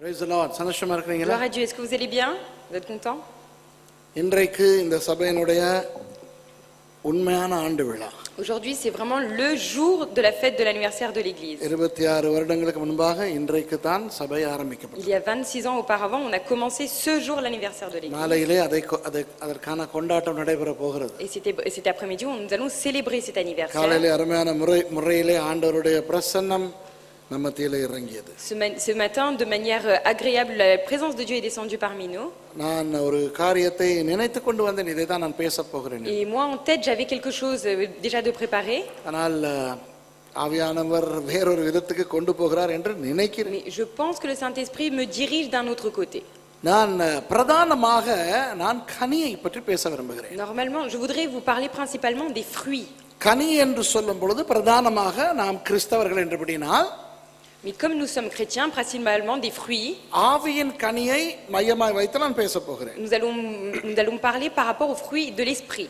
Praise the Lord. சந்தோஷமா இருக்கீங்களா? Gloire à Dieu. Est-ce que vous allez bien? Vous êtes content? இன்றைக்கு இந்த சபையினுடைய உண்மையான ஆண்டு விழா. Aujourd'hui, c'est vraiment le jour de la fête de l'anniversaire de l'église. 26 வருடங்களுக்கு முன்பாக இன்றைக்கு தான் சபை ஆரம்பிக்கப்பட்டது. Il y a 26 ans auparavant, on a commencé ce jour l'anniversaire de l'église. நாளையிலே அதற்கான கொண்டாட்டம் நடைபெற போகிறது. Et cet après-midi, nous allons célébrer cet anniversaire. காலையிலே அருமையான முறையிலே ஆண்டவருடைய பிரசன்னம் நம்ம மத்தியிலே இறங்கியது. Ce matin, de manière agréable, la présence de Dieu est descendue parmi nous. நான் ஒரு காரியத்தை நினைத்துக் கொண்டு வந்தேன், இதை தான் நான் பேசப் போகிறேன். Et moi en tête, j'avais quelque chose déjà de préparé. ஆனால் ஆவியானவர் வேறொரு விதத்துக்கு கொண்டு போகிறார் என்று நினைக்கிறேன். Mais je pense que le Saint-Esprit me dirige d'un autre côté. நான் பிரதானமாக கனியை பற்றி பேச விரும்புகிறேன். Normalement, je voudrais vous parler principalement des fruits. கனி என்று சொல்லும் பொழுது பிரதானமாக நாம் கிறிஸ்தவர்கள் என்றபடினால், Mais comme nous sommes chrétiens, principalement des fruits. ஆவியின் கனியை மையமாய் வைத்து நான் பேச போகிறேன். Nous allons parler par rapport aux fruits de l'esprit.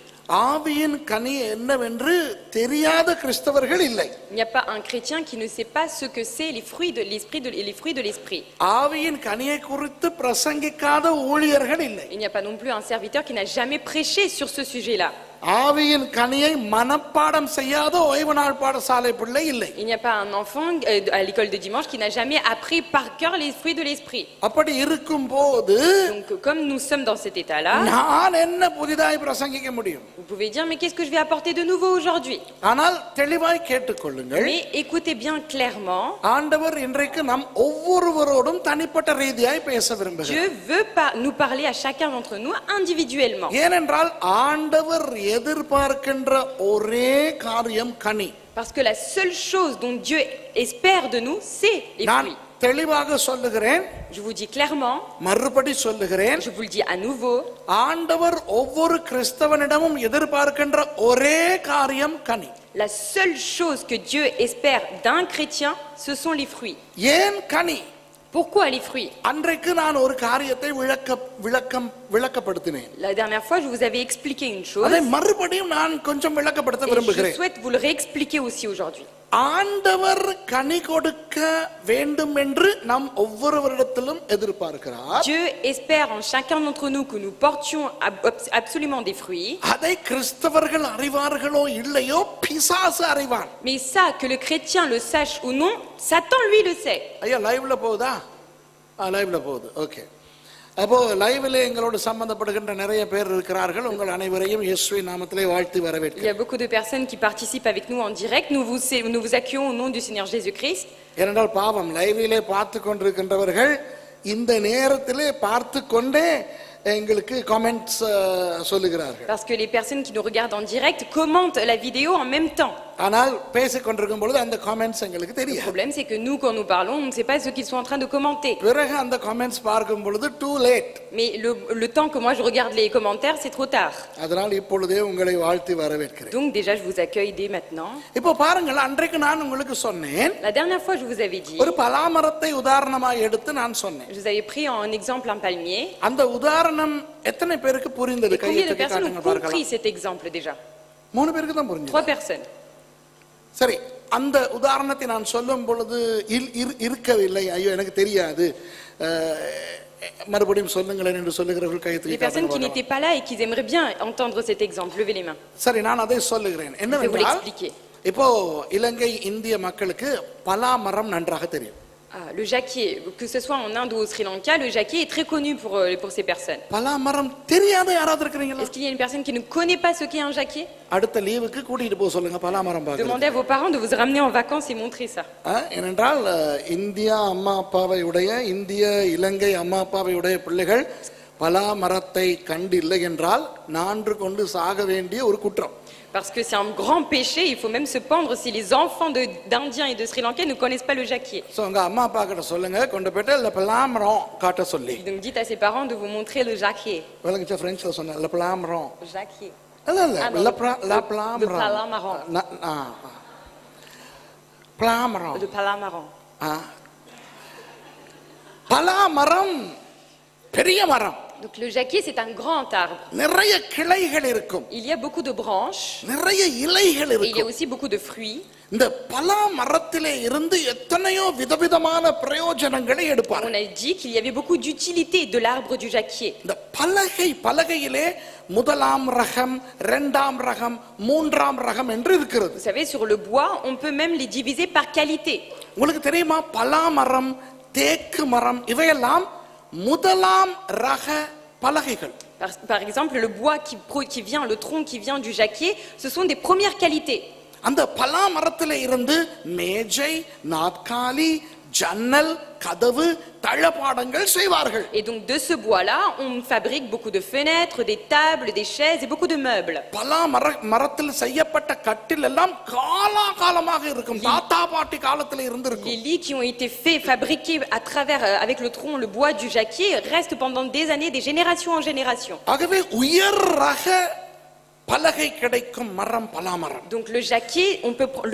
ஆவியின் கனி என்னவென்று தெரியாத கிறிஸ்தவர்கள் இல்லை. Il n'y a pas un chrétien qui ne sait pas ce que c'est les fruits de l'esprit. ஆவியின் கனியை குறித்து பிரசங்கிக்காத ஊழியர்கள் இல்லை. Il n'y a pas non plus un serviteur qui n'a jamais prêché sur ce sujet-là. ஆவியின் கனியை மனப்பாடம் செய்யாத ஓய்வு நாள் பாடசாலை பிள்ளை இல்லை. Il n'y a pas un enfant à l'école de dimanche qui n'a jamais appris par cœur les fruits de l'esprit. அப்படி இருக்கும்போது, Donc comme nous sommes dans cet état-là, நான் என்ன புதிதாய் பிரசங்கிக்க முடியும்? vous pouvez dire mais qu'est-ce que je vais apporter de nouveau aujourd'hui? ஆனால் தெளிவாய் கேட்டுக்கொள்ளுங்கள். Mais écoutez bien clairement. ஆண்டவர் இன்றைக்கு நம் ஒவ்வொருவரோடும் தனிப்பட்ட ரீதியாய் பேச விரும்புகிறார். Dieu veut nous parler à chacun d'entre nous individuellement. ஏனென்றால் ஆண்டவர் எதிர்பார்க்கின்ற ஒரே காரியம் கனி. Parce que la seule chose dont Dieu espère de nous, c'est les fruits. தெளிவாக சொல்லுகிறேன், Je vous dis clairement, மறுபடி சொல்லுகிறேன், je vous le dis à nouveau, ஆண்டவர் ஒவ்வொரு கிறிஸ்தவனிடமும் எதிர்பார்க்கின்ற ஒரே காரியம் கனி. la seule chose que Dieu espère d'un chrétien, ce sont les fruits. ஏன் கனி? Pourquoi les fruits? அன்றைக்கு நான் ஒரு காரியத்தை விளக்கப்படுத்தினேன். La dernière fois, je vous avais expliqué une chose. அதை மறுபடியும் நான் கொஞ்சம் விளக்கப்படுத்த Et je விரும்புகிறேன். souhaite vous le réexpliquer aussi aujourd'hui. ஆண்டவர் கனி கொடுக்க வேண்டும் என்று நாம் ஒவ்வொருவரிடத்திலும் எதிர்பார்க்கிறார். Dieu espère en chacun d'entre nous que nous portions absolument des fruits. அதை கிறிஸ்தவர்கள் அறிவார்களோ இல்லையோ பிசாசு அறிவான். Mais ça, que le chrétien le sache ou non, Satan lui le sait. ஐயா லைவ்ல போகுதா? லைவ்ல போகுது. ஓகே. அப்போ லைவ்ல எங்களோடு சம்பந்தப்படுகின்ற நிறைய பேர் இருக்கிறார்கள். உங்கள் அனைவரையும் இயேசுவின் நாமத்திலே வாழ்த்தி வரவேற்கிறேன். Il y a beaucoup de personnes qui participent avec nous en direct. Nous vous accueillons au nom du Seigneur Jésus-Christ. ஏனென்றால் பாவம் லைவிலே பார்த்து கொண்டிருக்கின்றவர்கள் இந்த நேரத்திலே பார்த்து கொண்டே எங்களுக்கு கமெண்ட்ஸ் சொல்லுகிறார்கள். Parce que les personnes qui nous regardent en direct commentent la vidéo en même temps. ஆனால் பேசிக் கொண்டிருக்கும் பொழுது அந்த கமெண்ட்ஸ் எங்களுக்கு Le தெரியாது. problème, c'est que nous, quand nous parlons, on ne sait pas ce qu'ils sont en train de commenter. பிறகு அந்த comments பார்க்கும் பொழுது too late. Mais le temps que moi je regarde les commentaires, c'est trop tard. அதனால் இப்பொழுதே உங்களை வாழ்த்தி வரவேற்கிறேன். Donc déjà, je vous accueille dès maintenant. இப்போ பாருங்கள், அன்றைக்கு நான் உங்களுக்கு சொன்னேன், La dernière fois, je vous avais dit, ஒரு பலாமரத்தை உதாரணமாய் எடுத்து நான் சொன்னேன். je vous avais pris en exemple un palmier. அந்த உதாரணம் எத்தனை பேருக்கு புரிந்தது? Et combien de கையை personnes காட்டுங்க ont compris பார்க்கலாம். cet exemple déjà? 3 பேருக்கு தான் புரிஞ்சது. 3 personnes. சரி, அந்த உதாரணத்தை நான் சொல்லும் பொழுது இருக்கவில்லை, ஐயோ எனக்கு தெரியாது, மறுபடியும் சொல்லுங்களேன் என்று சொல்லுகிறவர்கள் கையை Les personnes qui n'étaient pas là et qui aimeraient bien entendre cet exemple, levez les mains. சரி, நான் அதை சொல்லுகிறேன். Je vais vous என்னவென்றால், l'expliquer. இப்போ இலங்கை இந்திய மக்களுக்கு பலா மரம் நன்றாக தெரியும். Le jacquier, que ce soit en Inde ou au Sri Lanka, le jacquier est très connu pour ces personnes. பலா மரம் தெரியாத யாராவது இருக்கிறீங்களா? Est-ce qu'il y a une personne qui ne connaît pas ce qu'est un jacquier? அடுத்த லீவுக்கு கூட்டிட்டு போக சொல்லுங்க பலா மரம் பார்க்க. Demandez à vos parents de vous ramener en vacances et montrer ça. ஏனென்றால் இந்தியா அம்மா அப்பாவை உடைய, இந்திய இலங்கை அம்மா அப்பாவை உடைய பிள்ளைகள் பலா மரத்தை கண்டில்லை என்றால் நான்று கொண்டு சாக வேண்டிய ஒரு குற்றம். Parce que c'est un grand péché, il faut même se pendre si les enfants d'Indiens et de Sri Lankais ne connaissent pas le jacquier. So உங்க அம்மா அப்பா கிட்ட சொல்லுங்க, கொண்டு போய்ட்டு le பலாமரம் காட்ட சொல்லி. Donc dites à ses parents de vous montrer le jacquier. விளங்குச்சா? பிரெஞ்சுல சொன்னேன் le பலாமரம். Jacquier. இல்ல le பலாமரம். Le palamaran. பலாமரம். Le palamaran. பலாமரம் பெரிய மரம். Donc le jacquier, c'est un grand arbre. நிறைய கிளைகள் இருக்கும், Il y a beaucoup de branches நிறைய இலைகள் et il y a இருக்கும். aussi beaucoup de fruits. இந்த பலா மரத்திலே இருந்து எத்தனையோ விதவிதமான பிரயோஜனங்களை எடுப்பார்கள். On a dit qu'il y avait beaucoup d'utilité de l'arbre du jacquier. இந்த பலகையிலே முதலாம் ரகம், இரண்டாம் ரகம், மூன்றாம் ரகம் என்று இருக்கிறது. Vous savez, sur le bois, on peut même les diviser par qualité. உங்களுக்கு தெரியுமா, பலா மரம், தேக்கு மரம் இவையெல்லாம் முதலாம் ரக பலகைகள். Par exemple, le bois qui vient, le tronc qui vient du jacquier, ce sont des premières qualités. அந்த பலா மரத்திலே இருந்து மேஜை, நாற்காலி, ஜன்னல், கதவு, தளபாடங்கள் செய்வார்கள். Et donc de ce bois-là, on fabrique beaucoup de fenêtres, des tables, des chaises et beaucoup de meubles. பலா மரத்தில் செய்யப்பட்ட கட்டில் எல்லாம் காலமாக இருக்கும், தாத்தா பாட்டி காலத்துல Les இருந்திருக்கும். lits qui ont été faits, fabriqués à travers, avec le tronc, le bois du jacquier, restent pendant des années, des générations en générations. ஆகவே உயர் ரக பலகை கிடைக்கும் மரம் பலாமரம். Donc le jacquier,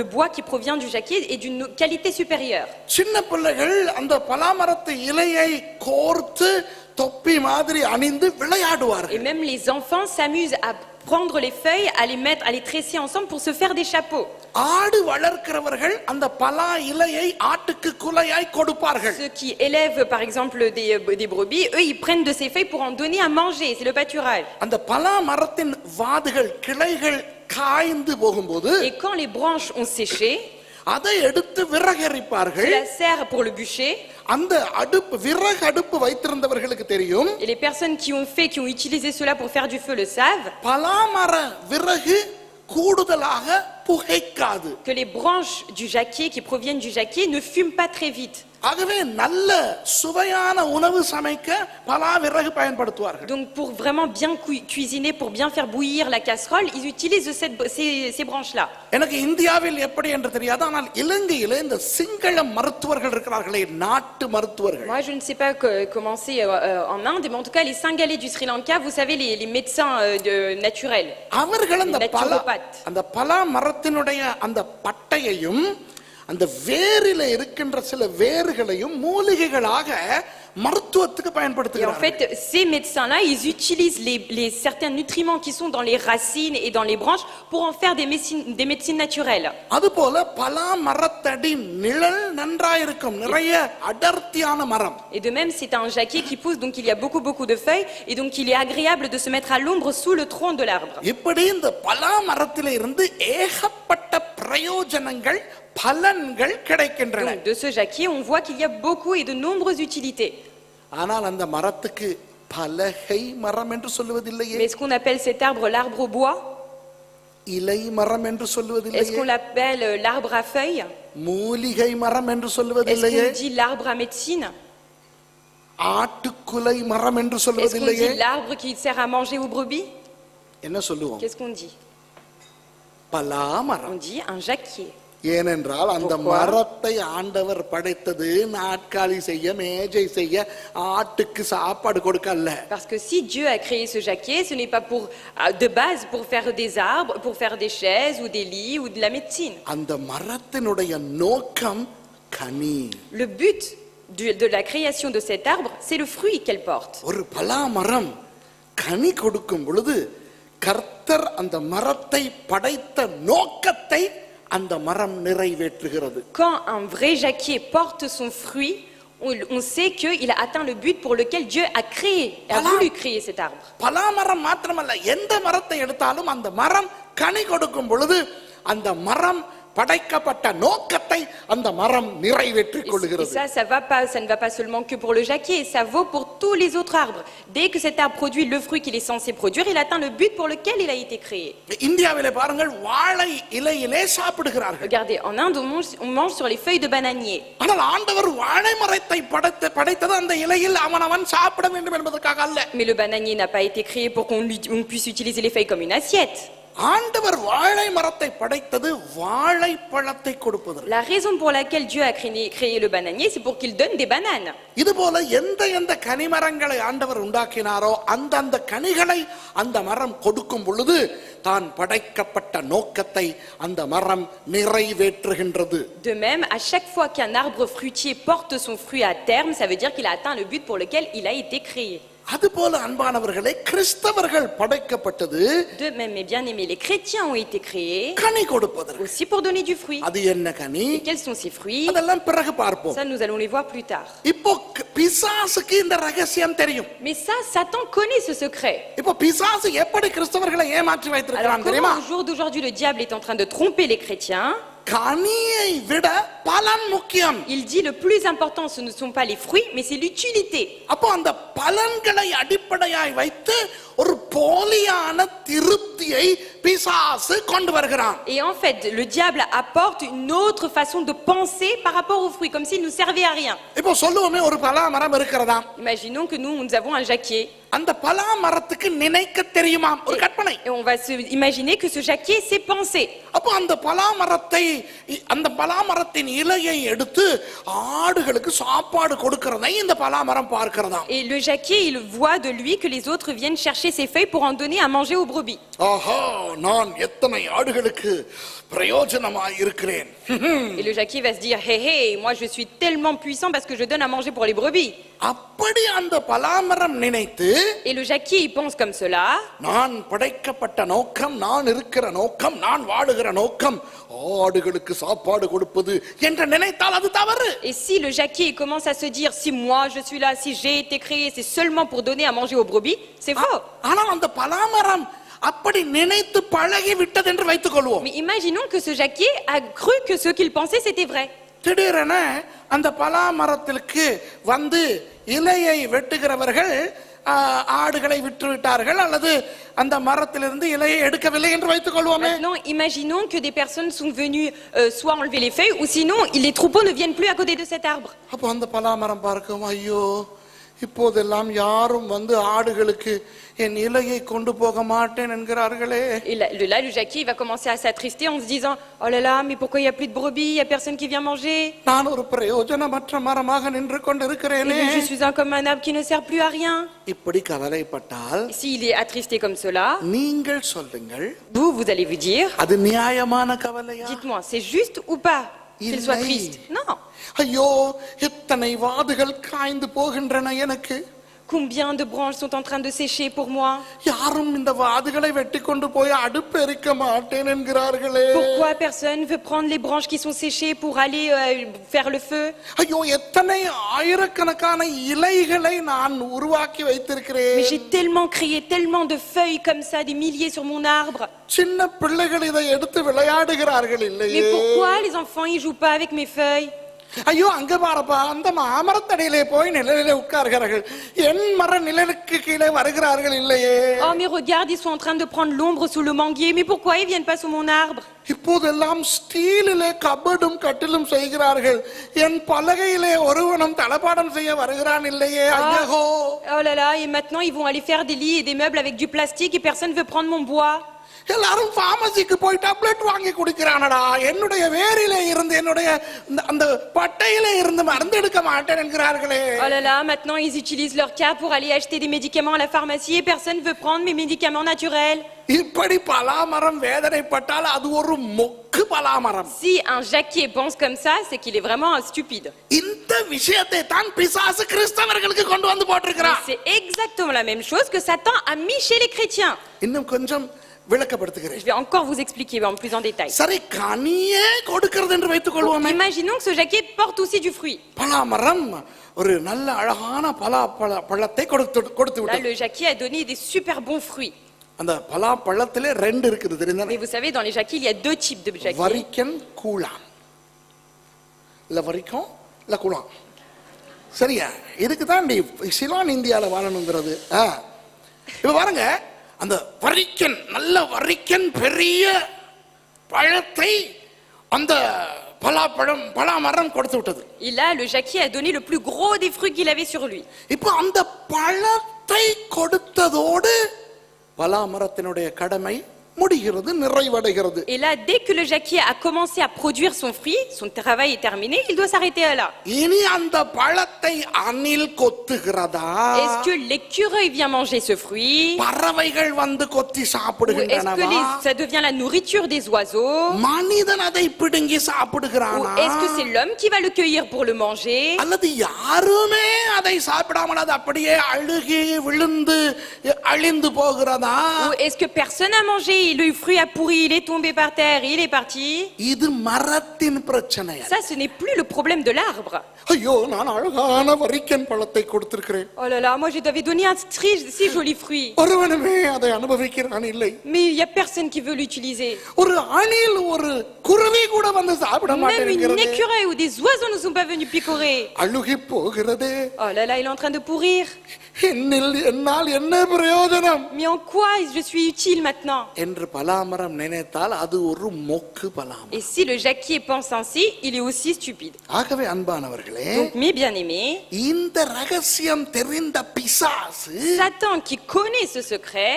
le bois qui provient du jacquier est d'une qualité supérieure. சின்ன பிள்ளைகள் அந்த பலாமரத்து இலையை கோர்த்து தொப்பி மாதிரி அணிந்து Et விளையாடுவார்கள். même les enfants s'amusent à prendre les feuilles, à les mettre, à les tresser ensemble pour se faire des chapeaux. ஆடு வளர்க்கிறவர்கள் அந்த பலா இலையை ஆட்டுக்கு குலையாய் கொடுப்பார்கள். Ceux qui élèvent par exemple des brebis, eux ils prennent de ces feuilles pour en donner à manger, c'est le pâturage. அந்த பலா மரத்தின் வாதுகள், கிளைகள் காய்ந்து போகும்போது Et quand les branches ont séché, அதை எடுத்து விறகரிப்பார்கள். cela sert pour le bûcher. அந்த விறகு அடுப்பு வைத்திருந்தவர்களுக்கு தெரியும், Et les personnes qui ont utilisé cela pour faire du feu le savent, பலாமர விறகு கூடுதலாக புகைக்காது. que les branches du jacquier qui proviennent du jacquier ne fument pas très vite. ஆகவே நல்ல சுவையான உணவு சமைக்க பலா விறகு பயன்படுத்துவார்கள். Donc pour vraiment bien cuisiner, pour bien faire bouillir la casserole, ils utilisent ces branches-là. எனக்கு இந்தியாவில் எப்படி என்று தெரியாது, ஆனால் இலங்கையிலே இந்த சிங்கள மருத்துவர்கள் இருக்கிறார்களே, நாட்டு மருத்துவர்கள், Moi je ne sais pas comment c'est en Inde, mais en tout cas les Singalais du Sri Lanka, vous savez les médecins naturels. அவர்கள் அந்த naturopathes. அந்த பலா மரத்தினுடைய அந்த பட்டையையும் அந்த வேரில இருக்கின்ற சில வேர்களையும் மூலிகைகளாக மருத்துவத்துக்கு Et en பயன்படுத்துகிறார்கள். fait, ces médecins-là, ils utilisent certains nutriments qui sont dans les racines et dans les branches pour en faire des médecines naturelles. அதுபோல பலா மரத்தடி நிழல் நன்றாயிருக்கும், நிறைய அடர்த்தியான மரம். Et de même, c'est un jacquier qui pousse, donc il y a beaucoup de feuilles, et donc il est agréable de se mettre à l'ombre sous le tronc de l'arbre. இப்படி இந்த பலா மரத்திலே இருந்து ஏகப்பட்ட பிரயோஜனங்கள், பலன்கள் கிடைக்கின்றன. Donc de ce jacquier, on voit qu'il y a beaucoup et de nombreuses utilités. ஆனால் அந்த மரத்துக்கு பலகை மரம் என்று சொல்லுவதில்லையே, Mais est-ce qu'on appelle cet arbre l'arbre au bois? இலை மரம் என்று Est-ce சொல்லுவதில்லையே, qu'on l'appelle l'arbre à feuilles? மூலிகை மரம் என்று Est-ce சொல்லுவதில்லையே, qu'on dit l'arbre à médecine? ஆட்டுக்குலை மரம் என்று Est-ce qu'on சொல்லுவதில்லையே, dit l'arbre qui sert à manger aux brebis? என்ன சொல்லுவோம்? Qu'est-ce qu'on dit? பலா மரம். On dit un jacquier. ஏனென்றால் அந்த Pourquoi? மரத்தை ஆண்டவர் படைத்தது நாற்காலி செய்ய, மேஜை செய்ய, ஆட்டுக்கு சாப்பாடு கொடுக்க அல்ல. Parce que si Dieu a créé ce jacquier, ce n'est pas de base pour faire des arbres, pour faire des chaises ou des lits ou de la médecine. அந்த மரத்தினுடைய நோக்கம் கனி. Le but de la création de cet arbre, c'est le fruit qu'elle porte. ஒரு பலா மரம் கனி கொடுக்கும் பொழுது கர்த்தர் அந்த மரத்தை படைத்த நோக்கத்தை அந்த மரம் நிறைவேற்றுகிறது. Quand un vrai jacquier porte son fruit, on sait qu'il a atteint le but pour lequel Dieu a voulu créer cet arbre. பலா மரம் மாத்திரமல்ல, எந்த மரத்தை எடுத்தாலும் அந்த மரம் கனி கொடுக்கும் பொழுது அந்த மரம் படைக்கப்பட்ட நோக்கத்தை அந்த மரம் நிறைவேற்றிக் Et கொள்கிறது. ça ne va pas seulement que pour le jacquier, ça vaut pour tous les autres arbres. Dès que cet arbre produit le fruit qu'il est censé produire, il atteint le but pour lequel il a été créé. இந்தியாவிலே பாருங்கள், வாழை இலையிலே சாப்பிடுகிறார்கள். Regardez, en Inde, on mange sur les feuilles de bananier. ஆனால் ஆண்டவர் வாழை மரத்தை படைத்தது அந்த இலையில் அவனவன் சாப்பிட வேண்டும் என்பதற்காக அல்ல. Mais le bananier n'a pas été créé pour qu'on puisse utiliser les feuilles comme une assiette. ஆண்டவர் வாழை மரத்தை படைத்தது வாழைப்பழத்தை கொடுப்பதற்கு. La raison pour laquelle Dieu a créé le bananier, c'est pour qu'il donne des bananes. இதுபோல எந்த கனிமரங்களை ஆண்டவர் உண்டாக்கினாரோ அந்த கனிகளை அந்த மரம் கொடுக்கும் பொழுது தான் படைக்கப்பட்ட நோக்கத்தை அந்த மரம் நிறைவேற்றுகின்றது. De même, à chaque fois qu'un arbre fruitier porte son fruit à terme, ça veut dire qu'il a atteint le but pour lequel il a été créé. அதுபோல அன்பானவர்களே கிறிஸ்தவர்கள் படைக்கப்பட்டது De même, mes bien-aimés, les chrétiens ont été créés கனி கொடுப்பதற்கு. aussi pour donner du fruit. அது என்ன கனி? Et quels sont ces fruits? அதெல்லாம் பிறகு பார்ப்போம். Ça, nous allons les voir plus tard. இப்போ பிசாசுக்கு இந்த ரகசியம் தெரியும். Mais ça, Satan connaît ce secret. இப்போ பிசாசு எப்படி கிறிஸ்தவர்களை ஏமாற்றி Alors, வைத்திருக்கிறான் comment தெரியுமா? au jour d'aujourd'hui, le diable est en train de tromper les chrétiens? கனியை விட பலன் முக்கியம். Il dit le plus important, ce ne sont pas les fruits, mais c'est l'utilité. அப்போ அந்த பலன்களை அடிப்படையாய் வைத்து ஒரு போலியான திருப்தியை பிசாசு கொண்டு வருகிறான். Et en fait, le diable apporte une autre façon de penser par rapport aux fruits, comme s'ils ne servaient à rien. இப்போ சொல்லுவோமே ஒரு பலா மரம் இருக்கிறதா? Imaginons que nous avons un jacquier. அந்த பலா மரத்துக்கு நினைக்க தெரியுமா? ஒரு கற்பனை. Et on va se imaginer que ce jacquier sait penser. அப்போ அந்த பலா மரத்தின் இலையை எடுத்து ஆடுகளுக்கு சாப்பாடு கொடுக்கிறதை இந்த பலா மரம் பார்க்கிறதா? Et le jacquier, il voit de lui que les autres viennent chercher ses feuilles pour en donner à manger aux brebis. ஆஹா, நான் எத்தனை ஆடுகளுக்கு பிரயோஜனமாய் இருக்கிறேன். Et le jacquier va se dire, hé hé, moi je suis tellement puissant parce que je donne à manger pour les brebis. அப்படி அந்த பலாமரம் நினைத்து Et le jacquier, il pense comme cela. நான் படைக்கப்பட்ட நோக்கம், நான் இருக்கிற நோக்கம், நான் வாழுகிற நோக்கம் ஆடுகளுக்கு சாப்பாடு கொடுப்பது என்று நினைத்தால் அது தவறு. Et si le jacquier il commence à se dire, si moi je suis là, si j'ai été créé, c'est seulement pour donner à manger aux brebis, c'est faux. ஆனால் அந்த பலாமரம் அப்படி நினைத்து பழகி விட்டது என்று வைத்துக் கொள்வோம். Mais imaginons que ce jacquier a cru que ce qu'il pensait c'était vrai. திடீரென அந்த பலாமரத்திற்கு வந்து இலையை வெட்டுகிறவர்கள் ஆடுகளை விற்று விட்டார்கள் அல்லது அந்த மரத்திலிருந்து இலையை எடுக்கவில்லை என்று வைத்துக் கொள்வோமே. Maintenant, imaginons que des personnes sont venues soit enlever les feuilles ou sinon les troupeaux ne viennent plus à côté de cet arbre. அப்போ அந்த பலாமரம் பார்க்கும், ஐயோ இப்போதெல்லாம் யாரும் வந்து ஆடுகளுக்கு என் இலையை கொண்டு போக மாட்டேன் என்கிறார்களே. Et là, le jacquier va commencer à s'attrister en se disant, oh là là, mais pourquoi il n'y a plus de brebis, il n'y a personne qui vient manger. நான் ஒரு பிரயோஜனமற்ற மரமாக நின்று கொண்டிருக்கிறேனே. Je suis comme un arbre qui ne sert plus à rien. இப்படி கவலைப்பட்டால் S'il est attristé comme cela, நீங்கள் சொல்லுங்கள், vous allez vous dire, அது நியாயமான கவலையா? dites-moi, c'est juste ou pas qu'il soit triste? Non. ஐயோ எத்தனை வாதுகள் காய்ந்து போகின்றன எனக்கு. Combien de branches sont en train de sécher pour moi? யாரும் இந்த வாதுகளை வெட்டி கொண்டு போய் அடுப்பு எரிக்க மாட்டேன் என்கிறார்களே. Pourquoi personne veut prendre les branches qui sont séchées pour aller faire le feu? ஐயோ எத்தனை ஆயிரக்கணக்கான இலைகளை நான் உருவாக்கி வைத்திருக்கிறேன். Mais j'ai tellement créé tellement de feuilles comme ça, des milliers sur mon arbre. சின்ன பிள்ளைகள் இதை எடுத்து விளையாடுகிறார்கள் இல்லையே. Mais pourquoi les enfants ils jouent pas avec mes feuilles? ஐயோ அங்க பாருப்பா, அந்த மாமரத்தடியிலே போய் நிழலிலே உட்கார்கிறார்கள், என் மர நிழலுக்கு கீழே வருகிறார்கள் இல்லையே. Oh mais regarde, ils sont en train de prendre l'ombre sous le manguier, mais pourquoi ils viennent pas sous mon arbre? இப்போதெல்லாம் ஸ்டீலிலே கபடும் கட்டிலும் செய்கிறார்கள், என் பலகையிலே ஒருவனும் தளபாடம் செய்ய வருகிறான் இல்லையே. ஐயோ. Oh là là, et maintenant ils vont aller faire des lits et des meubles avec du plastique et personne veut prendre mon bois. எல்லாரும் பார்மசிக்கு போய் tablet வாங்கி குடிக்கிறானடா, என்னுடைய வேரிலே இருந்து என்னுடைய அந்த பட்டையிலே இருந்து மருந்து எடுக்க மாட்டேன் என்கிறார்களே. Oh là là, maintenant ils utilisent leur carte pour aller acheter des médicaments à la pharmacie et personne veut prendre mes médicaments naturels. இப்படி பலாமரம் வேதனைப்பட்டால் அது ஒரு மொக்கு பலாமரம். Si un jacquier pense comme ça, c'est qu'il est vraiment un stupide. இந்த விஷயத்தை தான் பிசாசு கிறிஸ்தவர்களுக்கு கொண்டு வந்து போட்டிருக்கிறார். C'est exactement la même chose que Satan a mis chez les chrétiens. இன்னும் கொஞ்சம் விளக்கப்படுத்துகிறேன். Je vais encore vous expliquer en plus en détail. சரி, கனியே கொடுக்கிறது என்று வைத்துக் கொள்வோமே. Imaginons que ce jacquier porte aussi du fruit. பலாமரம் ஒரு நல்ல அழகான பழத்தை கொடுத்து Là, விட்டது. le jacquier a donné des super bons fruits. அந்த பலாப்பழத்திலே ரெண்டு இருக்குது தெரியுமா? Mais vous savez, dans les jacquiers, il y a deux types de jacquiers. வரிக்கன் கூழான். இல்ல வரிக்கம் இல்ல கூழான். சரியா? இதுக்கு தான் சிலான் இந்தியாவில் வாழணுங்கிறது. இப்ப பாருங்க, அந்த வரிக்கன், நல்ல வரிக்கன் பெரிய பழத்தை அந்த பலாமரம் கொடுத்து விட்டது. Et là, le jacquier a donné le plus gros des fruits qu'il avait sur lui. இப்போ அந்த பழத்தை கொடுத்ததோடு பலாமரத்தினுடைய கடமை முடிகிறது, நிறைவடைகிறது. Et là, dès que le jacquier a commencé à produire son fruit, son travail est terminé, il doit s'arrêter là. இனி அந்த பழத்தை அணில் கொத்துகிறதா? Est-ce que l'écureuil vient manger ce fruit? பறவைகள் வந்து கொத்தி Ou est-ce que சாப்பிடுகின்றனவா? ça devient la nourriture des oiseaux? மனிதன் அதை பிடுங்கி Ou சாப்பிடுகிறானா? est-ce que c'est l'homme qui va le cueillir pour le manger? அல்லது யாருமே அதை சாப்பிடாமல் அது அப்படியே அழுகி விழுந்து அழிந்து போகிறதா? Ou est-ce que personne n'a mangé, le fruit a pourri, il est tombé par terre, il est parti? இது மரத்தின் பிரச்சனை. Ça, ce n'est plus le problème de l'arbre. ஐயோ, நான் அழகான வரிக்கன் பழத்தை கொடுத்திருக்கிறேன். Oh là là, moi je t'avais donné un si joli fruit. ஒருவனுமே அதை அனுபவிக்கிறான் இல்லை. Mais il n'y a personne qui veut l'utiliser. ஒரு அணில் ஒரு குருவி கூட வந்து சாப்பிட Même une மாட்டேங்கிறது. écureuil ou des oiseaux ne sont pas venus picorer. அழுகி போகிறதே. Oh là là, il est en train de pourrir. என்னால் என்ன பிரயோஜனம் Mais en quoi je suis utile maintenant? என்று பலாமரம் நினைத்தால் அது ஒரு மொக்கு பலாமரம். Et si le jacquier pense ainsi, il est aussi stupide. ஆகவே அன்பானவர்களே, Donc mes bien-aimés, இந்த ரகசியம் தெரிந்த பிசாசு Satan qui connaît ce secret,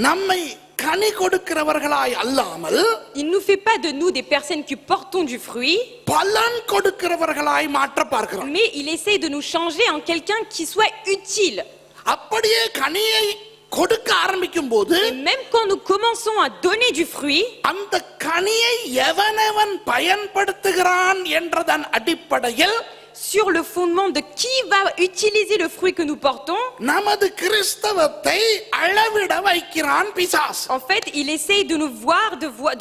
நம்மை கனி கொடுக்கிறவர்களாய் அல்லாமல் il ne nous fait pas de nous des personnes qui portons du fruit, பலன் கொடுக்கிறவர்களாய் மாற்ற பார்க்கிறான். mais il essaye de nous changer en quelqu'un qui soit utile. அப்படியே கனியை கொடுக்க ஆரம்பிக்கும் போது Et même quand nous commençons à donner du fruit, அந்த கனியை எவனவன் பயன்படுத்துகிறான் என்றதன் அடிப்படையில் sur le fondement de qui va utiliser le fruit que nous portons, நமது கிறிஸ்தவத்தை அளவிட வைக்கிறான் பிசாசு. en fait, il essaye de nous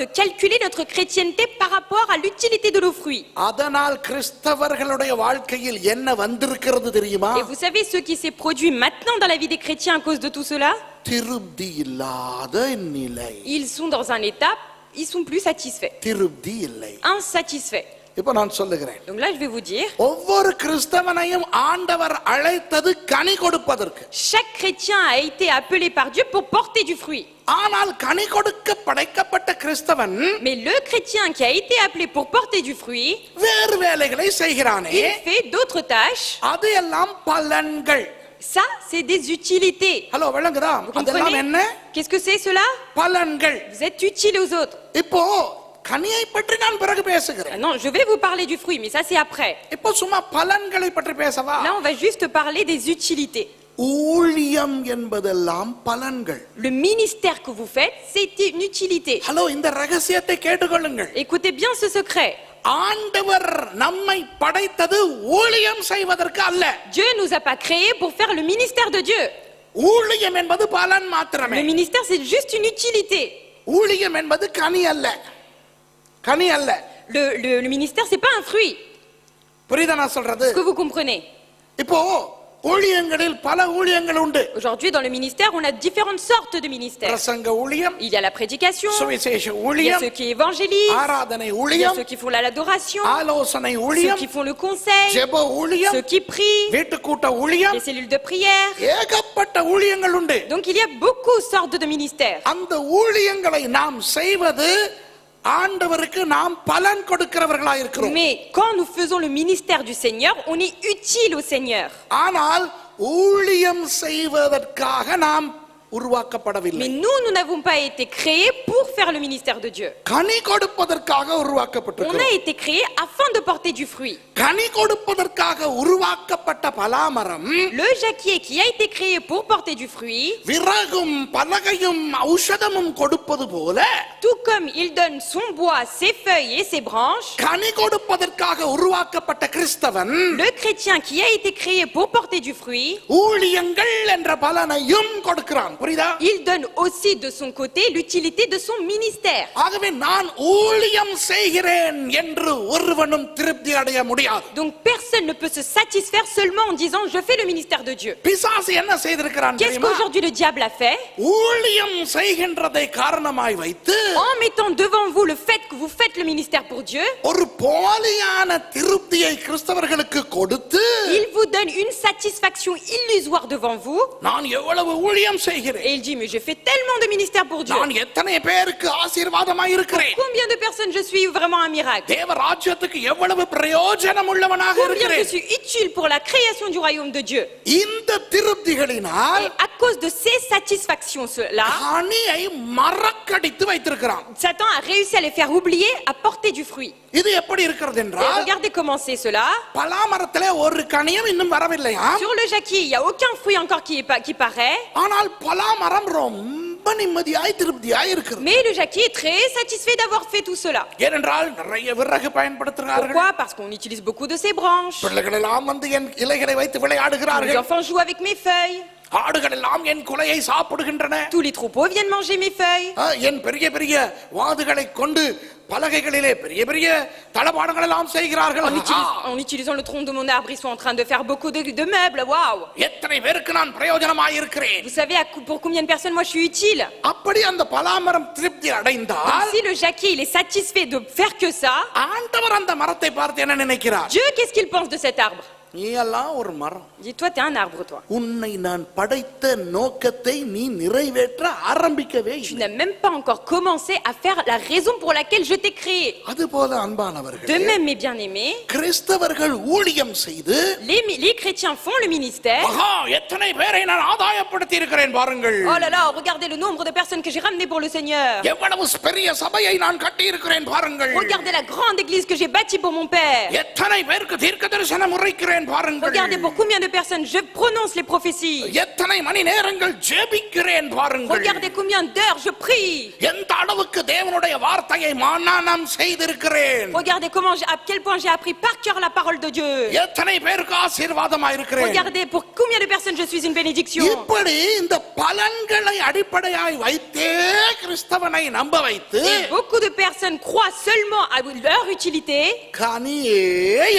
de calculer notre chrétienté par rapport à l'utilité de nos fruits. அதனால் கிறிஸ்தவர்களுடைய வாழ்க்கையில் என்ன வந்திருக்கிறது தெரியுமா? Et vous savez ce qui s'est produit maintenant dans la vie des chrétiens à cause de tout cela? திருப்தி இல்லாத நிலை. Ils sont dans un état, ils sont plus satisfaits, திருப்தி இல்லை. insatisfaits. இப்போ நான் சொல்லுகிறேன், Donc là, je vais vous dire, ஒவ்வொரு கிறிஸ்தவனையும் ஆண்டவர் அழைத்தது கனி கொடுப்பதற்கு. chaque chrétien a été appelé par Dieu pour porter du fruit. ஆனால் கனி கொடுக்க படைக்கப்பட்ட கிறிஸ்தவன் Mais le chrétien qui a été appelé pour porter du fruit, வேறு வேலைகளை செய்கிறானே, il fait d'autres tâches. அது எல்லாம் பலன்கள். Ça, c'est des utilités. Hello, விளங்குதா? Vous அதெல்லாம் comprenez? என்ன? Qu'est-ce que c'est cela? பலன்கள். Vous êtes utile aux autres. இப்போ கனியை பற்றி நான் பிறகு பேசுகிறேன். Non, je vais vous parler du fruit, mais ça c'est après. இப்போ சும்மா பலன்களை பற்றி பேசவா? Là, on va juste parler des utilités. ஊழியம் என்பதெல்லாம் பலன்கள். Le ministère que vous faites, c'est une utilité. Hello, இந்த ரகசியத்தை கேட்டுக்கொள்ளுங்கள். Écoutez bien ce secret. ஆண்டவர் நம்மை படைத்தது ஊழியம் செய்வதற்கு அல்ல. Dieu nous a pas créés pour faire le ministère de Dieu. ஊழியம் என்பது பலன் மாத்திரமே. Le ministère, c'est juste une utilité. ஊழியம் என்பது கனி அல்ல. கனி அல்ல. Le ministère, c'est pas un fruit. புரியுதா நான் சொல்றது? Est-ce que vous comprenez? இப்போ ஊழியங்களில் பல ஊழியங்கள் உண்டு. Aujourd'hui, dans le ministère, on a différentes sortes de ministères. பிரசங்க ஊழியம், Il y a la prédication, சுவிசேஷ il y a ஊழியம், ceux qui évangélisent, ஆராதனை il y a ஊழியம், ceux qui font l'adoration, ஆலோசனை ceux ஊழியம், qui font le conseil, ஜெப ஊழியம், ceux qui prient, வீட்டுக்கூட்ட ஊழியம், les cellules de prière. ஏகப்பட்ட ஊழியங்கள் உண்டு. Donc il y a beaucoup de sortes de ministères. அந்த ஊழியங்களை நாம் செய்வது ஆண்டவருக்கு நாம் பலன் கொடுக்கிறவர்களாய் இருக்கிறோம். Mais quand nous faisons le ministère du Seigneur, on est utile au Seigneur. ஆனால் ஊழியம் செய்வதற்காக நாம் உருவாக்கப்படவில்லை. Mais nous n'avons pas été créés pour faire le ministère de Dieu. கனி கொடுப்பதற்காக On உருவாக்கப்பட்டிருக்கிறோம். a été créés afin de porter du fruit. கனி கொடுப்பதற்காக உருவாக்கப்பட்ட பலாமரம் Le jacquier qui a été créé pour porter du fruit, விறகும் பலகையும் ஔஷதமும் கொடுப்பது போல tout comme il donne son bois, ses feuilles et ses branches, கனி கொடுப்பதற்காக உருவாக்கப்பட்ட கிறிஸ்தவன் le chrétien qui a été créé pour porter du fruit, ஊழியங்கள் என்ற பலனையும் கொடுக்கிறான். புரியுதா? il donne aussi de son côté l'utilité de son ministère. ஆகவே நான் ஊழியம் செய்கிறேன் என்று ஒருவனும் திருப்தி அடைய முடியாது. Donc personne ne peut se satisfaire seulement en disant je fais le ministère de Dieu. பிசாசு என்ன செய்திருக்கிறான் Qu'est-ce தெரியுமா? qu'aujourd'hui le diable a fait? ஊழியம் செய்கின்றதை காரணமாய் வைத்து En mettant devant vous le fait que vous faites le ministère pour Dieu, ஒரு போலியான திருப்தியை கிறிஸ்தவர்களுக்கு கொடுத்து il vous donne une satisfaction illusoire devant vous. நான் எவ்வளவு ஊழியம் செய்கிறேன், செய்கிறேன் Et il dit, mais je fais tellement de ministères pour Dieu. நான் எத்தனை பேருக்கு ஆசீர்வாதமாய் இருக்கிறேன் Combien de personnes je suis vraiment un miracle? தேவ ராஜ்யத்துக்கு எவ்வளவு பிரயோஜனம் உள்ளவனாக Combien je இருக்கிறேன் suis utile pour la création du royaume de Dieu? இந்த திருப்திகளினால் Et à cause de ces satisfactions-là, கனியை மறக்கடித்து வைத்திருக்கிறான் Satan a réussi à les faire oublier, à porter du fruit. இது எப்படி இருக்கிறது Et என்றால் regardez comment c'est cela. பலாமரத்திலே ஒரு கனியும் இன்னும் வரவில்லையா Sur le jacquier, il n'y a aucun fruit encore qui paraît. ஆனால் பலாமரம் ரொம்ப நிம்மதியாய் திருப்தியாய் இருக்கிறது Mais le jacquier est très satisfait d'avoir fait tout cela. ஏனென்றால் நிறைய விறகு பயன்படுத்துகிறார்கள் Pourquoi? Parce qu'on utilise beaucoup de ces branches. பிள்ளைகள் எல்லாம் வந்து என் இலைகளை வைத்து Les விளையாடுகிறார்கள் enfants jouent avec mes feuilles. ஆடுகள் எல்லாம் என் குலையை சாப்பிடுகின்றன Tous les troupeaux viennent manger mes feuilles. என் பெரிய பெரிய வாதுகளை கொண்டு பலகைகளிலே பெரிய பெரிய தளபாடங்கள் எல்லாம் செய்கிறார்கள் En utilisant le tronc de mon arbre, ils sont en train de faire beaucoup de meubles. Waouh! எத்தனை பேருக்கு நான் பிரயோஜனமாய் இருக்கிறேன் Vous savez pour combien de personnes moi je suis utile? அப்படி அந்த பலாமரம் திருப்தி அடைந்தால் Si le jacquier il est satisfait de faire que ça, ஆண்டவர் அந்த மரத்தை பார்த்து என்ன நினைக்கிறார் Dieu, qu'est-ce qu'il pense de cet arbre? நீ எல்லாம் ஒரு மரம் Il dit, toi, t'es un arbre, toi. உன்னை நான் படைத்த நோக்கத்தை நீ நிறைவேற்ற ஆரம்பிக்கவே Tu இல்லை n'as même pas encore commencé à faire la raison pour laquelle je t'ai créé. அதுபோல De அன்பானவர்களே même, mes bien-aimés, கிறிஸ்தவர்கள் ஊழியம் செய்து les chrétiens font le ministère. ஆஹா எத்தனை பேரை நான் ஆதாயப்படுத்தி இருக்கிறேன் பாருங்கள் Oh là là, regardez le nombre de personnes que j'ai ramenées pour le Seigneur. எவ்வளவு பெரிய சபையை நான் கட்டி இருக்கிறேன் பாருங்கள் Regardez la grande église que j'ai bâtie pour mon Père. எத்தனை பேருக்கு தீர்க்க தரிசனம் உரைக்கிறேன் பாருங்கள் Regardez pour combien de personnes je prononce les prophéties. எத்தனை மணி நேரங்கள் ஜெபிக்கிறேன் பாருங்கள் Regardez combien d'heures je prie. எந்த அளவுக்கு தேவனுடைய வார்த்தையை மனனம் செய்திருக்கிறேன் Regardez à quel point j'ai appris par cœur la parole de Dieu. எத்தனை பேருக்கு ஆசீர்வாதமா இருக்கிறேன் Regardez pour combien de personnes je suis une bénédiction. இப்படி இந்த பலன்களை அடிப்படையாய் வைத்தே கிறிஸ்தவனை நம்ப வைத்து Et beaucoup de personnes croient seulement à leur utilité கனியே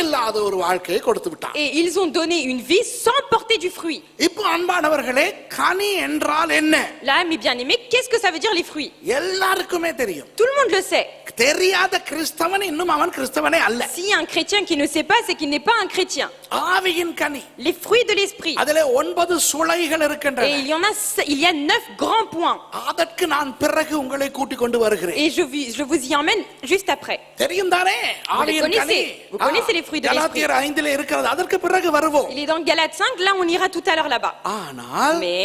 இல்லாத ஒரு வாழ்க்கையை கொடுத்து விட்டான் et ils ont donné une vie sans porter du fruit. இப்போ அன்பானவர்களே கனி என்றால் என்ன Là, mes bien-aimés, qu'est-ce que ça veut dire les fruits? எல்லாருக்குமே தெரியும் Tout le monde le sait. தெரியாத கிறிஸ்தவன் இன்னும் அவன் கிறிஸ்தவனே அல்ல S'il y a un chrétien qui ne sait pas, c'est qu'il n'est pas un chrétien. ஆவியின் கனி Les fruits de l'esprit. அதிலே 9 சுளைகள் Et இருக்கின்றன il y a 9 grands points. அதற்கு நான் பிறகு உங்களை கூட்டிக் கொண்டு வருகிறேன் Et je vous y emmène juste après. தெரியும் தானே ஆவியின் கனி Vous connaissez les fruits de l'esprit. கலாத்தியர் 5 இருக்கிறது அதற்கு பிறகு வருவோம் Il est dans Galates 5, là on ira tout à l'heure là-bas. ஆனால் Mais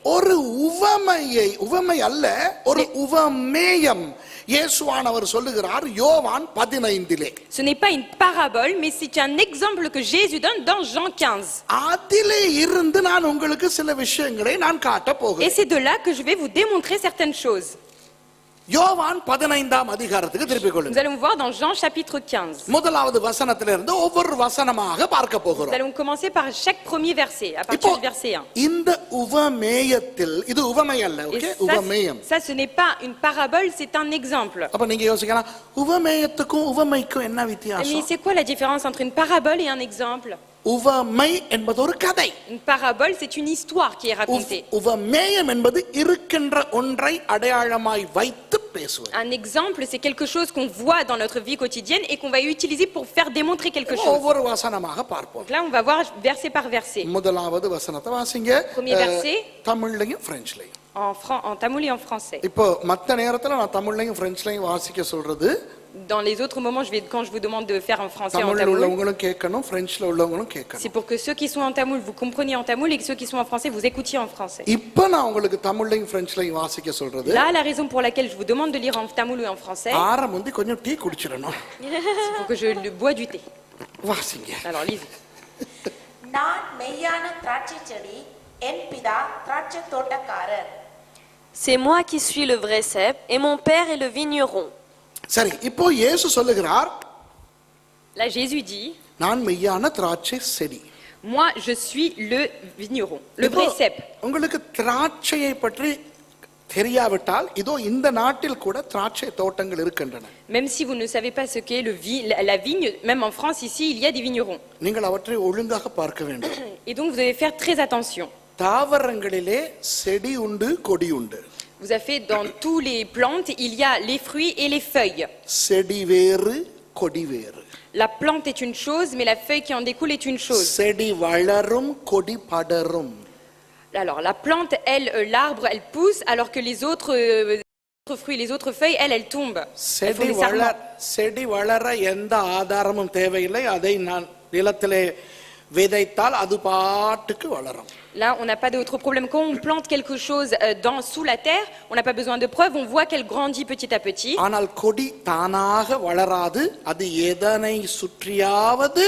ஒரு உவமை அல்ல ஒரு உவமேயம் இயேசுவானவர் சொல்லுகிறார் யோவான் 15 ce n'est pas une parabole, mais c'est un exemple que Jésus donne dans Jean 15. அதிலே இருந்து நான் உங்களுக்கு சில விஷயங்களை நான் காட்ட Et போகிறேன் c'est de là que je vais vous démontrer certaines choses. யோவான் 15ஆம் அதிகாரத்துக்கு திருப்பிக் Nous கொள்ளுங்கள் allons voir dans Jean chapitre 15. முதலாவது வசனத்திலிருந்து ஒவ்வொரு வசனமாக பார்க்க Nous போகிறோம் allons commencer par chaque premier verset, à partir du verset 1. இந்த உவமேயத்தில் இது உவமை அல்ல Et ஓகே உவமேயம் ça, ce n'est pas une parabole, c'est un exemple. அப்ப நீங்க யோசிக்கலாம் உவமேயத்துக்கும் உவமைக்கும் என்ன Mais வித்தியாசம் c'est quoi la différence entre une parabole et un exemple? உவமை என்பது ஒரு கதை Une parabole, c'est une histoire qui est racontée. உவமேயம் என்பது இருக்கின்ற ஒன்றை அடையாளமாய் வைத்து பேசுவது Un exemple, c'est quelque chose qu'on voit dans notre vie quotidienne et qu'on va utiliser pour faire démontrer quelque chose. ஒவ்வொரு வசனமாக பார்ப்போம் Donc là, on va voir verset par verset. முதலாவது வசனத்தை வாசிங்க Premier verset. தமிழ்லையும் பிரெஞ்சுலையும் En tamoul et en français. இப்போ மத்த நேரத்துல நான் தமிழ்லையும் பிரெஞ்சுலையும் வாசிக்க சொல்றது Dans les autres moments, quand je vous demande de faire en français et en தமிழ்ல tamoul, உள்ளவங்களும் கேட்கணும் பிரெஞ்சுல உள்ளவங்களும் கேட்கணும் c'est pour que ceux qui sont en tamoul, vous compreniez en tamoul et que ceux qui sont en français, vous écoutiez en français. இப்போ நான் உங்களுக்கு தமிழ்லையும் பிரெஞ்சுலையும் வாசிக்க சொல்றது Là, la raison pour laquelle je vous demande de lire en tamoul ou en français, முந்தி கொஞ்சம் tea குடிச்சிடணும் c'est pour que je bois du thé. வாசிங்க Alors, lisez. நான் மெய்யான திராட்சை செடி என் பிதா திராட்சை தோட்டக்காரர். C'est moi qui suis le vrai cep et mon père est le vigneron. சரி இப்போ இயேசு சொல்லுகிறார் Là, Jésus dit, நான் மெய்யான திராட்சை செடி moi, je suis le vigneron, le vrai cep. உங்களுக்கு திராட்சையை பற்றி தெரியாவிட்டால் இதோ இந்த நாட்டில் கூட திராட்சை தோட்டங்கள் இருக்கின்றன Même si vous ne savez pas ce qu'est la vigne, même en France, ici, il y a des vignerons. நீங்கள் அவற்றை ஒழுங்காக பார்க்க வேண்டும் Et donc, vous devez faire très attention. தாவரங்களிலே செடி உண்டு கொடி உண்டு Vous avez fait dans tous les plantes, il y a les fruits et les feuilles. செடி வேறு கொடி வேறு La plante est une chose, mais la feuille qui en découle est une chose. செடி வளரும் கொடி படரும் Alors la plante, elle, l'arbre, elle pousse, alors que les autres fruits, les autres feuilles, elles tombent. Elles font செடி des sarments. செடி வளர எந்த ஆதாரமும் தேவையில்லை. அதை நான் நிலத்திலே விதைத்தால் அது பாட்டுக்கு வளரும். Là, on n'a pas d'autre problème. Quand on plante quelque chose sous la terre, on n'a pas besoin de preuves, on voit qu'elle grandit petit à petit. ஆனால் கொடி தானாக வளராது. அது எதனை சுற்றியாவது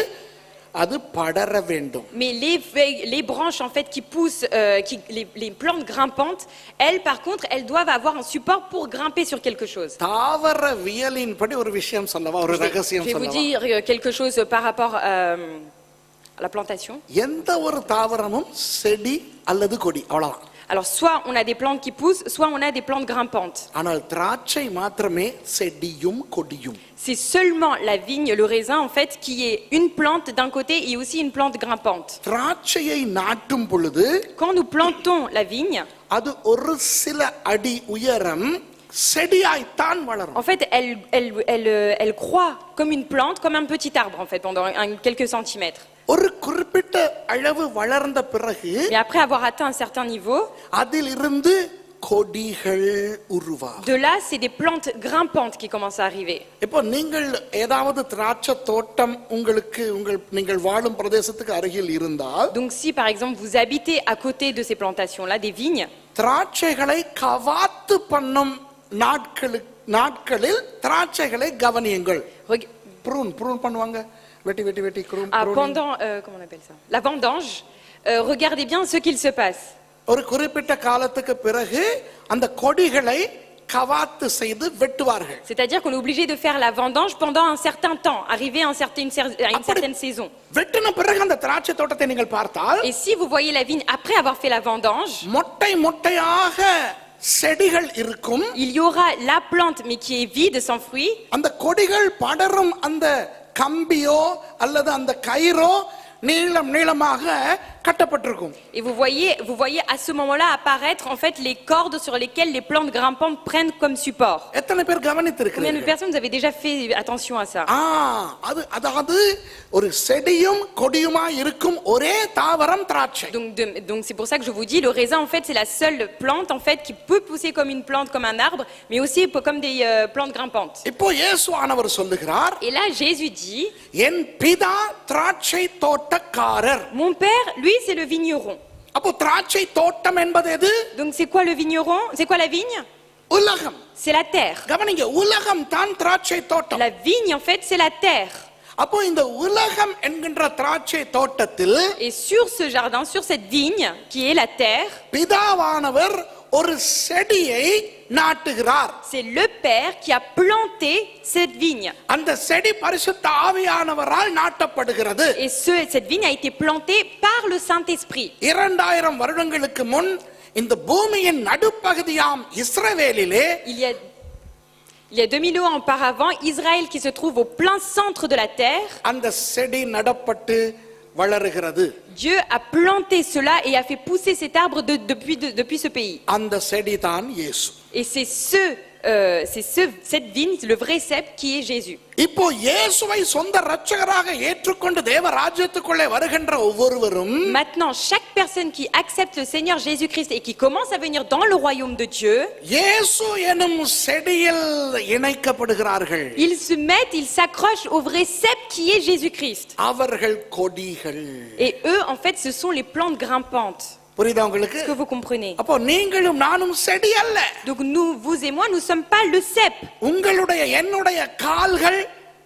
அது படர வேண்டும். Mais les feuilles, les branches en fait qui poussent, les plantes grimpantes, elles par contre, elles doivent avoir un support pour grimper sur quelque chose. தாவரவியலின்படி ஒரு விஷயம் சொல்லவா, ஒரு Je ரகசியம் vais vous சொல்லவா? dire quelque chose par rapport à la plantation. எந்த ஒரு தாவரமும் செடி அல்லது கொடி, அவ்வளவுதான். Alors soit on a des plantes qui poussent, soit on a des plantes grimpantes. ஆனால் திராட்சை மாத்திரமே செடியும் கொடியும். C'est seulement la vigne, le raisin en fait, qui est une plante d'un côté et aussi une plante grimpante. திராட்சையை நாட்டும் பொழுது Quand nous plantons la vigne, அது ஒரு சில அடி உயரம் செடியாய்த்தான் வளரும். en fait, elle croît comme une plante, comme un petit arbre en fait, pendant quelques centimètres. ஒரு குறிப்பிட்ட அளவு வளர்ந்த பிறகு Mais après avoir atteint un certain niveau, அதிலிருந்து கொடிகள் உருவாகும். de là, c'est des plantes grimpantes qui commencent à arriver. இப்போ நீங்கள் ஏதாவது திராட்சை தோட்டம் உங்களுக்கு நீங்கள் வாழும் பிரதேசத்துக்கு அருகில் இருந்தால், Donc si par exemple vous habitez à côté de ces plantations-là, des vignes, திராட்சைகளை கவாத்து பண்ணும் நாட்களில் திராட்சைகளை கவனியுங்கள். reg- ப்ரூன் பண்ணுவாங்க, வெட்டி வெட்டி வெட்டி pendant, comment on appelle ça, la vendange, regardez bien ce qu'il se passe. ஒரு குறிப்பிட்ட காலத்துக்கு பிறகு அந்த கொடிகளை கவாத்து செய்து வெட்டுவார்கள். C'est-à-dire qu'on est obligé de faire la vendange pendant un certain temps, arrivé à une certaine saison. வெட்டின பிறகு அந்த திராட்சை தோட்டத்தை நீங்கள் பார்த்தால், Et si vous voyez la vigne après avoir fait la vendange, மொட்டை மொட்டையாக செடிகள் இருக்கும். il y aura la plante mais qui est vide, sans fruits. அந்த கொடிகள் படரும் அந்த கம்பியோ அல்லது அந்த கயிறோ நீளமாக கட்டப்பட்டிருக்கும். Et vous voyez à ce moment-là apparaître en fait les cordes sur lesquelles les plantes grimpantes prennent comme support. எத்தனை பேர் Combien de கவனித்திருக்கிறீர்கள்? personnes vous avez déjà fait attention à ça? அதாவது ஒரு செடியும் கொடியுமாய் இருக்கும் ஒரே தாவரம் திராட்சை. Donc c'est pour ça que je vous dis, le raisin en fait c'est la seule plante en fait qui peut pousser comme une plante, comme un arbre, mais aussi comme des plantes grimpantes. இப்போ இயேசுவானவர் சொல்லுகிறார், Et là Jésus dit, என் பிதா திராட்சை தோட்டக்காரர். mon père, lui c'est le vigneron. அப்போ திராட்சை தோட்டம் என்பது எது? Donc c'est quoi le vigneron? C'est quoi la vigne? உலகம். C'est la terre. கவனிங்க, உலகம் தான் திராட்சை தோட்டம். La vigne en fait c'est la terre. அப்போ இந்த உலகம் என்கின்ற திராட்சை தோட்டத்தில் Et sur ce jardin, sur cette vigne qui est la terre, பிதாவானவர் ஒரு செடியை நாட்டுகிறார். c'est le Père qui a planté cette vigne. அந்த செடி பரிசுத்த ஆவியானவரால் நாட்டப்படுகிறது. Et cette vigne a été plantée par le Saint-Esprit. 2000 வருடங்களுக்கு முன் இந்த பூமியின் நடுப்பகுதியாம் இஸ்ரவேலிலே Il y a 2000 ans auparavant, Israël qui se trouve au plein centre de la terre, அந்த செடி நடப்பட்டு வளருகிறது. Dieu a planté cela et a fait pousser cet arbre depuis ce pays. அந்த செடி தான் இயேசு. Et c'est cette vigne, le vrai cep qui est Jésus. இப்போ இயேசுவை சொந்த இரட்சகராக ஏற்றுக்கொண்டு தேவ ராஜ்யத்துக்குள்ளே வருகின்ற ஒவ்வொருவரும், Maintenant, chaque personne qui accepte le Seigneur Jésus-Christ et qui commence à venir dans le royaume de Dieu, இயேசு எனும் செடியில் இணைக்கப்படுகிறார்கள். ils se mettent, ils s'accrochent au vrai cep qui est Jésus-Christ. அவர்கள் கொடிகள். Et eux, en fait, ce sont les plantes grimpantes. புரியுதா உங்களுக்கு? Est-ce que vous comprenez? அப்போ நீங்களும் நானும் செடி அல்ல. Donc nous, vous et moi, nous ne sommes pas le cep. உங்களுடைய என்னுடைய கால்கள்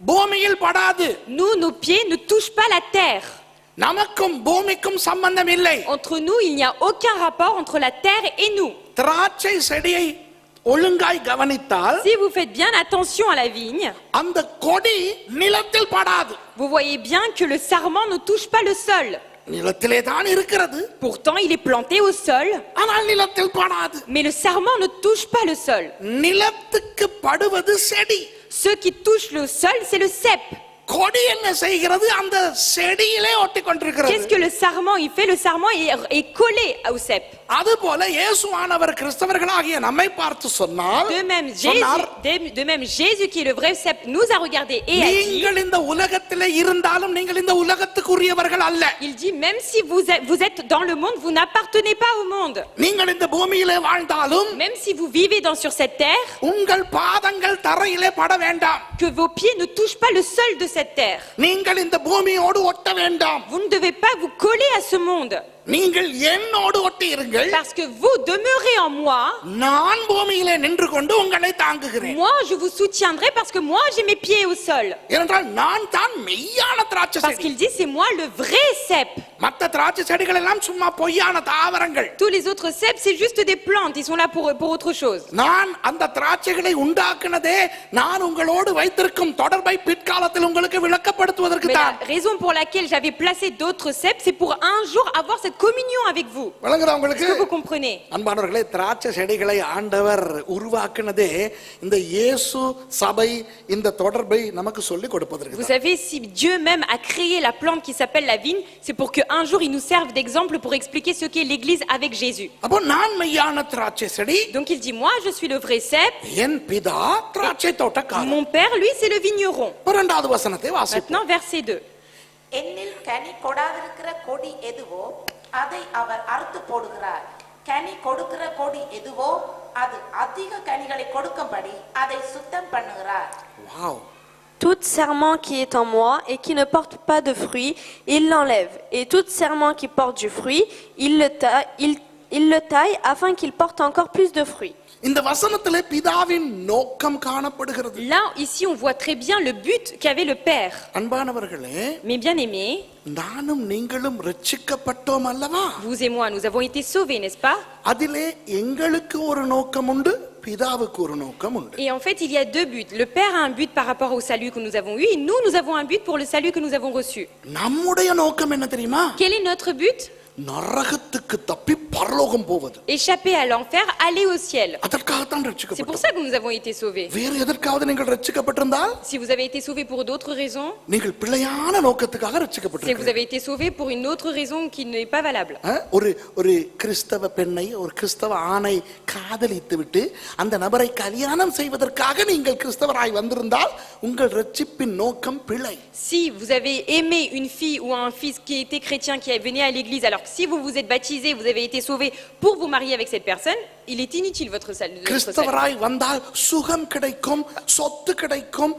பூமியில் படாது. Nous, nos pieds ne touchent pas la terre. நமக்கும் பூமிக்கும் சம்பந்தம் இல்லை. Entre nous, il n'y a aucun rapport entre la terre et nous. திராட்சை செடியை ஒழுங்காய் கவனித்தால், Si vous faites bien attention à la vigne, அந்த கொடி நிலத்தில் படாது. vous voyez bien que le sarment ne touche pas le sol. நிலத்திலே தான் இருக்கிறது. Pourtant, il est planté au sol, ஆனால் நிலத்தில் படாது. mais le sarment ne touche pas le sol. நிலத்துக்கு படுவது செடி. Ce qui touche le sol, c'est le cep. கொடி என்ன செய்கிறது? அந்த செடியிலே ஒட்டி Qu'est-ce கொண்டிருக்கிறது. que le sarment il fait? Le sarment est collé au cep. அதுபோல இயேசுவானவர் கிறிஸ்தவர்களாகிய நம்மை பார்த்து சொன்னால் De même, Jésus qui est le vrai cep nous a regardé et a dit, நீங்கள் இந்த உலகத்திலே இருந்தாலும் நீங்கள் இந்த உலகத்துக்குரியவர்கள் அல்ல. il dit même si vous êtes dans le monde, vous n'appartenez pas au monde. நீங்கள் இந்த பூமியிலே வாழ்ந்தாலும் Même si vous vivez sur cette terre, உங்கள் பாதங்கள் தரையிலே பட வேண்டாம். que vos pieds ne touchent pas le sol de cette terre. நீங்கள் இந்த பூமியோடு ஒட்ட வேண்டாம். Vous ne devez pas vous coller à ce monde. நீங்கள் என்னோடு ஒட்டி இருங்கள். Parce que vous demeurez en moi. நான் பூமியிலே நின்று கொண்டு உங்களை தாங்குகிறேன். Moi je vous soutiendrai parce que moi j'ai mes pieds au sol. ஏனென்றால் நான் தான் மெய்யான திராட்சை Parce செடி. qu'il dit c'est moi le vrai cep. மற்ற திராட்சை செடிகள் எல்லாம் சும்மா பொய்யான தாவரங்கள். Tous les autres ceps c'est juste des plantes, ils sont là pour autre chose. நான் அந்த திராட்சைகளை உண்டாக்குனதே நான் உங்களோடு வைத்திருக்கும் தொடர்பை பிற்காலத்தில் உங்களுக்கு விளக்கப்படுத்துவதற்கு Mais தான். la raison pour laquelle j'avais placé d'autres ceps, c'est pour un jour avoir cette communion avec vous. விளங்குதா உங்களுக்கு? Est-ce que vous comprenez? அன்பானவர்களே, திராட்சை செடிகளை ஆண்டவர் உருவாக்குனதே இந்த இயேசு சபை இந்த தொடர்பை நமக்கு சொல்லி கொடுப்பதற்கு. Vous savez, si Dieu même a créé la plante qui s'appelle la vigne, c'est pour qu'un jour il nous serve d'exemple pour expliquer ce qu'est l'église avec Jésus. அப்போ நான் மெய்யான திராட்சை செடி, Donc il dit moi je suis le vrai cep, என் பிதா திராட்சை தோட்டக்காரர். mon père lui c'est le vigneron. இரண்டாவது வசனத்தை வாசிப்போம். Maintenant verset 2. என்னில் கனி கொடாதிருக்கிற கொடி எதுவோ அதை அவர் அறுத்து போடுகிறார். கனி கொடுக்கிற கொடி எதுவோ அது அதிக கனிகளை கொடுக்கும்படி அதை சுத்தம் பண்ணுகிறார். Wow. Tout serment qui est en moi et qui ne porte pas de fruit, il l'enlève. Et tout serment qui porte du fruit, il le taille afin qu'il porte encore plus de fruits. இந்த வசனத்திலே பிதாவின் நோக்கம் காணப்படுகிறது. Là ici on voit très bien le but qu'avait le père. அன்பானவர்களே, Mes bien-aimés, நானும் நீங்களும் ரட்சிக்கப்பட்டோம் அல்லவா? vous et moi nous avons été sauvés, n'est-ce pas? அதிலே எங்களுக்கு ஒரு நோக்கம் உண்டு, பிதாவுக்கு ஒரு நோக்கம் உண்டு. Et en fait il y a deux buts. Le père a un but par rapport au salut que nous avons eu et nous avons un but pour le salut que nous avons reçu. நம்முடைய நோக்கம் என்ன தெரியுமா? Quel est notre but? நரகத்துக்கு தப்பி பரலோகம் போவது. Échapper à l'enfer, aller au ciel. அதற்காகத்தான் C'est pour ரட்சிக்கப்பட்டோம். ça que nous avons été sauvés. வேறு எதற்காவது நீங்கள் ரட்சிக்கப்பட்டிருந்தால் Si vous avez été sauvés pour d'autres raisons, நீங்கள் பிழையான நோக்கத்துக்காக c'est que vous ரட்சிக்கப்பட்டிருக்கிறீர்கள். avez été sauvés pour une autre raison qui n'est pas valable. ஒரு கிறிஸ்தவ பெண்ணை ஒரு கிறிஸ்தவ ஆணை காதலித்து விட்டு அந்த நபரை கல்யாணம் செய்வதற்காக நீங்கள் கிறிஸ்தவராய் வந்திருந்தால் உங்கள் ரட்சிப்பின் நோக்கம் பிழை. Si vous avez aimé une fille ou un fils qui était chrétien, qui est venu à l'église, alors que si vous vous êtes baptisé, vous avez été sauvé pour vous marier avec cette personne, il est inutile votre salut. கிறிஸ்தவராய் வந்தால் சுகம் கிடைக்கும், சொத்து கிடைக்கும்,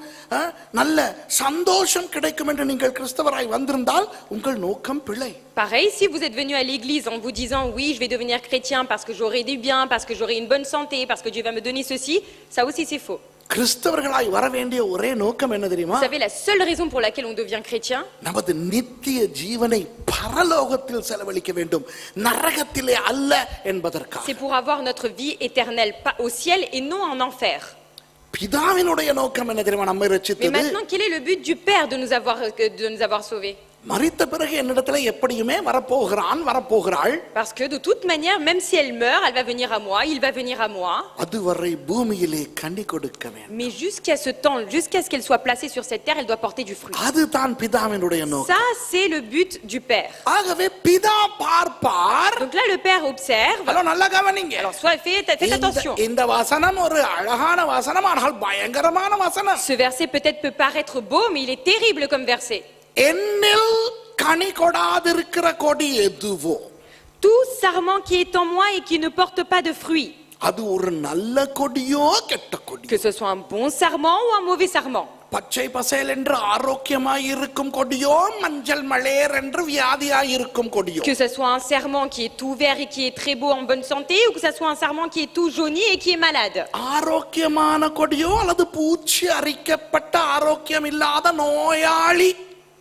நல்ல சந்தோஷம் கிடைக்கும் என்று நீங்கள் கிறிஸ்தவராய் வந்திருந்தால் உங்கள் நோக்கம் பிழை. Pareil, si vous êtes venu à l'église en vous disant oui, je vais devenir chrétien parce que j'aurai du bien, parce que j'aurai une bonne santé, parce que Dieu va me donner ceci, ça aussi c'est faux. கிறிஸ்தவர்களாய் வர வேண்டிய ஒரே நோக்கம் என்ன தெரியுமா? Vous savez la seule raison pour laquelle on devient chrétien, நமது நித்திய ஜீவனை பரலோகத்தில் செலவழிக்க வேண்டும், நரகத்திலே அல்ல என்பதற்காக. c'est pour avoir notre vie éternelle pas au ciel et non en enfer. பிதாவினுடைய நோக்கம் என்ன தெரியுமா? நம்மை Mais ரட்சித்தது. maintenant, quel est le but du Père de nous avoir sauvés? மரித்த பிறகு என்னிடத்துல எப்படியுமே வரப்போகிறாள். Parce que de toute manière, même si elle meurt, elle va venir à moi, il va venir à moi. அதுவரை பூமியிலே கனி கொடுக்க வேண்டும். Mais jusqu'à ce temps, jusqu'à ce qu'elle soit placée sur cette terre, elle doit porter du fruit. அதுதான் பிதாவினுடைய நோக்கம். Ça, c'est le but du Père. ஆகவே பிதா பார்ப்பார். Donc là, le Père observe. Hello, நல்லா கவனிங்க. Alors, faites attention. இந்த வசனம் ஒரு அழகான வசனம், ஆனால் பயங்கரமான வசனம். Ce verset peut-être peut paraître beau, mais il est terrible comme verset. என்னில் கனி கொடாதிருக்கிற கொடி எதுவோ, Tout sarment qui est en moi et qui ne porte pas de fruits, அது ஒரு நல்ல கொடியோ கெட்ட கொடி, que ce soit un bon sarment ou un mauvais sarment, பச்சை பசேல் என்று ஆரோக்கியமாய் இருக்கும் கொடியோ, மஞ்சள் மலேர் என்று வியாதியாய் இருக்கும் கொடியோ, que ce soit un sarment qui est tout vert et qui est très beau en bonne santé, ou que ce soit un sarment qui est tout jauni et qui est malade. ஆரோக்கியமான கொடியோ அல்லது பூச்சி அரிக்கப்பட்ட ஆரோக்கியம் இல்லாத நோயாளி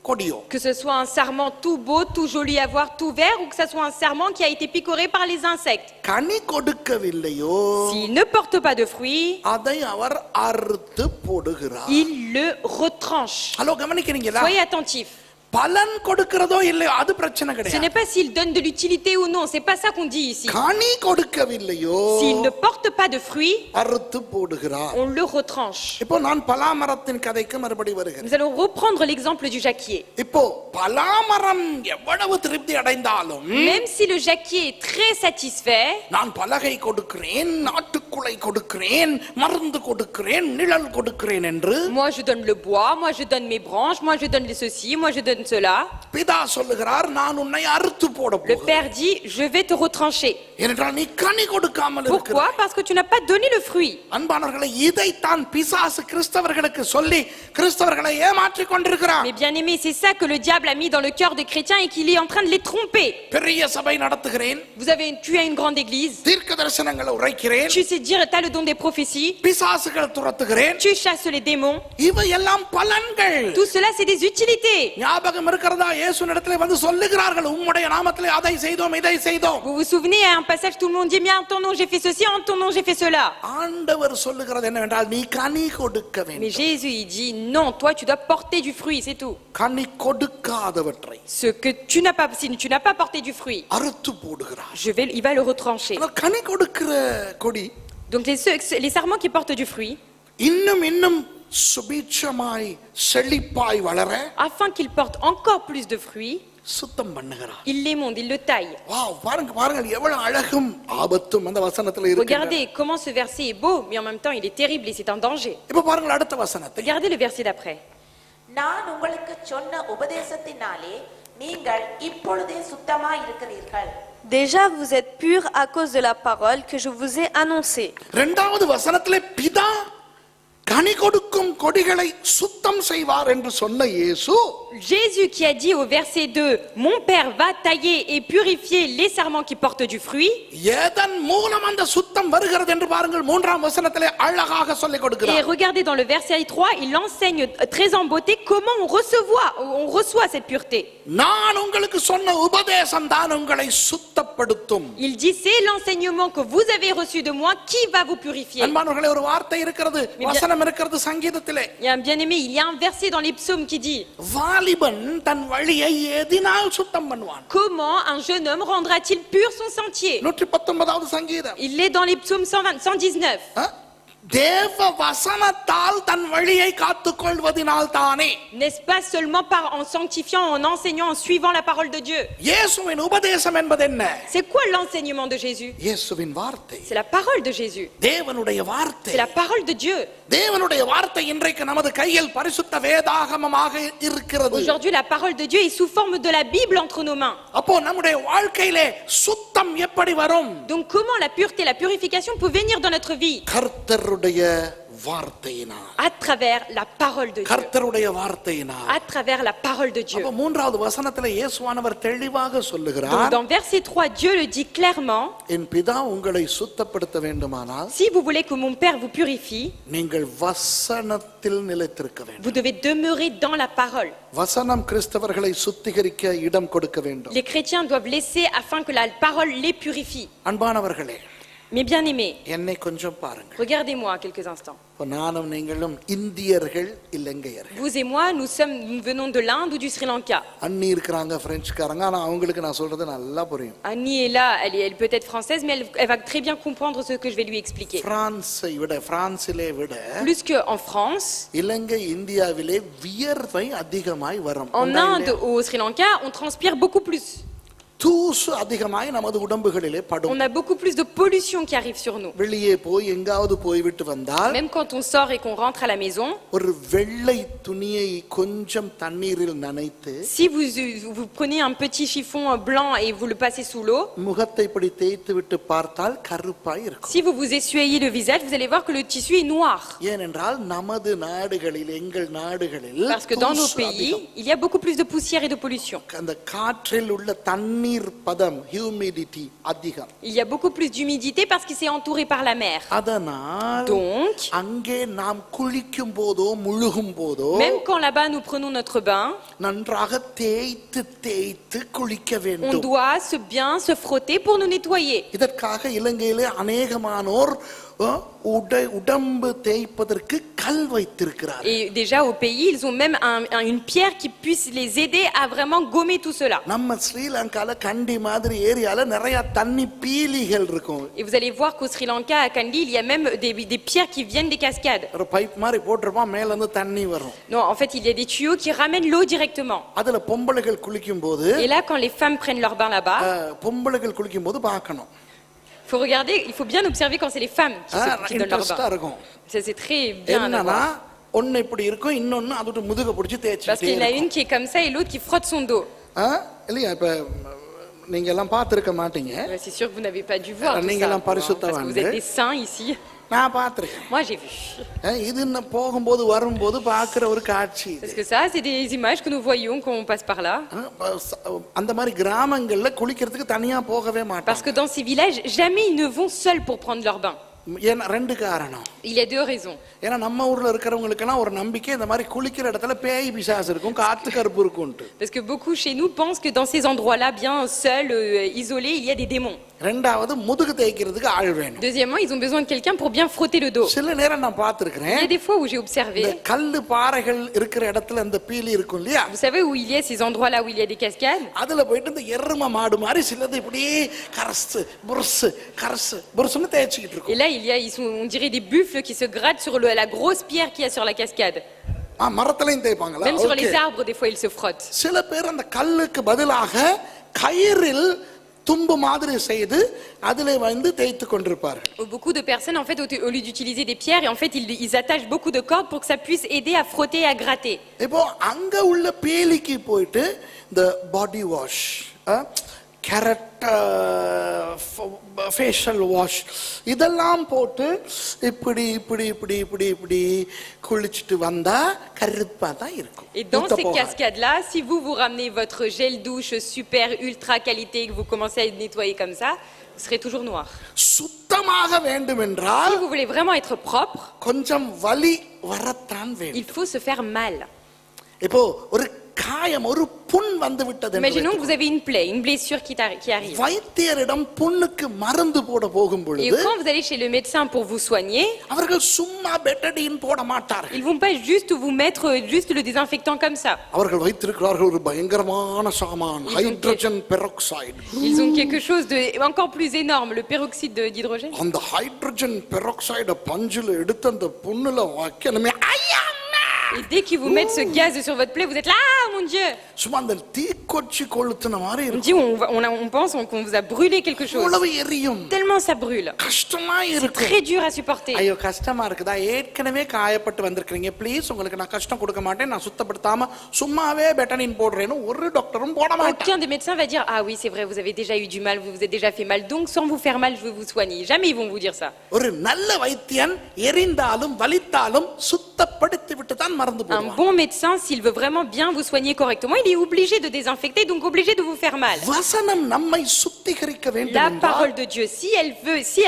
கொடியோ, que ce soit un sarment tout beau, tout joli à voir, tout vert, ou que ce soit un sarment qui a été picoré par les insectes. Ghani கொடுக்கவில்லையோ, S'il ne porte pas de fruits, அதை அவர் அறுத்து போடுகிறார். il le retranche. Hello, கவனிக்கிறீங்களா? Soyez attentifs. பலன் கொடுக்கிறதோ இல்லையோ அது பிரச்சனை Ce கிடையாது. n'est pas s'il donne de l'utilité ou non, c'est pas ça qu'on dit ici. கனி கொடுக்கவில்லையோ S'il ne porte pas de fruits, அறுத்து போடுகிறார். on le retranche. இப்போ நான் பலாமரத்தின் கதைக்கு மறுபடி வருகிறேன். Nous allons reprendre l'exemple du jacquier. இப்போ பலாமரம் எவ்வளவு திருப்தி அடைந்தாலும் Même si le jacquier est très satisfait, நான் பலகை கொடுக்கிறேன், நாட்டுக்குலை கொடுக்கிறேன், மருந்து கொடுக்கிறேன், நிழல் கொடுக்கிறேன் என்று moi je donne le bois, moi je donne mes branches, moi je donne ceci, moi je donne cela. பிதா சொல்லுகிறார் நான் உன்னை அறுத்து போட Le போகிறேன். père dit, je vais te retrancher. ஏனென்றால் நீ கனி கொடுக்காமல் இருக்கிறாய். Pourquoi? Parce que tu n'as pas donné le fruit. அன்பானவர்களே, இதைத்தான் பிசாசு கிறிஸ்தவர்களுக்கு சொல்லி கிறிஸ்தவர்களை ஏமாற்றிக் கொண்டிருக்கிறான். Mais bien aimé, c'est ça que le diable a mis dans le cœur des chrétiens et qu'il est en train de les tromper. பெரிய சபை நடத்துகிறேன், Tu as une grande église, தீர்க்க தரிசனங்களை உரைக்கிறேன், tu sais dire, tu as le don des prophéties, பிசாசுகள் துரத்துகிறேன். tu chasses les démons. இவையெல்லாம் பலன்கள். Tout cela, c'est des utilités. ஞாபகம் இருக்கிறதா? இயேசுவினிடத்தில் வந்து சொல்லுகிறார்கள், உம்முடைய நாமத்திலே அதை செய்தோம், இதை செய்தோம். Vous vous souvenez, à un passage, tout le monde dit, bien en ton nom j'ai fait ceci, en ton nom j'ai fait cela. ஆண்டவர் சொல்லுகிறது என்னவென்றால் நீ கனி கொடுக்க Mais வேண்டும். Jésus, il dit, non, toi tu dois porter du fruit, c'est tout. கனி கொடுக்காதவற்றை Ce que tu n'as pas, si tu n'as pas porté du fruit, அறுத்து போடுகிறார். il va le retrancher. ஆனா கனி கொடுக்கிற கொடி Donc les sarments qui portent du fruit, இன்னும் இன்னும் சுபீட்சமாய் செழிப்பாய் வளர afin qu'ils portent encore plus de fruits, சுத்தம் பண்ணுகிறார். il l'émonde, il le taille. Wow, பாருங்க பாருங்க எவ்வளவு அழகும் ஆபத்தும் அந்த வசனத்துல இருக்கு. Regardez comment ce verset est beau, mais en même temps il est terrible et c'est un danger. இப்ப பாருங்க அடுத்த வசனத்தை. Regardez le verset d'après. நான் உங்களுக்கு சொன்ன உபதேசத்தினாலே நீங்கள் இப்பொழுதே சுத்தமாய் இருக்கிறீர்கள். Déjà vous êtes purs à cause de la parole que je vous ai annoncée. இரண்டாவது வசனத்திலே பிதா கனி கொடுக்கும் கொடிகளை சுத்தம் செய்வார் என்று சொன்ன இயேசு Jésus qui a dit au verset 2, mon Père va tailler et purifier les sarments qui portent du fruit. எதன் மூலம் அந்த சுத்தம் வருகிறது என்று பாருங்கள், மூன்றாம் வசனத்திலே அழகாக சொல்லிக் Et கொடுக்கிறார். regardez dans le verset 3, il enseigne très en beauté comment on reçoit cette pureté. நான் உங்களுக்கு சொன்ன உபதேசம் தான் உங்களை சுத்தப்படுத்தும். Il dit, c'est l'enseignement que vous avez reçu de moi qui va vous purifier. அன்பானவர்களே, ஒரு வார்த்தை இருக்கிறது, வசனம் இருக்கிறது சங்கீதத்திலே. Il y a un bien-aimé, il y a un verset dans les psaumes qui dit, வாலிபன் தன் வழியை எதினால் சுத்தம் பண்ணுவான்? comment un jeune homme rendra-t-il pur son sentier? 119வது சங்கீதம். Il est dans les psaumes 119. தேவ வசனத்தால் தன் வழியை காத்துக் கொள்வதினால் தானே. N'est-ce pas seulement en sanctifiant, en enseignant, en suivant la parole de Dieu? இயேசுவின் உபதேசம் என்பது என்ன? C'est quoi l'enseignement de Jésus? இயேசுவின் வார்த்தை, C'est la parole de Jésus. தேவனுடைய வார்த்தை. C'est la parole de Dieu. தேவனுடைய வார்த்தை இன்றைக்கு நமது கையில் பரிசுத்த வேதாகமமாக இருக்கிறது. Aujourd'hui, la parole de Dieu est sous forme de la Bible entre nos mains. அப்போ நம்முடைய வாழ்க்கையிலே சுத்தம் எப்படி வரும்? Donc comment la pureté, la purification peut venir dans notre vie? கர்த்தருடைய வார்த்தையினால். À travers la parole de Dieu. கர்த்தருடைய வார்த்தையினால். À travers la parole de Dieu. அப்ப மூன்றாவது வசனத்திலே இயேசுவானவர் தெளிவாக Donc சொல்லுகிறார், dans verset 3, Dieu le dit clairement, என் பிதா உங்களை சுத்தப்படுத்த வேண்டுமானால் si vous voulez que mon Père vous purifie, நீங்கள் வசனத்தில் நிலைத்திருக்க வேண்டும். vous devez demeurer dans la parole. வசனம் கிறிஸ்தவர்களை சுத்திகரிக்க இடம் கொடுக்க வேண்டும். Les chrétiens doivent laisser afin que la parole les purifie. அன்பானவர்களே, Mais bien aimés, என்னை கொஞ்சம் பாருங்கள். regardez-moi quelques instants. இப்ப நானும் நீங்களும் இந்தியர்கள் இலங்கையர்கள். Vous et moi, nous venons de l'Inde ou du Sri Lanka. அண்ணி இருக்கிறாங்க, பிரெஞ்சுக்காரங்க. ஆனா அவங்களுக்கு நான் சொல்றது நல்லா புரியும். Annie est là, elle peut être française, mais elle va très bien comprendre ce que je vais lui expliquer. பிரான்சிலே விட Plus qu'en France, இலங்கை இந்தியாவிலே வியர்வை அதிகமாய் வரும். en Inde ou au Sri Lanka, on transpire beaucoup plus. தூசு அதிகமாய் நமது உடம்புகளிலே படும். On a beaucoup plus de pollution qui arrive sur nous. வெளியே போய் எங்காவது போய்விட்டு வந்தால் Même quand on sort et qu'on rentre à la maison, ஒரு வெள்ளை துணியை கொஞ்சம் தண்ணீரில் நனைத்து si vous prenez un petit chiffon blanc et vous le passez sous l'eau, முகத்தை இப்படி தேய்த்து விட்டு பார்த்தால் கருப்பாய் இருக்கும். si vous vous essuyez le visage, vous allez voir que le tissu est noir. ஏனென்றால் நமது நாடுகளில், எங்கள் நாடுகளில் Parce que dans nos pays, il y a beaucoup plus de poussière et de pollution. அந்த காற்றில் உள்ள தண்ணீர் பதம், ஹியூமிடிட்டி அதிகம். Il y a beaucoup plus d'humidité parce qu'il s'est entouré par la mer. அதனால் Donc, அங்கே நாம் குளிக்கும் போதோ முழுகும் போதோ même quand là-bas nous prenons notre bain, நன்றாக தேய்த்து தேய்த்து குளிக்க on வேண்டும். doit bien se frotter pour nous nettoyer. இதற்காக இலங்கையிலே அநேகமானோர் உடம்பு தேய்ப்பதற்கு கல் வைத்திருக்கிறார். Et déjà au pays, ils ont même une pierre qui puisse les aider à vraiment gommer tout cela. நம்ம ஸ்ரீலங்கால கண்டி மாதிரி ஏரியால நிறைய தண்ணி பீலிகள் இருக்கும். Et vous allez voir qu'au Sri Lanka, à Kandy, il y a même des pierres qui viennent des cascades. ஒரு pipe மாதிரி போட்டிருப்பான், மேல இருந்து தண்ணி வரும். Non, en fait, il y a des tuyaux qui ramènent l'eau directement. அதுல பொம்பளைகள் குளிக்கும் போது Et là, quand les femmes prennent leur bain là-bas, பொம்பளைகள் குளிக்கும் போது பார்க்கணும். faut regarder, il faut bien observer quand c'est les femmes qui donnent leur இன்ட்ரெஸ்டா bain. இருக்கும். Ça, c'est très bien à என்னன்னா voir. ஒன்னு இப்படி இருக்கும், இன்னொன்னு அதோட முதுக பிடிச்சு Parce qu'il y en a தேய்ச்சிட்டே une qui est comme ça et l'autre qui frotte son dos. இல்லையா? இப்ப நீங்க எல்லாம் பார்த்திருக்க மாட்டீங்க, C'est sûr que vous n'avez pas dû voir tout நீங்க ça, எல்லாம் vous, hein, parce que பரிசுத்தவான்கள். vous êtes des saints ici. நான் பார்த்திருக்கேன். Moi, j'ai vu. இது நான் போகும்போது வரும்போது பார்க்கிற ஒரு காட்சி இது. Parce que ça, c'est des images que nous voyons quand on passe par là. அந்த மாதிரி கிராமங்கள்ல குளிக்கிறதுக்கு தனியா போகவே Parce மாட்டாங்க. que dans ces villages, jamais ils ne vont seuls pour prendre leur bain. ஏன்னா ரெண்டு காரணம். Il y a deux raisons. ஏன்னா நம்ம ஊர்ல இருக்கிறவங்களுக்கெல்லாம் ஒரு நம்பிக்கை, இந்த மாதிரி குளிக்கிற இடத்துல பேய் பிசாசு இருக்கும், காத்து கருப்பு இருக்கும்ட்டு. Parce que beaucoup chez nous pensent que dans ces endroits-là, bien seuls, isolés, il y a des démons. ரெண்டாவது முதுகு தேய்க்கிறதுக்கு ஆள் வேணும். Deuxièmement, ils ont besoin de quelqu'un pour bien frotter le dos. சில நேரம் நான் Il y பார்த்திருக்கிறேன், a des fois où j'ai இந்த observé, கல்லு பாறைகள் இருக்கிற இடத்துல இந்த பீலி இருக்கும் இல்லையா, vous savez où il y a ces endroits-là où il y a des cascades? அதுல போயிட்டு இந்த எரும மாடு மாதிரி சிலது இப்படியே கரசு புருசுன்னு தேய்ச்சிக்கிட்டு Et இருக்கும். là, on dirait des buffles qui se grattent sur la grosse pierre qu'il y a sur la cascade. மரத்திலையும் தேய்ப்பாங்களா? Même sur les Okay. arbres, des fois, ils se frottent. சில பேர் அந்த கல்லுக்கு பதிலாக கயிறில் தும்பு மாதிரி செய்து அதிலே வந்து தேய்த்து கொண்டிருப்பார்கள். Beaucoup de personnes, en fait, au lieu d'utiliser des pierres, et en fait, ils attachent beaucoup de cordes pour que ça puisse aider à frotter et à gratter. இப்போ அங்க உள்ள பேலிக்கு போயிட்டு இந்த body wash, carrot facial wash இதெல்லாம் போட்டு இப்படி இப்படி இப்படி இப்படி இப்படி குளிச்சுட்டு வந்தா கருப்பா தான் இருக்கும். Et dans ces cascades-là, si vous ramenez votre gel douche super ultra qualité et que vous commencez à nettoyer comme ça, vous serez toujours noir. சுத்தமாக வேண்டும் Si என்றால் vous voulez vraiment être propre, கொஞ்சம் வலி வரத்தான் வேண்டும். il faut se faire mal. இப்போ ஒரு காயம், ஒரு புண் வந்து விட்டது என்று Imaginons que vous avez une plaie, une blessure qui arrive. வைத்தியரிடம் புண்ணுக்கு மருந்து போட போகும் Et பொழுது quand vous allez chez le médecin pour vous soigner, அவர்கள் சும்மா பெட்டடின் போட மாட்டார்கள். ils vont pas juste vous mettre juste le désinfectant comme ça. அவர்கள் வைத்திருக்கிறார்கள் ஒரு பயங்கரமான சாமான், hydrogen peroxide. Ils ont quelque chose de encore plus énorme, le peroxyde d'hydrogène. அந்த ஹைட்ரஜன் பெராக்சைட பஞ்சில எடுத்து அந்த புண்ணுல வைக்கணுமே, ஐயா Et dès qu'ils vous mettent ce gaz sur votre plaie, vous êtes là, ah mon Dieu! சும்மா அந்த தீக்கொச்சி கொளுத்துன மாதிரி On இருக்கும். dit, on pense qu'on vous a brûlé quelque chose. உளவு எரியும், Tellement ça brûle. கஷ்டமா C'est இருக்கும். très dur à supporter. ஐயோ கஷ்டமா இருக்குதா, ஏற்கனவே காயப்பட்டு வந்திருக்கீங்க, ப்ளீஸ் உங்களுக்கு நான் கஷ்டம் கொடுக்க மாட்டேன், நான் சுத்தப்படுத்தாம சும்மாவே பெட்டனின் போடுறேன்னு ஒரு டாக்டரும் போட மாட்டான். Aucun des médecins va dire, ah oui, c'est vrai, vous avez déjà eu du mal, vous vous êtes déjà fait mal, donc sans vous faire mal, je veux vous soigner. Jamais ils vont vous dire ça. ஒரு நல்ல வைத்தியன் எரிந்தாலும் வலித்தாலும் சுத்தப்படுத்தி விட்டு தான் மருந்து Un போடுவான். bon médecin, s'il veut vraiment bien vous soigner correctement, il est obligé de désinfecter, donc obligé de vous faire mal. வசனம் நம்மை சுத்திகரிக்க வேண்டும் La என்றால் parole de Dieu, si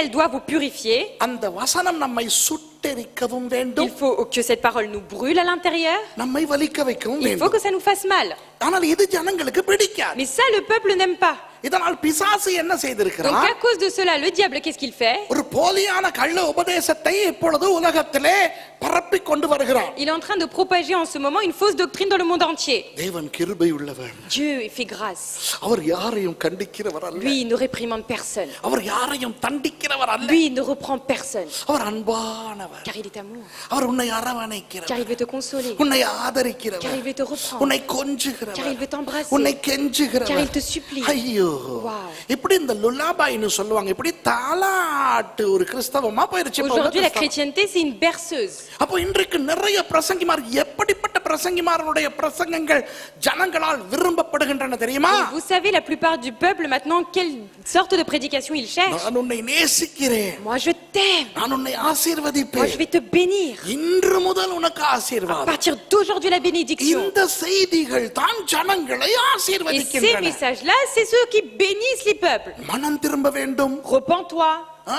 elle doit vous purifier, அந்த வசனம் நம்மை சுட்டெரிக்கவும் வேண்டும், il faut que cette parole nous brûle à l'intérieur, நம்மை வலிக்க வைக்கவும் il faut வேண்டும். que ça nous fasse mal. ஆனால் இது ஜனங்களுக்கு பிடிக்காது. Mais ça, le peuple n'aime pas. இதனால் பிசாசு என்ன Donc செய்திருக்கிறார்? à cause de cela, le diable, qu'est-ce qu'il fait? ஒரு போலியான கள்ள உபதேசத்தை இப்பொழுது உலகத்திலே பரப்பிக் கொண்டு வருகிறார். Il est en train de propager en ce moment une fausse doctrine dans le monde entier. தேவன் கிருபை உள்ளவர், Dieu fait grâce. அவர் யாரையும் கண்டிக்கிறவர் அல்ல, Lui, il ne réprimande personne. அவர் யாரையும் தண்டிக்கிறவர் அல்ல, Lui, il ne reprend personne. அவர் அன்பானவர், Car il est amour. அவர் உன்னை Car அரவணைக்கிறவர், il veut te consoler. உன்னை Car ஆதரிக்கிறவர், il veut te reprendre. உன்னை Car il கொஞ்சுகிறவர், veut t'embrasser. உன்னை Car கெஞ்சுகிறவர். il te supplie. ஐயோ, Wow. இப்படி இந்த லுல்லாபாய்னு சொல்லுவாங்க, இப்படி தாலாட்டு ஒரு கிறிஸ்தவமா போயிருச்சு இப்ப Aujourd'hui, la கிறிஸ்தவம். chrétienté, c'est une berceuse. அப்போ இன்றைக்கு நிறைய பிரசங்கிமார், எப்படிப்பட்ட பிரசங்கிமார்களுடைய பிரசங்கங்கள் ஜனங்களால் விரும்பப்படுகின்றன தெரியுமா? Et vous savez, la plupart du peuple, maintenant, quelle sorte de prédication ils cherchent? நான் உன்னை நேசிக்கிறேன், Moi, je t'aime. நான் உன்னை Moi, je ஆசீர்வதிப்பேன், vais te bénir. இன்று முதல் உனக்கு À ஆசீர்வாதம். partir d'aujourd'hui, la bénédiction. இந்த செய்திகள் தான் ஜனங்களை Et ces ஆசீர்வதிக்கின்றன. messages-là, c'est ceux qui bénissent les peuples. மனம் திரும்ப வேண்டும், Repens-toi,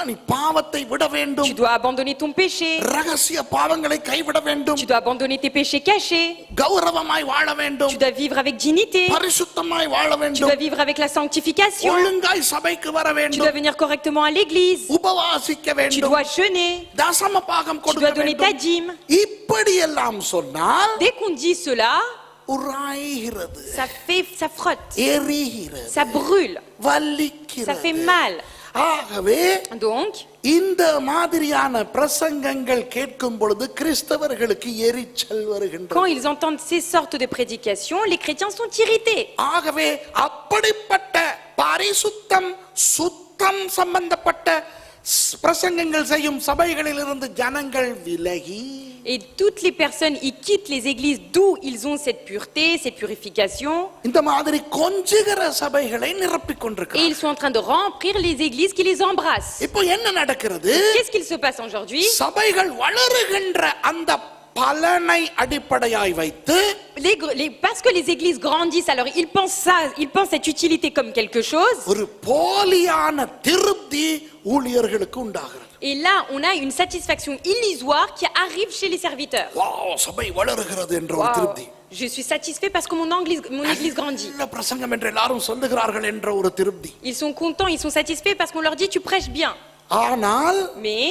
நீ பாவத்தை விட வேண்டும், tu dois abandonner ton péché, ரகசிய பாவங்களை கைவிட வேண்டும், tu dois abandonner tes péchés cachés, கௌரவமாய் வாழ வேண்டும், tu dois vivre avec dignité, பரிசுத்தமாய் வாழ tu வேண்டும், dois vivre avec la sanctification, ஒழுங்காய் சபைக்கு வர tu dois வேண்டும், venir correctement à l'église, உபவாசிக்க tu வேண்டும், dois jeûner, தசம பாகம் tu கொடுக்க dois donner ta வேண்டும். dîme. இப்படி எல்லாம் சொன்னால் Dès qu'on dit cela, உராய்கிறது, ça frotte, எரிகிறது, ça brûle, ça fait வலிக்கிறது. mal. ஆகவே Donc, இந்த மாதிரியான பிரசங்கங்கள் கேட்கும் பொழுது கிறிஸ்தவர்களுக்கு எரிச்சல் quand வருகின்றது. ils entendent ces sortes de prédications, les chrétiens sont irrités. ஆகவே அப்படிப்பட்ட பரிசுத்தம் சுத்தம் சம்பந்தப்பட்ட பிரசங்கங்கள் செய்யும் சபைகளிலிருந்து ஜனங்கள் விலகி Et toutes les personnes, ils quittent les églises d'où ils ont cette pureté, cette purification. இந்த மாதிரி கொஞ்சுகிற சபைகளை நிரப்பிக் Et கொண்டிருக்கிறார்கள். ils sont en train de remplir les églises qui les embrassent. இப்போ என்ன நடக்கிறது? Qu'est-ce qu'il se passe aujourd'hui? சபைகள் வளருகின்ற அந்த பலனை அடிப்படையாய் வைத்து Parce que les églises grandissent, alors ils pensent cette utilité comme quelque chose. ஒரு போலியான திருப்தி ஊழியர்களுக்கு உண்டாகிறது. Et là, on a une satisfaction illusoire qui arrive chez les serviteurs. Wow, சபை வளருகிறது என்ற ஒரு Waouh, திருப்தி. je suis satisfait parce que mon église grandit. நல்ல பிரசங்கம் என்று எல்லாரும் சொல்லுகிறார்கள் என்ற ஒரு திருப்தி. Ils sont contents, ils sont satisfaits parce qu'on leur dit tu prêches bien. ஆனால் Mais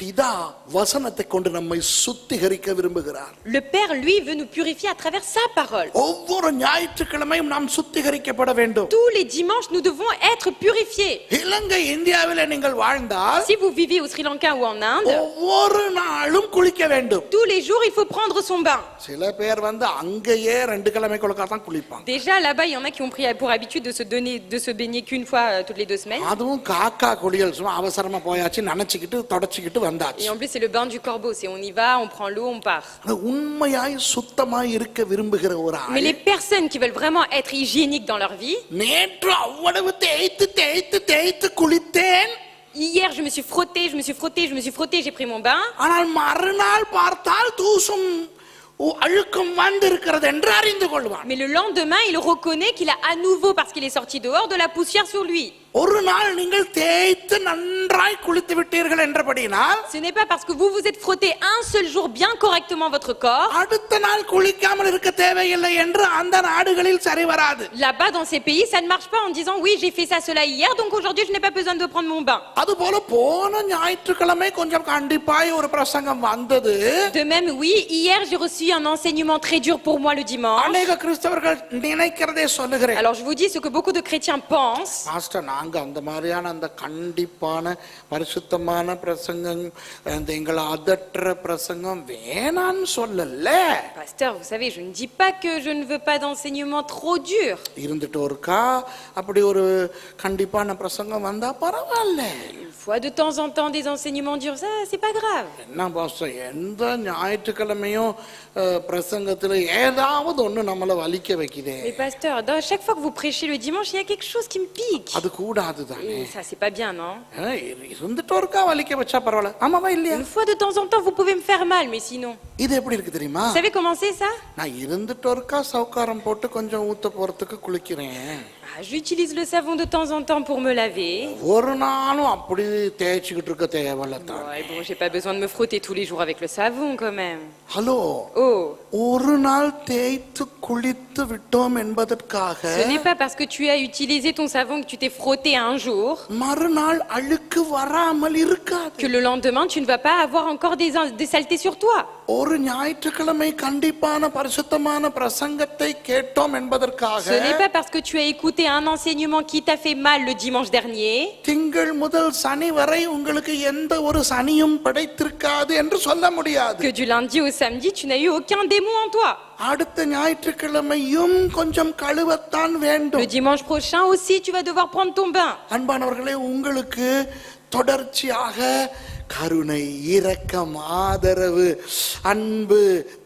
பிதா வசனத்தை கொண்டு நம்மை சுத்திகரிக்க விரும்புகிறார். le Père, lui, veut nous purifier à travers sa parole. ஒவ்வொரு ஞாயிற்றுக்கிழமையும் நாம் சுத்திகரிக்கப்பட வேண்டும். Tous les dimanches, nous devons être purifiés. இலங்கை இந்தியாவிலே நீங்கள் வாழ்ந்தால் Si vous vivez au Sri Lanka ou en Inde, ஒவ்வொரு நாளும் குளிக்க வேண்டும். tous les jours, il faut prendre son bain. சில பேர் அங்கேயே 2 கிழமைக்குள்ள தான் குளிப்பாங்க. Déjà, là-bas, il y en a qui ont pris pour habitude de se baigner qu'une fois toutes les 2 semaines. அதுவும் காக்கா குளியல் சும்மா அவசரமா போயாச்சு நினைச்சுக்கிட்டு தொடச்சிக்கிட்டு வந்தாச்சு. Et en plus, c'est le bain du corbeau. C'est on y va, on prend l'eau, on part. உண்மையாய் சுத்தமாய் இருக்க விரும்புகிற ஒரு Mais ஆள் les personnes qui veulent vraiment être hygiéniques dans leur vie, நேற்று அவ்வளவு தேய்த்து குளித்தேன், hier, je me suis frotté, j'ai pris mon bain. ஆனால் மறுநாள் பார்த்தால் தூசும் அழுக்கும் வந்திருக்கிறது என்று அறிந்து கொள்வான். Mais le lendemain, il reconnaît qu'il a à nouveau, parce qu'il est sorti dehors, de la poussière sur lui. ஒரு நாள் நீங்கள் தேய்த்து நன்றாய் குளித்து விட்டீர்கள் என்றபடினால் Ce n'est pas parce que vous vous êtes frotté un seul jour bien correctement votre corps. அடுத்த நாள் குளிக்காமல் இருக்க தேவையில்லை என்று அந்த நாடுகளில் சரி வராது. Là-bas, dans ces pays, ça ne marche pas en disant oui, j'ai fait ça, cela hier, donc aujourd'hui, je n'ai pas besoin de prendre mon bain. அதுபோல போன ஞாயிற்றுக்கிழமை கொஞ்சம் கண்டிப்பாய் ஒரு பிரசங்கம் வந்தது. De même, oui, hier, j'ai reçu un enseignement très dur pour moi le dimanche. அநேக கிறிஸ்தவர்கள் நினைக்கிறதே சொல்லுகிறேன். Alors, je vous dis ce que beaucoup de chrétiens pensent. Pastor, நாங்க அந்த மாதிரியான அந்த கண்டிப்பான பரிசுத்தமான பிரசங்கம், அந்த எங்களை அதற்ற பிரசங்கம் வேணான்னு சொல்லல. Pasteur, vous savez, je ne dis pas que je ne veux pas d'enseignement trop dur. இருந்துட்டு ஒருக்கா அப்படி ஒரு கண்டிப்பான பிரசங்கம் வந்தா பரவாயில்ல. Une fois de temps en temps des enseignements durs, ça, c'est pas grave. என்ன பாஸ்டர், எந்த ஞாயிற்றுக்கிழமையும் பிரசங்கத்துல ஏதாவது ஒண்ணு நம்மள வலிக்க வைக்குதே. Mais pasteur, chaque fois que vous prêchez le dimanche, il y a quelque chose qui me pique. அது கூடாது தானே. Et ça, c'est pas bien, non? இருந்துட்டு ஒருக்கா வலிக்க வச்சா பரவாயில்ல. ஆமாவா இல்லையா? Une fois de temps en temps, vous pouvez me faire mal, mais sinon. இது எப்படி இருக்கு தெரியுமா? Vous savez comment c'est ça? நான் இருந்துட்டு ஒருக்கா சவுக்காரம் போட்டு கொஞ்சம் ஊத்த போறதுக்கு குளிக்கிறேன். J'utilise le savon de temps en temps pour me laver. ஒரு நாளும் அப்படி தேய்ச்சிக்கிட்டு இருக்க தேவையில்ல தான். Ouais, bon, j'ai pas besoin de me frotter tous les jours avec le savon quand même. Hello, Oh, ஒரு நாள் தேய்த்து குளித்து விட்டோம் என்பதற்காக ce n'est pas parce que tu as utilisé ton savon, que tu t'es frotté un jour, மறுநாள் அழுக்கு வராமல் இருக்காது. que le lendemain, tu ne vas pas avoir encore des saletés sur toi. ஒரு ஞாயிற்றுக்கிழமை கண்டிப்பான பரிசுத்தமான பிரசங்கத்தை கேட்டோம் என்பதற்காக Ce n'est pas parce que tu as écouté un enseignement qui t'a fait mal le dimanche dernier, திங்கள் முதல் சனி வரை உங்களுக்கு எந்த ஒரு சனியும் படைத்திருக்காது என்று சொல்ல முடியாது. que du lundi au samedi, tu n'as eu aucun démon en toi. அடுத்த ஞாயிற்றுக்கிழமையும் கொஞ்சம் கழுவத்தான் Le வேண்டும். dimanche prochain aussi, tu vas devoir prendre ton bain. அன்பானவர்களே, உங்களுக்கு தொடர்ச்சியாக கருணை, இரக்கம், ஆதரவு, அன்பு,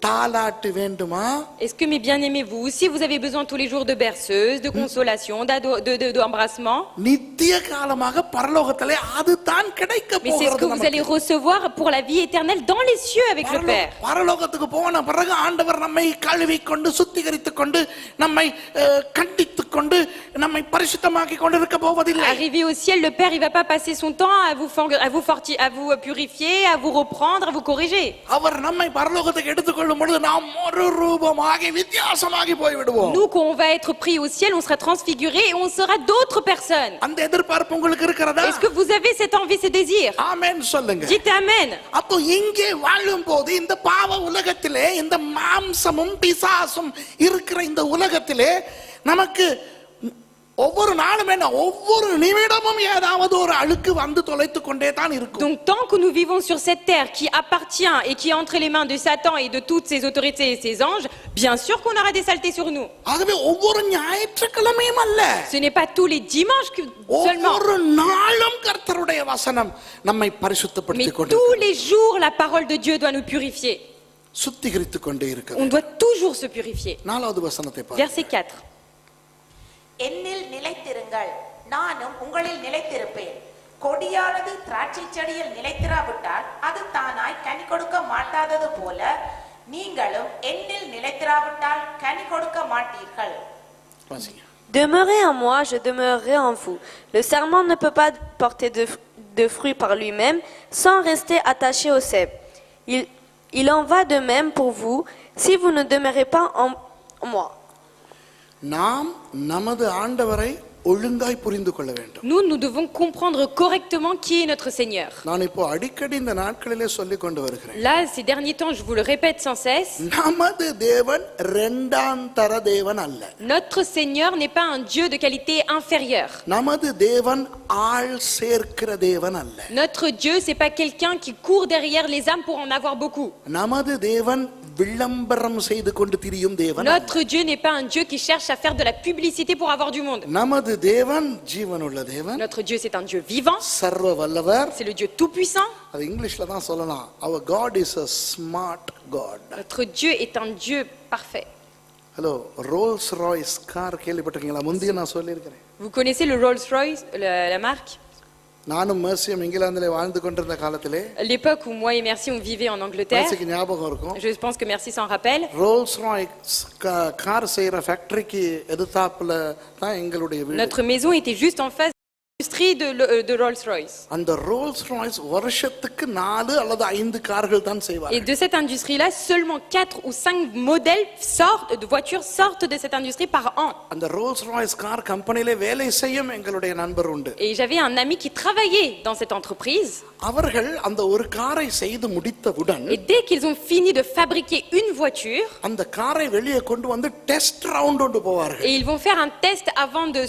தாலாட்டு வேண்டுமா? Est-ce que mes bien-aimés, vous aussi, vous avez besoin tous les jours de berceuse, de consolation, d'embrassement? நித்திய காலமாக பரலோகத்திலே அதுதான் கிடைக்க Mais c'est ce que போகிறது vous allez நமக்கு. recevoir pour la vie éternelle dans les cieux avec le Père. பரலோகத்துக்கு போன பிறகு ஆண்டவர் நம்மை கழுவி கொண்டு சுத்திகரித்துக் கொண்டு நம்மை கண்டித்துக் கொண்டு நம்மை பரிசுத்தமாக்கி கொண்டு இருக்க போவதில்லை. Arrivé au ciel, le Père, il va pas passer son temps à vous purifier, à vous reprendre, à vous corriger. அவர் நம்மை பரலோகத்துக்கு எடுத்துக்கொள்ளும் பொழுது நாம் ஒரு ரூபமாகி வித்தியாசமாகி போய் விடுவோம். Nous, quand on va être pris au ciel, on sera transfigurés et on sera d'autres personnes. அந்த எதிர்பார்ப்பு உங்களுக்கு இருக்கிறதா? Est-ce que vous avez cette envie, ce désir? ஆமென் சொல்லுங்க. Dites Amen. அப்போ இங்கே வாழும் போது இந்த பாவ உலகத்திலே இந்த மாம்சமும் பிசாசும் இருக்கிற இந்த உலகத்திலே நமக்கு ஒவ்வொரு நாளும் என்ன ஒவ்வொரு நிமிடமும் ஏதாவது ஒரு அழுக்கு வந்து தொலைத்து கொண்டே தான் இருக்கும். Donc tant que nous vivons sur cette terre qui appartient et qui est entre les mains de Satan et de toutes ses autorités et ses anges, bien sûr qu'on aura des saletés sur nous. ஆகவே ஒவ்வொரு ஞாயிற்றுக்கிழமையும் அல்ல, Ce n'est pas tous les dimanches seulement, ஒவ்வொரு நாளும் கர்த்தருடைய வசனம் நம்மை mais பரிசுத்தப்படுத்திக் tous கொண்டிருக்கிறது. les jours la parole de Dieu doit nous purifier. சுத்திகரித்துக் கொண்டே இருக்கிறது. On doit toujours se purifier. நாலாவது வசனத்தை பாருங்க. Verset 4. என்னில் நிலைத்திருங்கள், நானும் உங்களில் நிலைத்திருப்பேன். கொடியானது திராட்சை செடியில் நிலைத்திராவிட்டால் அது தானாய் கனி கொடுக்க மாட்டாதது போல நீங்களும் என்னில் நிலைத்திராவிட்டால் கனி கொடுக்க மாட்டீர்கள். வாசிங்க. Demeurez en moi, je demeurerai en vous. Le serment ne peut pas porter de fruits par lui-même sans rester attaché au cep. Il en va de même pour vous si vous ne demeurez pas en moi. நாம் நமது ஆண்டவரை ஒழுங்காய் புரிந்து கொள்ள வேண்டும். Nous devons comprendre correctement qui est notre Seigneur. நான் இப்போ அடிக்கடி இந்த நாட்களிலே சொல்லிக் கொண்டு வருகிறேன். Là, ces derniers temps, je vous le répète sans cesse, நமது தேவன் இரண்டாம் தர தேவன் அல்ல. notre Seigneur n'est pas un Dieu de qualité inférieure. நமது தேவன் ஆள் சேர்க்கிற தேவன் அல்ல. Notre Dieu, c'est pas quelqu'un qui court derrière les âmes pour en avoir beaucoup. நமது தேவன் விளம்பரம் செய்து கொண்டு திரியும் தேவன். Notre Dieu n'est pas un Dieu qui cherche à faire de la publicité pour avoir du monde. நமது தேவன் ஜீவனுள்ள தேவன். Notre Dieu, c'est un Dieu vivant, சர்வ வல்லவர். c'est le Dieu tout-puissant. அது இங்கிலீஷ்ல தான் சொல்லலாம். Our God is a smart God. Notre Dieu est un Dieu parfait. Hello, Rolls Royce car கேள்விப்பட்டிருக்கீங்களா? முந்தைய நான் சொல்லியிருக்கிறேன். Vous connaissez le Rolls-Royce, la marque? நானும் மேர்சியும் இங்கிலாந்திலே வாழ்ந்து கொண்டிருந்த காலத்திலே L'époque où moi et Merci on vivait en Angleterre, மேர்சிக்கு ஞாபகம் இருக்கும். je pense que Merci s'en rappelle. Rolls Royce car செய்யற ஃபேக்டரிக்கு எதிர்த்தாப்புல தான் எங்களுடைய வீடு. Notre maison était juste en face de l'industrie de Rolls-Royce. அந்த ரோல்ஸ் ராய்ஸ் வருஷத்துக்கு 4 அல்லது 5 கார்கள் தான் Et செய்வார்கள். de cette industrie-là, seulement 4 ou 5 modèles de voitures sortent de cette industrie par an. அந்த ரோல்ஸ் ராய்ஸ் கார் கம்பெனிலே வேலை செய்யும் எங்களுடைய நண்பர் உண்டு. Et j'avais un ami qui travaillait dans cette entreprise. அவர்கள் அந்த ஒரு காரை செய்து முடித்தவுடன் Et dès qu'ils ont fini de fabriquer une voiture, அந்த காரை வெளியே கொண்டு வந்து டெஸ்ட் ரவுண்ட் கொண்டு போவார்கள். et ils vont faire un test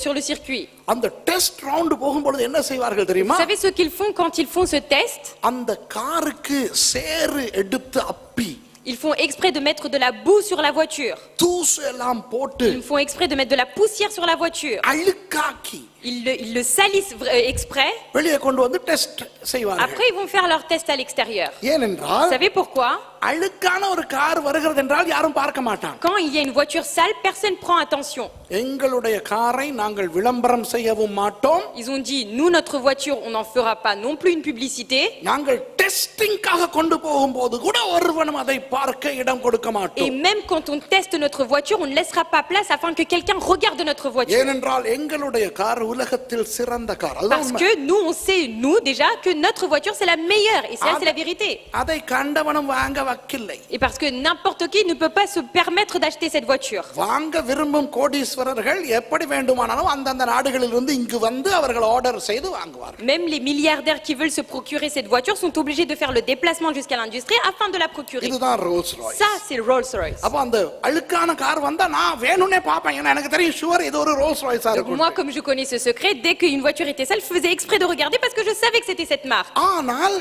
sur le circuit. அந்த டெஸ்ட் ரவுண்ட் போகும்போது என்ன செய்வார்கள் தெரியுமா? Vous savez ce qu'ils font quand ils font ce test? அந்த காருக்கு சேறு எடுத்து அப்பி Ils font exprès de mettre de la boue sur la voiture. தூசு எல்லாம் போட்டு Ils font exprès de mettre de la poussière sur la voiture. அழுக்காக்கி Ils le salissent exprès. வெளியே கொண்டு வந்து டெஸ்ட் செய்வார்கள். Après, ils vont faire leur test à l'extérieur. Vous ஏனென்றால் savez pourquoi? அழுக்கான ஒரு கார் வருகிறது என்றால் யாரும் பார்க்க மாட்டாங்க. Quand il y a une voiture sale, personne prend attention. எங்களுடைய காரை நாங்கள் விளம்பரம் செய்யவும் மாட்டோம். Ils ont dit, nous, notre voiture, on n'en fera pas non plus une publicité. நாங்கள் டெஸ்டிங்காக கொண்டு போகும்போது கூட ஒருவனும் அதை பார்க்க இடம் கொடுக்க Et மாட்டோம். même quand on teste notre voiture, on ne laissera pas place afin que quelqu'un regarde notre voiture. ஏனென்றால் எங்களுடைய கார் உலகத்தில் சிறந்த car. Parce que nous, on sait, nous, déjà, que notre voiture, c'est la meilleure. Et ça, c'est la vérité. அதை கண்டவனும் வாங்க வக்கில்லை. Et parce que n'importe qui ne peut pas se permettre d'acheter cette voiture. வாங்க விரும்பும் கோடீஸ்வரர்கள் எப்படி வேண்டுமானாலும் அந்தந்த நாடுகளிலிருந்து இங்கு வந்து அவர்கள் ஆர்டர் செய்து வாங்குவார்கள். Même les milliardaires qui veulent se procurer cette voiture sont obligés de faire le déplacement jusqu'à l'industrie afin de la procurer. இதுதான் Rolls Royce. Ça, c'est le Rolls-Royce. அப்ப அந்த அழுக்கான கார் வந்தா நான் வேணும்னே பாப்பேன். ஏன்னா எனக்கு தெரியும் ஷூர் இது ஒரு ரோல்ஸ் ராய்ஸா Donc இருக்கும். moi, comme je connais ce secret, dès qu'une voiture était sale, je faisais exprès de regarder parce que je savais que c'était cette marque. ஆனால்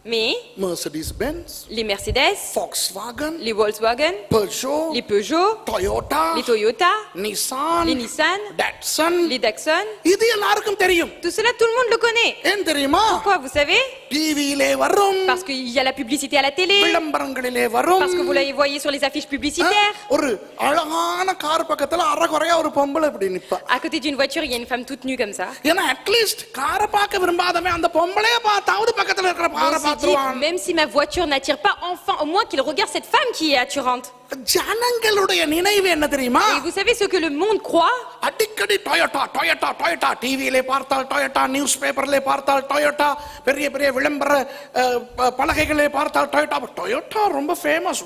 Mais Mercedes Benz, les Mercedes, Volkswagen, les Volkswagen, Peugeot, les Peugeot, Toyota, les Toyota, Nissan, les Nissan, Datsun, les Datsun, இது எல்லாருக்கும் தெரியும். tout cela, tout le monde le connaît. ஏன் தெரியுமா? Pourquoi, vous savez? டிவியிலே வரும், Parce qu'il y a la publicité à la télé, விளம்பரங்களிலே வரும். parce que vous l'avez voyez sur les affiches publicitaires. ஒரு அழகான car பக்கத்துல அரைகுறையா ஒரு பொம்பளை இப்படி நிப்பா. À côté d'une voiture, il y a une femme toute nue comme ça. ஏன்னா at least காரை பார்க்க விரும்பாதவன் அந்த பொம்பளைய பார்த்தாவது பக்கத்துல இருக்கிற On காரை s'est dit, பார்த்துருவான். même si ma voiture n'attire pas, enfin, au moins qu'il regarde cette femme qui est attirante. ஜனங்களுடைய நினைவு என்ன தெரியுமா? Et vous savez ce que le monde croit? அடிக்கடி டொயோட்டா டொயோட்டா டொயோட்டா டிவியிலே பார்த்தால் டொயோட்டா, நியூஸ் பேப்பர்லே பார்த்தால் Toyota, பெரிய பெரிய விளம்பர பலகைகளே பார்த்தால் டொயோட்டா. டொயோட்டா ரொம்ப famous.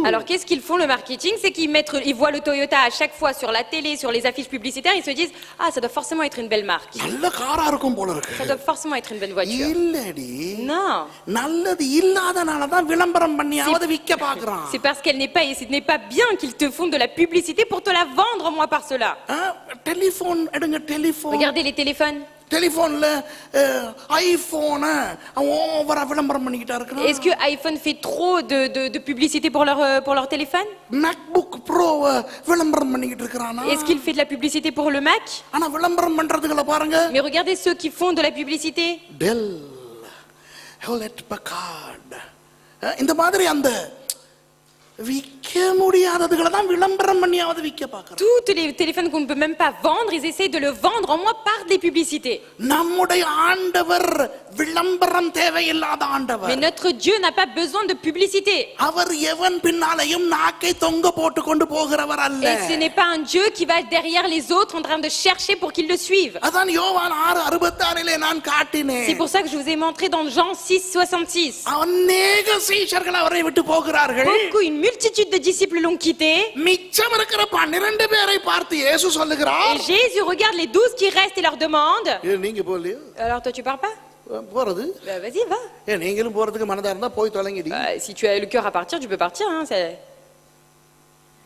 Alors qu'est-ce qu'ils font le marketing? C'est qu'ils voient le Toyota à chaque fois sur la télé, sur les affiches publicitaires, ils se disent ah ça doit forcément être une belle marque. நல்ல காரா இருக்கும் போல இருக்கு. Ça doit forcément être une bonne voiture. இல்லடி. Non. நல்லது இல்லாதனால தான் விளம்பரம் பண்ணியாவது விக்க பார்க்கறான். C'est parce qu'elle n'est pas et ce n'est pas bien qu'ils te font de la publicité pour te la vendre moi par cela. Telephone எடுங்க telephone. Regardez les téléphones. டெலிபோன்ல iPhone ஓவரா விளம்பரம் பண்ணிக்கிட்டா இருக்கான். Est-ce que iPhone fait trop de publicité pour leur téléphone? MacBook Pro விளம்பரம் பண்ணிக்கிட்டு இருக்கானா? Est-ce qu'il fait de la publicité pour le Mac? ஆனா விளம்பரம் பண்றதுகளை பாருங்க. Mais regardez ceux qui font de la publicité. Dell, Hewlett Packard, இந்த மாதிரி அந்த விக்க முடியாததுகளை தான் விளம்பரம் பண்ணியாவது விக்க பார்க்கறான். Tous les téléphones qu'on ne peut même pas vendre, ils essayent de le vendre en moi par des publicités. நம்முடைய ஆண்டவர் விளம்பரம் தேவையில்லாத ஆண்டவர். Mais notre Dieu n'a pas besoin de publicité. அவர் எவன் பின்னாலேயும் நாக்கை தொங்க போட்டு கொண்டு போகிறவர் அல்ல. Et ce n'est pas un Dieu qui va derrière les autres en train de chercher pour qu'ils le suivent. அதான் யோவான் 6:66 நான் காட்டினேன். C'est pour ça que je vous ai montré dans Jean 6:66. அநேக சீஷர்கள் அவரை விட்டு போகிறார்கள். Beaucoup, une multitude de disciples l'ont quitté. மிச்சம் இருக்கிற 12 பேரை பார்த்து இயேசு சொல்லுகிறார். Et Jésus regarde les 12 qui restent et leur demande. நீங்க போலையோ? Alors toi tu pars pas? போறது? Bah, vas-y, va. நீங்களும் போறதுக்கு மனதா இருந்தா போய் தொலைங்கடி. Si tu as le cœur à partir, tu peux partir. Hein,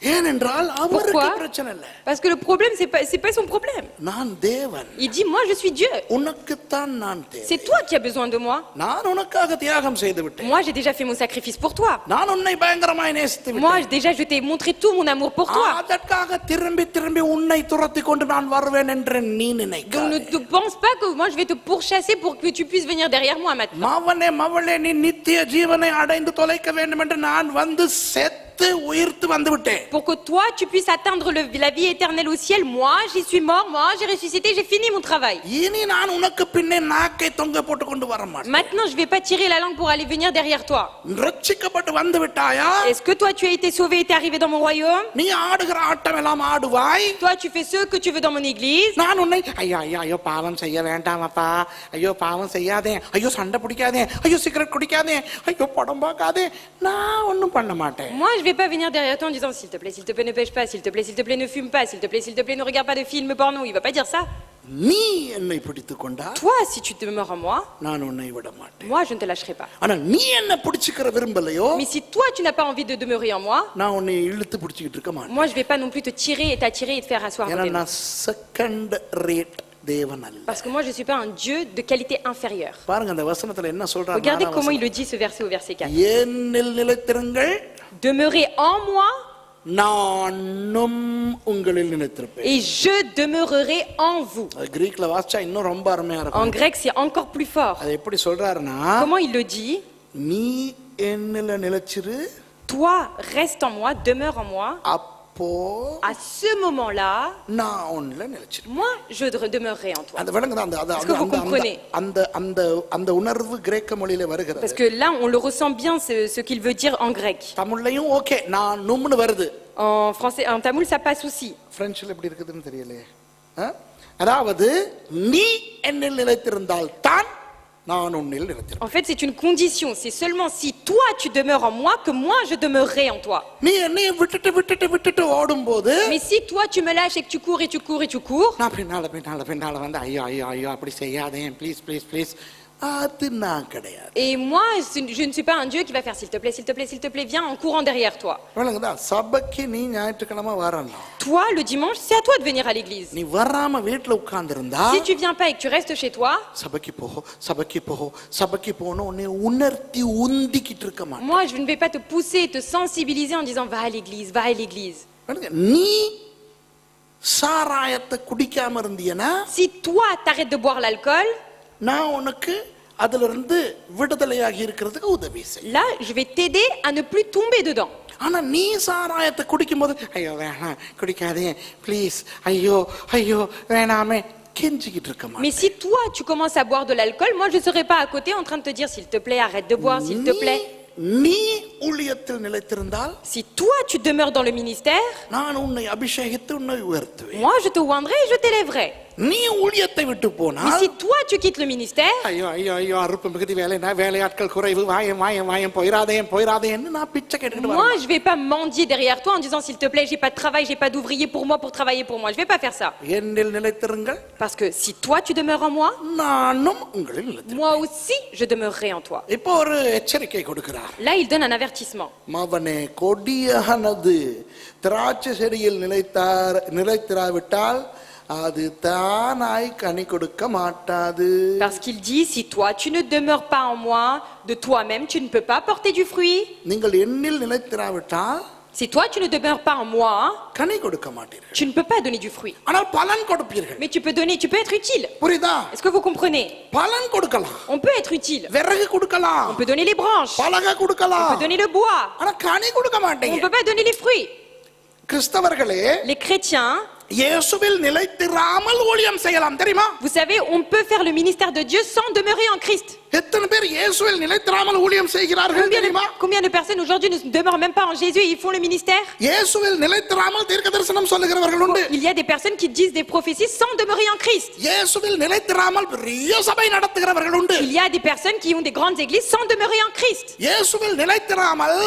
ஏனென்றால் அவருக்கு Pourquoi? பிரச்சனை இல்ல. Parce que le problème, c'est pas son problème. நான் தேவன். Il dit, moi je suis Dieu. உனக்குத்தான் நான் தேவன். C'est toi qui as besoin de moi. நான் உனக்காக தியாகம் செய்து விட்டேன். Moi j'ai déjà fait mon sacrifice pour toi. நான் உன்னை பயங்கரமாய் நேசித்து விட்டேன். Moi déjà je t'ai montré tout mon amour pour toi. அதற்காக திரும்பி திரும்பி உன்னை துரத்தி கொண்டு நான் வருவேன் என்று நீ நினைக்காதே. Donc ne te pense pas que moi je vais te pourchasser pour que tu puisses venir derrière moi maintenant. மவனே மவளே நீ நித்திய ஜீவனை அடைந்து தொலைக்க வேண்டும் என்று நான் வந்து செத்து உயிர்த்து வந்து விட்டேன். Pour que toi tu puisses atteindre la vie éternelle au ciel, moi j'y suis mort, moi j'ai ressuscité, j'ai fini mon travail. இனி நான் உனக்கு பின்னே நாக்கை தொங்க போட்டு கொண்டு வர மாட்டேன். Maintenant je vais pas tirer la langue pour aller venir derrière toi. ரட்சிக்கப்பட்டு வந்து விட்டாயா? Est-ce que toi tu as été sauvé et t'es arrivé dans mon royaume? நீ ஆடுகிற ஆட்டம் எல்லாம் ஆடுவாய். Toi tu fais ce que tu veux dans mon église. நான் உன்னை ஐயோ ஐயோ ஐயோ பாவம் செய்ய வேண்டாமப்பா, ஐயோ பாவம் செய்யாதே, ஐயோ சண்டை பிடிக்காதே, ஐயோ சிகரெட் குடிக்காதே, ஐயோ படம் பார்க்காதே, நான் ஒன்றும் பண்ண மாட்டேன். Moi je vais pas venir derrière toi en disant s'il te plaît ne pêche pas, s'il te plaît ne fume pas, s'il te plaît ne regarde pas de films porno. Il va pas dire ça. நீ என்னை பிடித்து கொண்டா Toi si tu demeures en moi, நான் உன்னை விட மாட்டேன். moi je ne te lâcherai pas. ஆனா நீ என்ன பிடிச்சுக்கிற விரும்பலையோ, Mais si toi tu n'as pas envie de demeurer en moi, நான் உன்னை இழுத்து பிடிச்சிக்கிட்டு இருக்க மாட்டேன். moi je vais pas non plus te tirer et t'attirer et te faire asseoir. ஏன்னா நான் செகண்ட் ரேட் தேவன் அல்ல. Parce que moi je suis pas un Dieu de qualité inférieure. பாருங்க அந்த வசனத்துல என்ன சொல்றாரு. Regardez comment il le dit ce verset au verset 4. என்னில் நிலைத்திருங்கள், Demeurez en moi நானும் உங்களில் நிலைத்திருப்பேன். et je demeurerai en vous. கிரீக்ல வாசிச்சா இன்னும் ரொம்ப அருமையா En இருக்கும். grec c'est encore plus fort. அது எப்படி சொல்றாருன்னா, Comment il le dit? நீ என்னில நிலைச்சிரு, Toi reste en moi, demeure en moi. அப்போ À ce moment-là, நான் உன்னில நிலைச்சிரு. moi je demeurerai en toi. அந்த விளங்குதா? Est-ce que vous comprenez? அந்த உணர்வு கிரேக்க மொழியில வருகிறது. Parce que là on le ressent bien ce qu'il veut dire en grec. தமிழ்லயும் ஓகே நான் நும்னு வருது. En français, en tamoul ça passe aussi. பிரெஞ்சில் எப்படி இருக்குதுன்னு தெரியலையே. அதாவது நீ என்னில் நிலைத்திருந்தால் தான் நான் உன்னில் நிலைத்திருப்பேன். En fait c'est une condition, c'est seulement si toi tu demeures en moi que moi je demeurerai en toi. நீ என்னை விட்டுட்டு ஓடும்போது, Mais si toi tu me lâches et que tu cours et tu cours et tu cours, நான் பின்னால வந்து ஐயோ ஐயோ ஐயோ அப்படி செய்யாதே, ப்ளீஸ் ப்ளீஸ் ப்ளீஸ் அது நான் கிடையாது. Et moi, je ne suis pas un Dieu qui va faire s'il te plaît, s'il te plaît, s'il te plaît, viens en courant derrière toi. விளங்குதா? சபைக்கு நீ ஞாயிற்றுக்கிழமை வரணும். Toi, le dimanche, c'est à toi de venir à l'église. நீ வராம வீட்டுல உட்கார்ந்திருந்தா Si tu viens pas et que tu restes chez toi, சபைக்கு போ சபைக்கு போ சபைக்கு போன்னு உன்னை உணர்த்தி உந்திக்கிட்டு இருக்க மாட்டேன். moi, je ne vais pas te pousser, te sensibiliser en disant va à l'église, va à l'église. நீ சாராயத்தை குடிக்காம இருந்தீனா Si toi, t'arrêtes de boire l'alcool, நான் உனக்கு அதுல இருந்து விடுதலையாகி இருக்கிறதுக்கு உதவி செய். là, je vais t'aider à ne plus tomber dedans. ஆனா நீ சாராயத்தை குடிக்கும்போது ஐயோ வேணாம் குடிக்காதே ப்ளீஸ் ஐயோ ஐயோ வேணாமே கெஞ்சிக்கிட்டு இருக்க Mais si toi, tu commences à boire de l'alcool, moi, je ne serai pas à côté en train de te dire s'il te plaît, arrête de boire, s'il te plaît. நீ ஊழியத்தில் நிலைத்திருந்தால் Si toi, tu demeures dans le ministère, நான் உன்னை அபிஷேகித்து உன்னை உயர்த்துவேன். moi, je te oindrai et je t'élèverai. நீ ஊழியத்தை விட்டு Mais போனால் si toi, tu quittes le ministère, ஐயோ ஐயோ ஐயோ அறுப்பு மிகுதி வேலையாட்கள் குறைவு வாயம் வாயம் வாயம் போயிராதேன்னு நான் பிச்சை கேட்டுக்கிட்டு moi, வரேன். je vais pas mendier derrière toi en disant s'il te plaît, j'ai pas de travail, j'ai pas d'ouvrier pour moi pour travailler pour moi. Je vais pas faire ça. என்னில் நிலைத்திருங்கள் Parce que si toi, tu demeures en moi, நானும் உங்களில் நிலைத்திருப்பேன். moi aussi, je demeurerai en toi. இப்போ ஒரு எச்சரிக்கை கொடுக்கிறார். Là, il donne un avertissement. மவனே கொடியானது திராட்சை செடியில் நிலைத்திராவிட்டால் அது தானாய் கனி கொடுக்க மாட்டாது. Parce qu'il dit, si toi, tu ne demeures pas en moi, de toi-même, tu ne peux pas porter du fruit. நீங்கள் என்னில் நிலைத்திராவிட்டால் Si toi, tu ne demeures pas en moi, கனி கொடுக்க மாட்டீர்கள். tu ne peux pas donner du fruit. ஆனால் பலன் கொடுப்பீர்கள். Mais tu peux donner, tu peux être utile. புரியுதா? Est-ce que vous comprenez? பலன் கொடுக்கலாம். On peut être utile. விறகு கொடுக்கலாம். On peut donner les branches. பலகை On கொடுக்கலாம். peut donner le bois. ஆனா கனி கொடுக்க On ne மாட்டீங்க. peut pas donner les fruits. கிறிஸ்தவர்களே Les chrétiens, இயேசுவில் நிலைத்திராமல் ஊழியம் செய்யலாம் தெரியுமா? vous savez, on peut faire le ministère de Dieu sans demeurer en Christ. எத்தனை பேர் இயேசுவில் நிலைத்திராமல் ஊழியம் செய்கிறார்கள் தெரியுமா? Combien de personnes aujourd'hui ne demeurent même pas en Jésus et ils font le ministère? இயேசுவில் நிலைத்திராமல் தீர்க்கதரிசனம் சொல்லுகிறவர்கள் உண்டு. Il y a des personnes qui disent des prophéties sans demeurer en Christ. இயேசுவில் நிலைத்திராமல் பெரிய சபை நடத்துகிறவர்கள் உண்டு. Il y a des personnes qui ont des grandes églises sans demeurer en Christ. இயேசுவில் நிலைத்திராமல்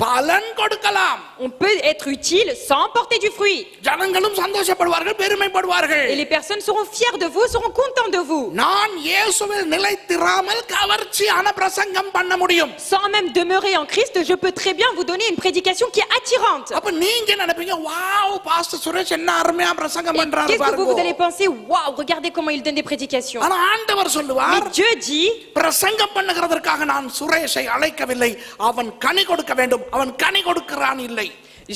பலன் கொடுக்கலாம். On peut être utile sans porter du fruit. ஜனங்களும் சந்தோஷப்படுவார்கள் பெருமைப்படுவார்கள். Et les personnes seront fières de vous, seront contents de vous. நான் இயேசுவில் நிலைத்திராமல் கவர்ச்சியான பிரசங்கம் பண்ண முடியும். Sans même demeurer en Christ, je peux très bien vous donner une prédication qui est attirante. அப்ப நீங்க நினைப்பீங்க வாவ் பாஸ்டர் சுரேஷ் என்ன அருமையா பிரசங்கம் Et பண்றாரு qu'est-ce que vous allez பாருங்க. penser? Waouh, regardez comment il donne des prédications. ஆனா ஆண்டவர் Mais சொல்லுவார் Dieu dit, பிரசங்கம் பண்ணுகிறதற்காக நான் சுரேஷை அழைக்கவில்லை, அவன் கனி கொடுக்க வேண்டும், அவன் கனி கொடுக்கிறான் இல்லை.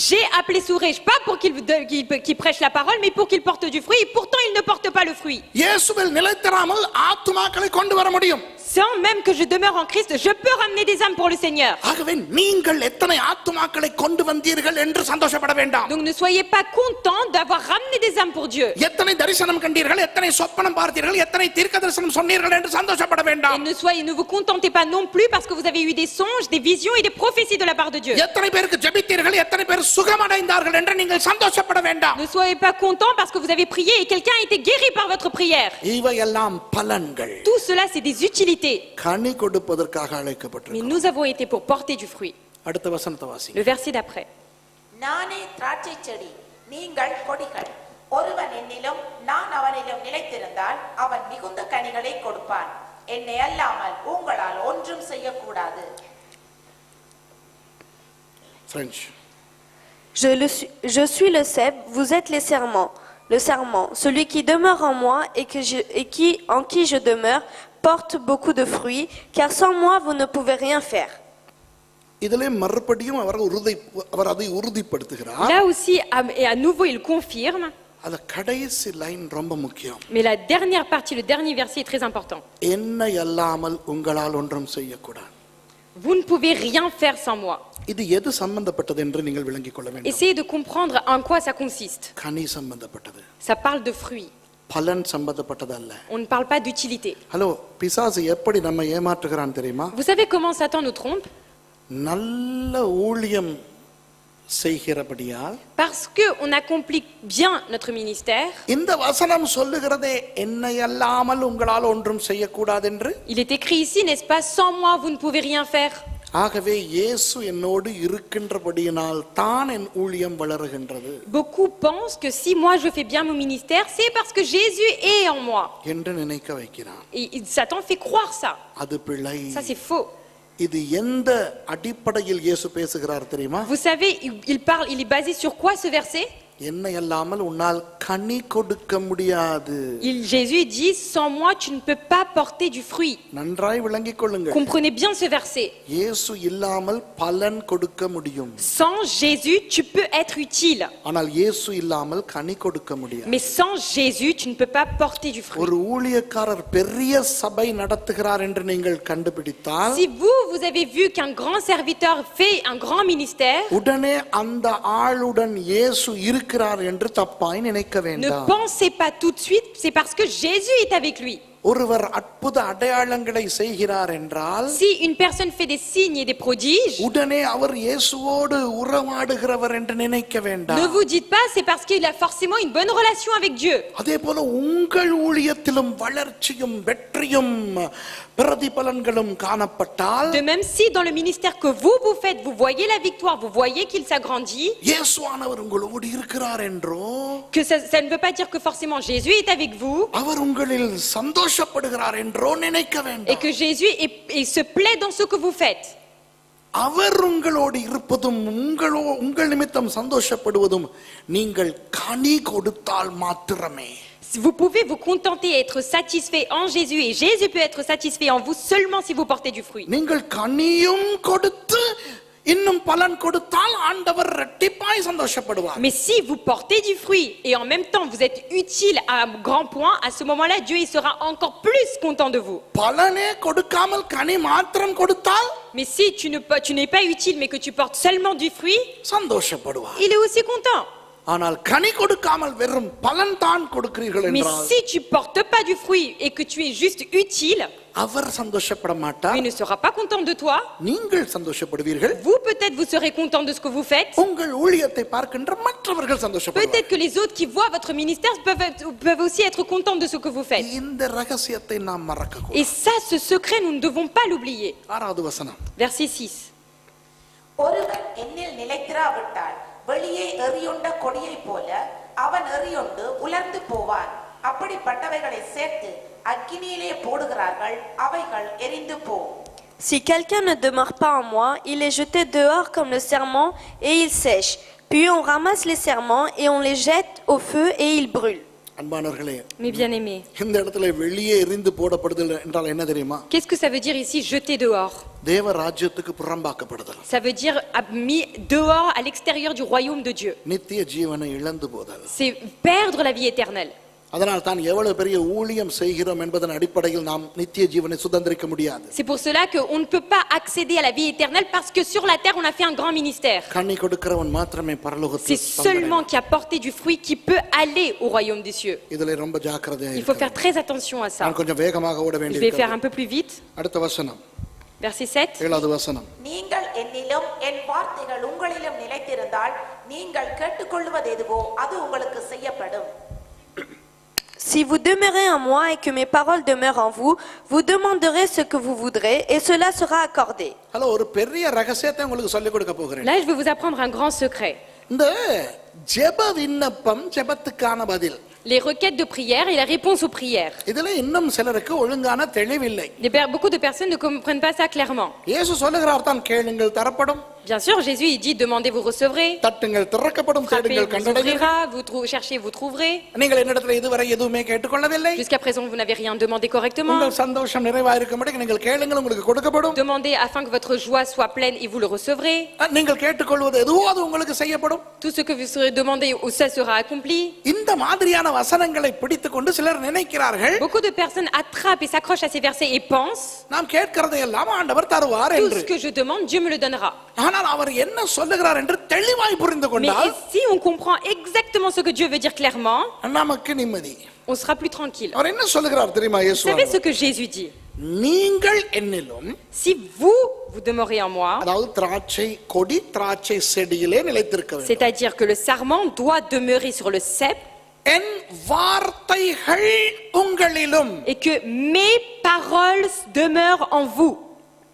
j'ai appelé Suresh pas pour qu'il prêche la parole, mais pour qu'il porte du fruit, et pourtant il ne porte pas le fruit. இயேசுவில் நிலைத்திராமல் ஆத்துமாக்களை கொண்டு வர முடியும். Sans même que je demeure en Christ, je peux ramener des âmes pour le Seigneur. ஆகவே நீங்கள் எத்தனை ஆத்துமாக்களை கொண்டு வந்தீர்கள் என்று சந்தோஷப்பட வேண்டாம். Donc ne soyez pas contents d'avoir ramené des âmes pour Dieu. எத்தனை தரிசனம் கண்டீர்கள், எத்தனை சொப்பனம் பார்த்தீர்கள், எத்தனை தீர்க்கதரிசனம் சொன்னீர்கள் என்று சந்தோஷப்பட Et வேண்டாம். ne vous contentez pas non plus parce que vous avez eu des songes, des visions et des prophéties de la part de Dieu. எத்தனை பேருக்கு ஜெபித்தீர்கள், எத்தனை பேர் சுகமடைந்தார்கள் என்று நீங்கள் சந்தோஷப்பட வேண்டாம். Ne soyez pas contents parce que vous avez prié et quelqu'un a été guéri par votre prière. இவையெல்லாம் பலன்கள். Tout cela, c'est des utilités. கனி கொடுப்பதற்காக Mais அழைக்கப்பட்டிருக்கிறோம். nous avons été pour porter du fruit. அடுத்த வசனத்தை வாசி. Le verset d'après. நானே திராட்சை செடி நீங்கள் கொடிகள் ஒருவன் என்னிலும் நான் அவனிலும் நிலைத்திருந்தால் அவன் மிகுந்த கனிகளை கொடுப்பான். என்னை அல்லாமல் உங்களால் ஒன்றும் செய்யக்கூடாது. French. Je suis le cep, vous êtes les serments. Le serment, celui qui demeure en moi en qui je demeure, porte beaucoup de fruits, car sans moi vous ne pouvez rien faire. இதிலே மறுபடியும் அவர் அதை உறுதிப்படுத்துகிறார். Là aussi, et à nouveau, il confirme. அந்த கடைசி line ரொம்ப முக்கியம். Mais la dernière partie, le dernier verset est très important. என்னை அல்லாமல் உங்களால் ஒன்றும் செய்யக்கூடாது. Vous ne pouvez rien faire sans moi. இது எது சம்பந்தப்பட்டது என்று நீங்கள் விளங்கிக் கொள்ள வேண்டும். Essayez de comprendre en quoi ça consiste. கனி சம்பந்தப்பட்டது. Ça parle de fruits. பலன் சம்பந்தப்பட்டது அல்ல. On ne parle pas d'utilité. Hello, பிசாசு எப்படி நம்ம ஏமாற்றுகிறான் தெரியுமா? Vous savez comment Satan nous trompe? நல்ல ஊழியம் செய்கிறபடியால் Parce qu'on accomplit bien notre ministère. இந்த வசனம் சொல்லுகிறதே என்னை அல்லாமல் உங்களால் ஒன்றும் செய்யக்கூடாது என்று. Il est écrit ici, n'est-ce pas? Sans moi, vous ne pouvez rien faire. ஆகவே இயேசு என்னோடு இருக்கின்றபடியினால் தான் என் ஊழியம் வளருகின்றது Beaucoup pensent que si moi je fais bien mon ministère, c'est parce que Jésus est en moi. என்று நினைக்க வைக்கிறான். Et Satan fait croire ça. அது பிழை. Ça c'est faux. இது எந்த அடிப்படையில் இயேசு பேசுகிறார் தெரியுமா? Vous savez, il est basé sur quoi ce verset? என்னை அல்லாமல் உன்னால் கனி கொடுக்க முடியாது. Jésus dit, sans moi tu ne peux pas porter du fruit. நன்றாய் விளங்கிக் கொள்ளுங்கள். Comprenez bien ce verset. இயேசு இல்லாமல் பலன் கொடுக்க முடியும். Sans Jésus, tu peux être utile. ஆனால் இயேசு இல்லாமல் கனி கொடுக்க முடியாது. Mais sans Jésus, tu ne peux pas porter du fruit. ஒரு ஊழியக்காரர் பெரிய சபை நடத்துகிறார் என்று நீங்கள் கண்டுபிடித்தால் Si vous avez vu qu'un grand serviteur fait un grand ministère, உடனே அந்த ஆளுடன் இயேசு இருக்கிறார் என்று தப்பாய் நினைக்க ne வேண்டாம். pensez pas tout de suite, c'est parce que Jésus est avec lui. ஒருவர் அற்புத அடையாளங்களை செய்கிறார் என்றால் Si une personne fait des signes et des prodiges, உடனே அவர் இயேசுவோடு உறவாடுகிறவர் என்று நினைக்க ne வேண்டாம். vous dites pas c'est parce qu'il a forcément une bonne relation avec Dieu. அதே போல உங்கள் ஊழியத்திலும் வளர்ச்சியும் வெற்றியும் பிரதிபலன்களும் காணப்பட்டால் De même, si dans le ministère que vous faites, vous voyez la victoire, vous voyez qu'il s'agrandit, இயேசுவானவர் உங்களோடு இருக்கிறார் என்றோ que ça ne veut pas dire que forcément Jésus est avec vous அவர் உங்களில் சந்தோஷப்படுகிறார் என்றோ நினைக்க et வேண்டாம். que Jésus se plaît dans ce que vous faites. அவர் உங்களோடு இருப்பதும் உங்கள் நிமித்தம் சந்தோஷப்படுவதும் நீங்கள் கனி கொடுத்தால் மாத்திரமே. Vous pouvez vous contenter et être satisfait en Jésus et Jésus peut être satisfait en vous seulement si vous portez du fruit. நீங்கள் கனியும் கொடுத்து இன்னும் பலன் கொடுத்தால் ஆண்டவர் இரட்டிப்பாய் சந்தோஷப்படுவார். Mais si vous portez du fruit et en même temps vous êtes utile à un grand point, à ce moment-là, Dieu il sera encore plus content de vous. பலனே கொடுக்காமல் கனி மாத்திரம் கொடுத்தால் Mais si tu n'es pas utile mais que tu portes seulement du fruit, சந்தோஷப்படுவார். il est aussi content. ஆனால் கனி கொடுக்காமல் வெறும் பலன் தான் கொடுக்கிறீர்கள் Mais என்றால் si tu portes pas du fruit et que tu es juste utile, அவர் சந்தோஷப்பட il மாட்டார். ne sera pas content de toi. நீங்கள் சந்தோஷப்படுவீர்கள். Vous peut-être vous serez content de ce que vous faites. உங்கள் ஊழியத்தை பார்க்கின்ற மற்றவர்கள் சந்தோஷப்படுவார்கள். Peut-être que les autres qui voient votre ministère peuvent aussi être contents de ce que vous faites. இந்த ரகசியத்தை நாம் மறக்க கூடாது. Et ça, ce secret, nous ne devons pas l'oublier. 6வது வசனம். Verset 6. ஒருவன் என்னில் நிலைத்திராவிட்டால் வெளியே எறியுண்ட கொடியைப் போல அவன் எறியுண்டு உலர்ந்து போவான். அப்படிப்பட்டவைகளை சேர்த்து அக்கினியிலே போடுகிறார்கள், அவைகள் எரிந்து போம். Si quelqu'un ne demeure pas en moi, il est jeté dehors comme le serment et il sèche. Puis on ramasse les serments et on les jette au feu et ils brûlent. அன்பானவர்களே, Mes bien-aimés, இந்த இடத்துல வெளியே எரிந்து போடப்படுதல் என்றால் என்ன தெரியுமா? qu'est-ce que ça veut dire ici, jeter dehors? தேவ ராஜ்யத்துக்கு புறம்பாக்கப்படுதல். Ça veut dire mis dehors à l'extérieur du royaume de Dieu. நித்திய ஜீவனை இழந்து போதல். C'est perdre la vie éternelle. அதனால் தான் எவ்வளவு பெரிய ஊழியம் செய்கிறோம் என்பதன் அடிப்படையில் நாம் நித்திய ஜீவனை சுதந்திரிக்க முடியாது. C'est pour cela qu'on ne peut pas accéder à la vie éternelle parce que sur la terre on a fait un grand ministère. கனி கொடுக்கிறவன் மாத்திரமே C'est பரலோகத்தில் seulement qui a porté du fruit qui peut aller au royaume des cieux. இதுல ரொம்ப ஜாக்கிரதையா Il faut faire இருக்கணும். très attention à ça. நான் கொஞ்சம் வேகமாக ஓட Je vais faire வேண்டியிருக்கிறது. un peu plus vite. அடுத்த வசனம், Verset 7. 7வது வசனம். நீங்கள் என்னிலும் என் வார்த்தைகள் உங்களிலும் நிலைத்திருந்தால் நீங்கள் கேட்டுக்கொள்வது எதுவோ அது உங்களுக்கு செய்யப்படும். Si vous demeurez en moi et que mes paroles demeurent en vous, vous demanderez ce que vous voudrez et cela sera accordé. Hello, ஒரு பெரிய ரகசியத்தை உங்களுக்கு சொல்லிக் கொடுக்க போகிறேன். Là, je vais vous apprendre un grand secret. இந்த ஜெப விண்ணப்பம், ஜெபத்துக்கான பதில், Les requêtes de prière et la réponse aux prières. இதுல இன்னும் சிலருக்கு ஒழுங்கான தெளிவில்லை. Beaucoup de personnes ne comprennent pas ça clairement. இயேசு சொல்லுகிறார் தான், கேளுங்கள் தரப்படும், Bien sûr, Jésus il dit demandez, vous recevrez. தட்டுங்கள் திறக்கப்படும், Frappez, தேடுங்கள் vous கண்டடைவீர்கள். ouvrira. Cherchez, vous trouverez. நீங்கள் என்னிடத்தில் இதுவரை எதுவுமே கேட்டுக்கொள்ளவில்லை. Jusqu'à présent, vous n'avez rien demandé correctement. உங்கள் சந்தோஷம் நிறைவா இருக்கும்படி நீங்கள் கேளுங்கள், உங்களுக்கு கொடுக்கப்படும். Demandez afin que votre joie soit pleine et vous le recevrez. நீங்கள் கேட்டுக்கொள்வது எதுவோ அது உங்களுக்கு செய்யப்படும். Tout ce que vous serez demandé, ça sera accompli. இந்த மாதிரியான வசனங்களை பிடித்துக்கொண்டு சிலர் நினைக்கிறார்கள், Beaucoup de personnes attrapent et s'accrochent à ces versets et pensent நாம் கேட்கிறதை எல்லாம் ஆண்டவர் தருவார் tout என்று. ce que je demande, Dieu me le donnera. ஆனால் அவர் என்ன சொல்லுகிறார் என்று தெளிவாய் புரிந்து Mais கொண்டால் si on comprend exactement ce que Dieu veut dire clairement, நமக்கு நிம்மதி. on sera plus tranquille. அவர் என்ன சொல்லுகிறார் தெரியுமா? Vous இயேசு, savez ce que Jésus dit? நீங்கள் என்னிலும், Si vous demeurez en moi, அதாவது திராட்சை கொடி திராட்சை செடியிலே நிலைத்திருக்க வேண்டும். c'est-à-dire que le sarment doit demeurer sur le cep என் வார்த்தைகள் உங்களிலும். et que mes paroles demeurent en vous.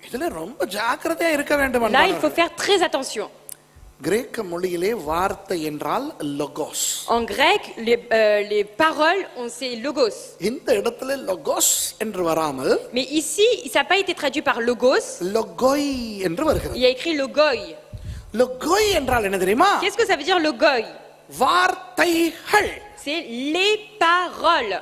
இதுல ரொம்ப ஜாக்கிரதையா இருக்க வேண்டும். Là, il faut faire très attention. கிரேக்க மொழியிலே வார்த்தை என்றால் லொகோஸ். En grec, les paroles, c'est logos. இந்த இடத்துல லொகோஸ் என்று வராமல் Mais ici, ça n'a pas été traduit par logos. லொகோய் என்று வருகிறது. Il y a écrit logoi. லொகோய் என்றால் என்ன தெரியுமா? Qu'est-ce que ça veut dire logoi? வார்த்தைகள். C'est les paroles.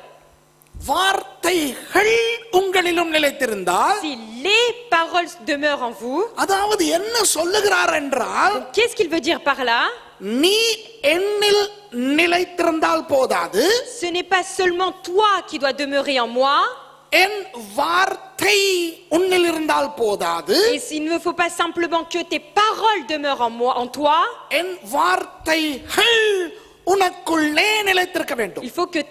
வார்த்தைகள் உங்களிலும் நிலைத்திருந்தால், Si les paroles demeurent en vous, அதாவது என்ன சொல்லுகிறார் என்றால், qu'est-ce qu'il veut dire par là? நீ என்னில் நிலைத்திருந்தால் போதாது, Ce n'est pas seulement toi qui dois demeurer en moi, என் வார்த்தை உன்னில் இருந்தால் போதாது, et il ne faut pas simplement que tes paroles demeurent en moi, en toi. என் வார்த்தைகள் உனக்குள்ளே நிலைத்திருக்க வேண்டும். Il faut que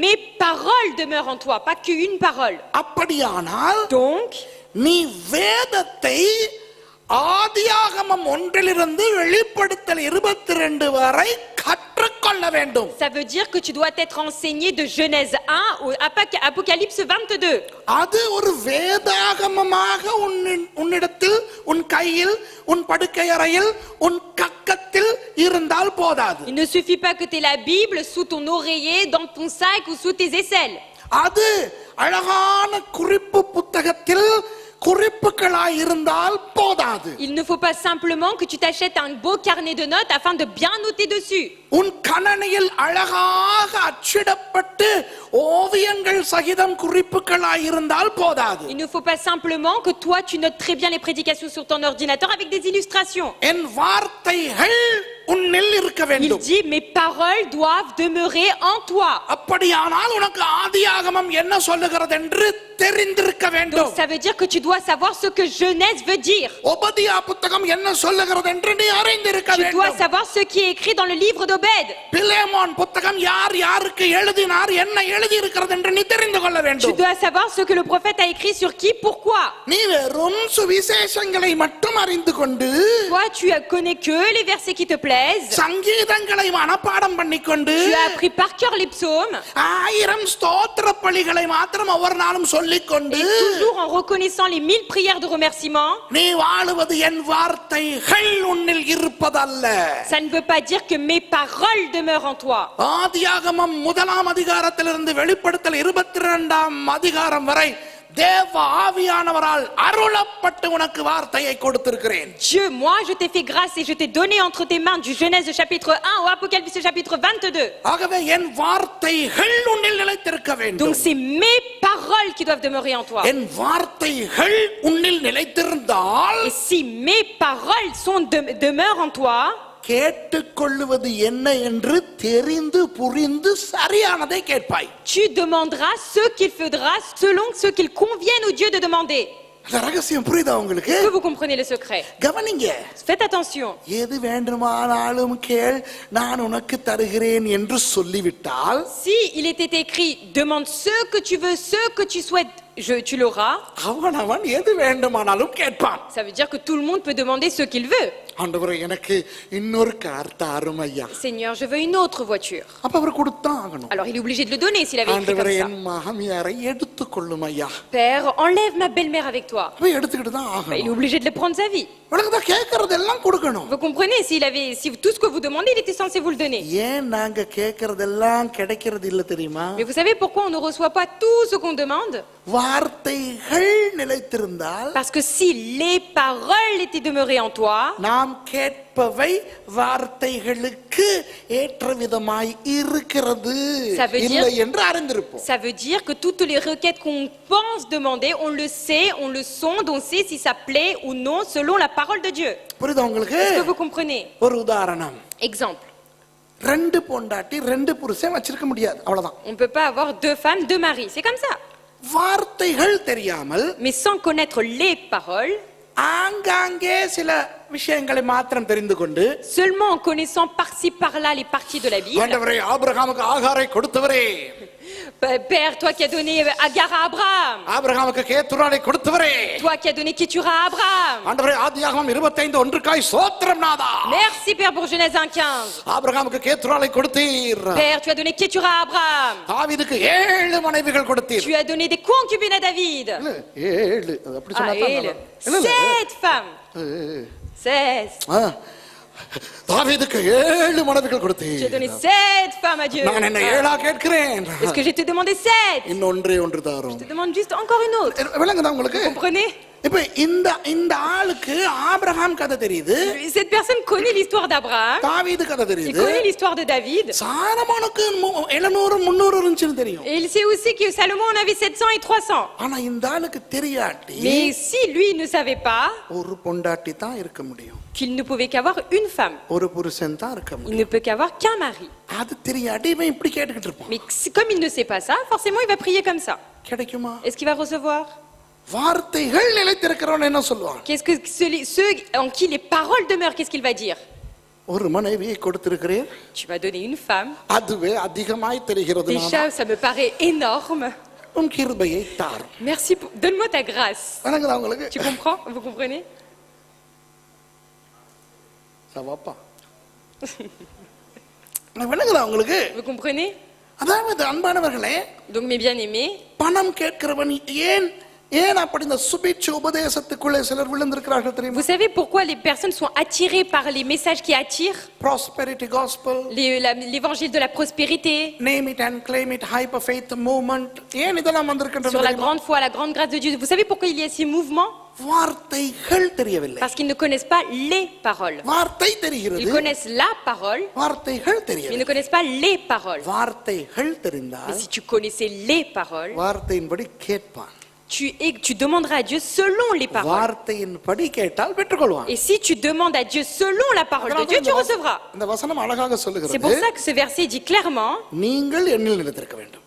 mes paroles demeurent en toi, pas qu'une parole. அப்படியானால் Donc, நீ வேதத்தை ஆதியாகமம் 1 வெளிப்படுத்தல் 22 வரை கற்றுக்கொள்ள வேண்டும். ça veut dire que tu dois être enseigné de Genèse 1 au Apocalypse 22. அது ஒரு வேதாகமமாக உன்னிடத்தில், உன் கையில், உன் படுக்கை அறையில், உன் கக்கத்தில் இருந்தால் போதாது. Il ne suffit pas que tu aies la Bible sous ton oreiller, dans ton sac ou sous tes aisselles. அது அழகான குறிப்பு புத்தகத்தில் குறிப்புகளாய் இருந்தால் போதாது. Il ne faut pas simplement que tu t'achètes un beau carnet de notes afin de bien noter dessus. உன் கணனியில் அழகாக அச்சிடப்பட்டு ஓவியங்கள் சகிதம் குறிப்புகளாய் இருந்தால் போதாது. Il ne faut pas simplement que toi tu notes très bien les prédications sur ton ordinateur avec des illustrations. என் வார்த்தைகள் உன்னில் இருக்க Il வேண்டும். dit mes paroles doivent demeurer en toi. அப்படியானால் உனக்கு ஆதியாகமம் என்ன சொல்லுகிறது என்று தெரிந்திருக்க வேண்டும். Donc ça veut dire que tu dois savoir ce que Genèse veut dire. ஒபதியா புத்தகம் என்ன சொல்லுகிறது என்று நீ அறிந்திருக்க Tu dois வேண்டும். savoir ce qui est écrit dans le livre d'Obed. Philemon புத்தகம் யார் யாருக்கு எழுதினார், என்ன எழுதி இருக்கிறது என்று நீ தெரிந்து கொள்ள Tu வேண்டும். dois savoir ce que le prophète a écrit sur qui, pourquoi. நீ வெறும் சுவிசேஷங்களை மட்டும் அறிந்து கொண்டு, Toi, tu connais que les versets qui te plaisent. சங்கீதங்களை மனப்பாடம் பண்ணிக்கொண்டு, Tu as appris par cœur les psaumes. 1000 ஸ்தோத்திர பலிகளை மாத்திரம் ஒவ்வொரு நாளும் சொல்லிக்கொண்டு, Et toujours en reconnaissant les 1000 prières de remerciement. நீ வாழுவது என் வார்த்தைகள் உன்னில் இருப்பதல்ல. Ça ne veut pas dire que mes paroles demeurent en toi. ஆதியாகமம் 1 அதிகாரத்திலிருந்து வெளிப்படுத்தல் 22 அதிகாரம் வரை தேவ ஆவியானவரால் அருளப்பட்டு உனக்கு வார்த்தையை கொடுத்திருக்கிறேன். Dieu, moi je t'ai fait grâce et je t'ai donné entre tes mains du Genèse de chapitre 1 au Apocalypse chapitre 22. ஆகவே என் வார்த்தைகள் உன்னில் நிலைத்திருக்க வேண்டும். Donc c'est mes paroles qui doivent demeurer en toi. என் வார்த்தைகள் உன்னில் நிலைத்திருந்தால், Et si mes paroles demeurent en toi, கேட்டுக்கொள்ளுவது என்ன என்று தெரிந்து புரிந்து சரியானதை கேட்பாய். tu demanderas ce qu'il faudra selon ce qu'il convienne au Dieu de demander. அந்த ரகசியம் புரியுதா உங்களுக்கு? Est-ce que vous comprenez le secret? கவனிங்க. Faites attention. எது வேண்டுமானாலும் கேள், நான் உனக்கு தருகிறேன் என்று சொல்லிவிட்டால், Si il était écrit demande ce que tu veux, ce que tu souhaites, tu l'auras. அவன் எது வேண்டுமானாலும் கேட்பான். Ça veut dire que tout le monde peut demander ce qu'il veut. ஆண்டவரே எனக்கு இன்னொரு கார் தாரும் ஐயா. Seigneur, je veux une autre voiture. அப்ப அவர் கொடுத்தான் ஆகணும். Alors il est obligé de le donner s'il avait écrit ஆண்டவரே comme என் மாமியாரை எடுத்துக்கொள்ளும் ஐயா. ça. Père, enlève ma belle-mère avec toi. அவன் எடுத்துக்கிட்டு தான் Il est ஆகணும். obligé de le prendre sa vie. உனக்கு தான் கேட்கறதெல்லாம் கொடுக்கணும். Vous comprenez? Si tout ce que vous demandez, il était censé vous le donner. ஏன் நாங்க கேட்கறதெல்லாம் கிடைக்கிறது இல்ல தெரியுமா? Mais vous savez pourquoi on ne reçoit pas tout ce qu'on demande? வார்த்தைகள் நிலைத்திருந்தால், Parce que si les paroles étaient demeurées en toi, நாம் கேட்பவை வார்த்தைகளுக்கு ஏற்ற விதமாய் இருக்கிறது Ça veut dire- இல்லை என்று அறிந்திருப்போம். ça veut dire que toutes les requêtes qu'on pense demander, on le sait, on le sonde, on sait si ça plaît ou non selon la parole de Dieu. புரியுதா உங்களுக்கு? Est-ce que vous comprenez? ஒரு உதாரணம். Exemple. 2 பொண்டாட்டி 2 புருஷன் வச்சிருக்க முடியாது, அவ்வளவுதான். On ne peut pas avoir 2 femmes, 2 maris. C'est comme ça. வார்த்தைகள் தெரியாமல் Mais sans connaître les paroles, ஆங்காங்கே சில விஷயங்களை மாத்திரம் தெரிந்து கொண்டு seulement en connaissant par-ci par-là les parties de la Bible. ஆண்டவரே ஆபிரகாமுக்கு ஆகாரை கொடுத்தவரே, Père, toi qui as donné Agar à Abraham, ஆபிரகாமுக்கு கேத்துராலை கொடுத்தவரே, toi qui as donné Ketura à Abraham. ஆண்டவரே ஆதியாகமம் 25:1 ஸ்தோத்திரம் நாதா. Merci Père pour Genèse 1:15. ஆபிரகாமுக்கு கேத்துராலை கொடுத்தீர், Père, tu as donné Ketura à Abraham. தாவீதுக்கு 7 மனைவிகள் கொடுத்தீர். Tu as donné des concubines à David. 7 அப்படி Ah, சொன்னா தான் elle. நல்லா. 7 femmes. 16. தாவீதுக்கு 7 மனைவிகள் Tu கொடுத்தீர். as donné 7 femmes à Dieu. நான் என்ன 7 கேட்கிறேன். Est-ce que je t'ai demandé 7? இன்னொன்றே ஒன்று தாரும். Je te demande juste encore une autre. விளங்குதா உங்களுக்கு? Comprenez? இப்ப இந்த ஆளுக்கு ஆபிரகாம் கதை தெரியுது, Cette personne connaît l'histoire d'Abraham. தாவீது கதை Il தெரியுது, connaît l'histoire de David. சாலமோனுக்கு 700 300 இருந்துச்சுன்னு தெரியும். Et il sait aussi que Salomon en avait 700 et 300. ஆனா இந்த ஆளுக்கு தெரியாட்டி Mais si lui ne savait pas ஒரு பொண்டாட்டி தான் இருக்க முடியும், qu'il ne pouvait qu'avoir une femme, ஒரு புருஷன் தான் இருக்க il முடியும். ne peut qu'avoir qu'un mari. அது தெரியாட்டி இவன் இப்படி கேட்டுக்கிட்டு இருப்பான். Mais comme il ne sait pas ça, forcément il va prier comme ça. கிடைக்குமா? Est-ce qu'il va recevoir? வார்த்தைகள் நிலைத்திருக்கிறவன் என்ன சொல்லுவான்? Qu'est-ce que ceux en qui les paroles demeurent, qu'est-ce qu'il va dire? ஒரு மனைவியை கொடுத்திருக்கிறேன், Tu vas donner une femme. அதுவே அதிகமாய் தெரிகிறது. Déjà, ça me paraît énorme. உன் கிருபையை தார். Merci, donne-moi ta grâce. வணங்குதா உங்களுக்கு? Tu comprends? Vous comprenez? சவாப்பா விளங்குதா உங்களுக்கு? Vous comprenez? அதாவது அன்பானவர்களே, Donc mes bien-aimés, பணம் கேட்கிறவன் ஏன் அப்படி இந்த சுபிட்ச உபதேசத்துக்குள்ளே சிலர் விழுந்திருக்கிறார்கள் தெரியுமா? vous savez pourquoi les personnes sont attirées par les messages qui attirent? Prosperity gospel, L'évangile de la prospérité, name it and claim it, hyper faith movement, ஏன் இதெல்லாம் வந்திருக்கின்றது sur la தெரியுமா? grande foi, la grande grâce de Dieu. Vous savez pourquoi il y a ces mouvements? வார்த்தைகள் தெரியவில்லை. Parce qu'ils ne connaissent pas les paroles. வார்த்தை Ils தெரிகிறது, connaissent la parole, வார்த்தைகள் mais ils ne தெரியவில்லை. connaissent pas les paroles. வார்த்தைகள் Mais தெரிந்தால் si tu connaissais les paroles, வார்த்தையின்படி கேட்பான், tu demanderas à Dieu selon les paroles. வார்த்தையின்படி கேட்டால் பெற்றுக்கொள்வான். Et si tu demandes à Dieu selon la parole de Dieu, tu recevras. இந்த வசனம் அழகாக C'est சொல்லுகிறது, pour ça que ce verset dit clairement, நீங்கள் என்னில் நிலைத்திருக்க வேண்டும்,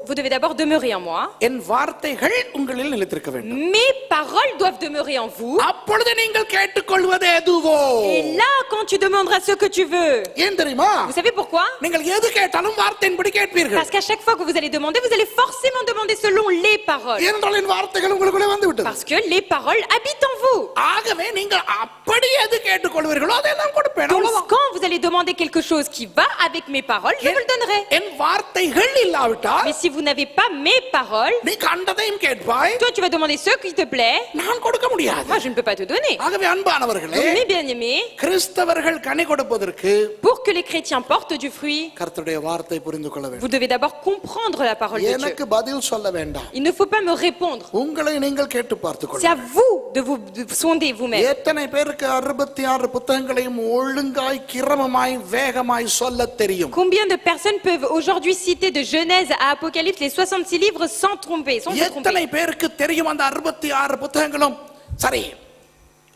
vous devez d'abord demeurer en moi. என் வார்த்தைகள் உங்களில் நிலைத்திருக்க வேண்டும், Mes paroles doivent demeurer en vous. அப்பொழுது நீங்கள் கேட்டுக்கொள்வது எதுவோ. Et là, quand tu demanderas ce que tu veux, ஏன் தெரியுமா? vous savez pourquoi? நீங்கள் எது கேட்டாலும் வார்த்தையின்படி கேட்பீர்கள். Parce qu'à chaque fois que vous allez demander, vous allez forcément demander selon les paroles. ஏனென்றால் என் வார்த்தைகள் உங்களுக்குள்ளே வந்து விட்டது. Parce que les paroles habitent en vous. ஆகவே நீங்கள் அப்படி எது கேட்டுக்கொள்வீர்களோ அதெல்லாம் கொடுப்பேன். Donc அவ்வளவுதான். quand vous allez demander quelque chose qui va avec mes paroles, je vous le donnerai. என் வார்த்தைகள் இல்லாவிட்டால் Mais si vous n'avez pas mes paroles, நீ கண்டதையும் கேட்பாய், toi tu vas demander ce qui te plaît, நான் கொடுக்க முடியாது. moi je ne peux pas te donner. ஆகவே அன்பானவர்களே, Donc mes bien-aimés, கிறிஸ்தவர்கள் கனி கொடுப்பதற்கு pour que les chrétiens portent du fruit, கர்த்தருடைய வார்த்தை புரிந்து கொள்ள வேண்டும். vous devez d'abord comprendre la parole de Dieu. எனக்கு பதில் சொல்ல வேண்டாம், Il ne faut pas me répondre. உங்களை நீங்கள் கேட்டு பார்த்துக் C'est à கொள்ளுங்கள். vous de vous sonder vous-même. எத்தனை பேருக்கு 66 புத்தகங்களையும் ஒழுங்காய் கிரமமாய் வேகமாய் சொல்ல தெரியும்? Combien de personnes peuvent aujourd'hui citer de Genèse à Apocalypse les 66 livres sans tromper, sans se எத்தனை tromper? பேருக்கு தெரியும் அந்த 66 புத்தகங்களும்? சரி,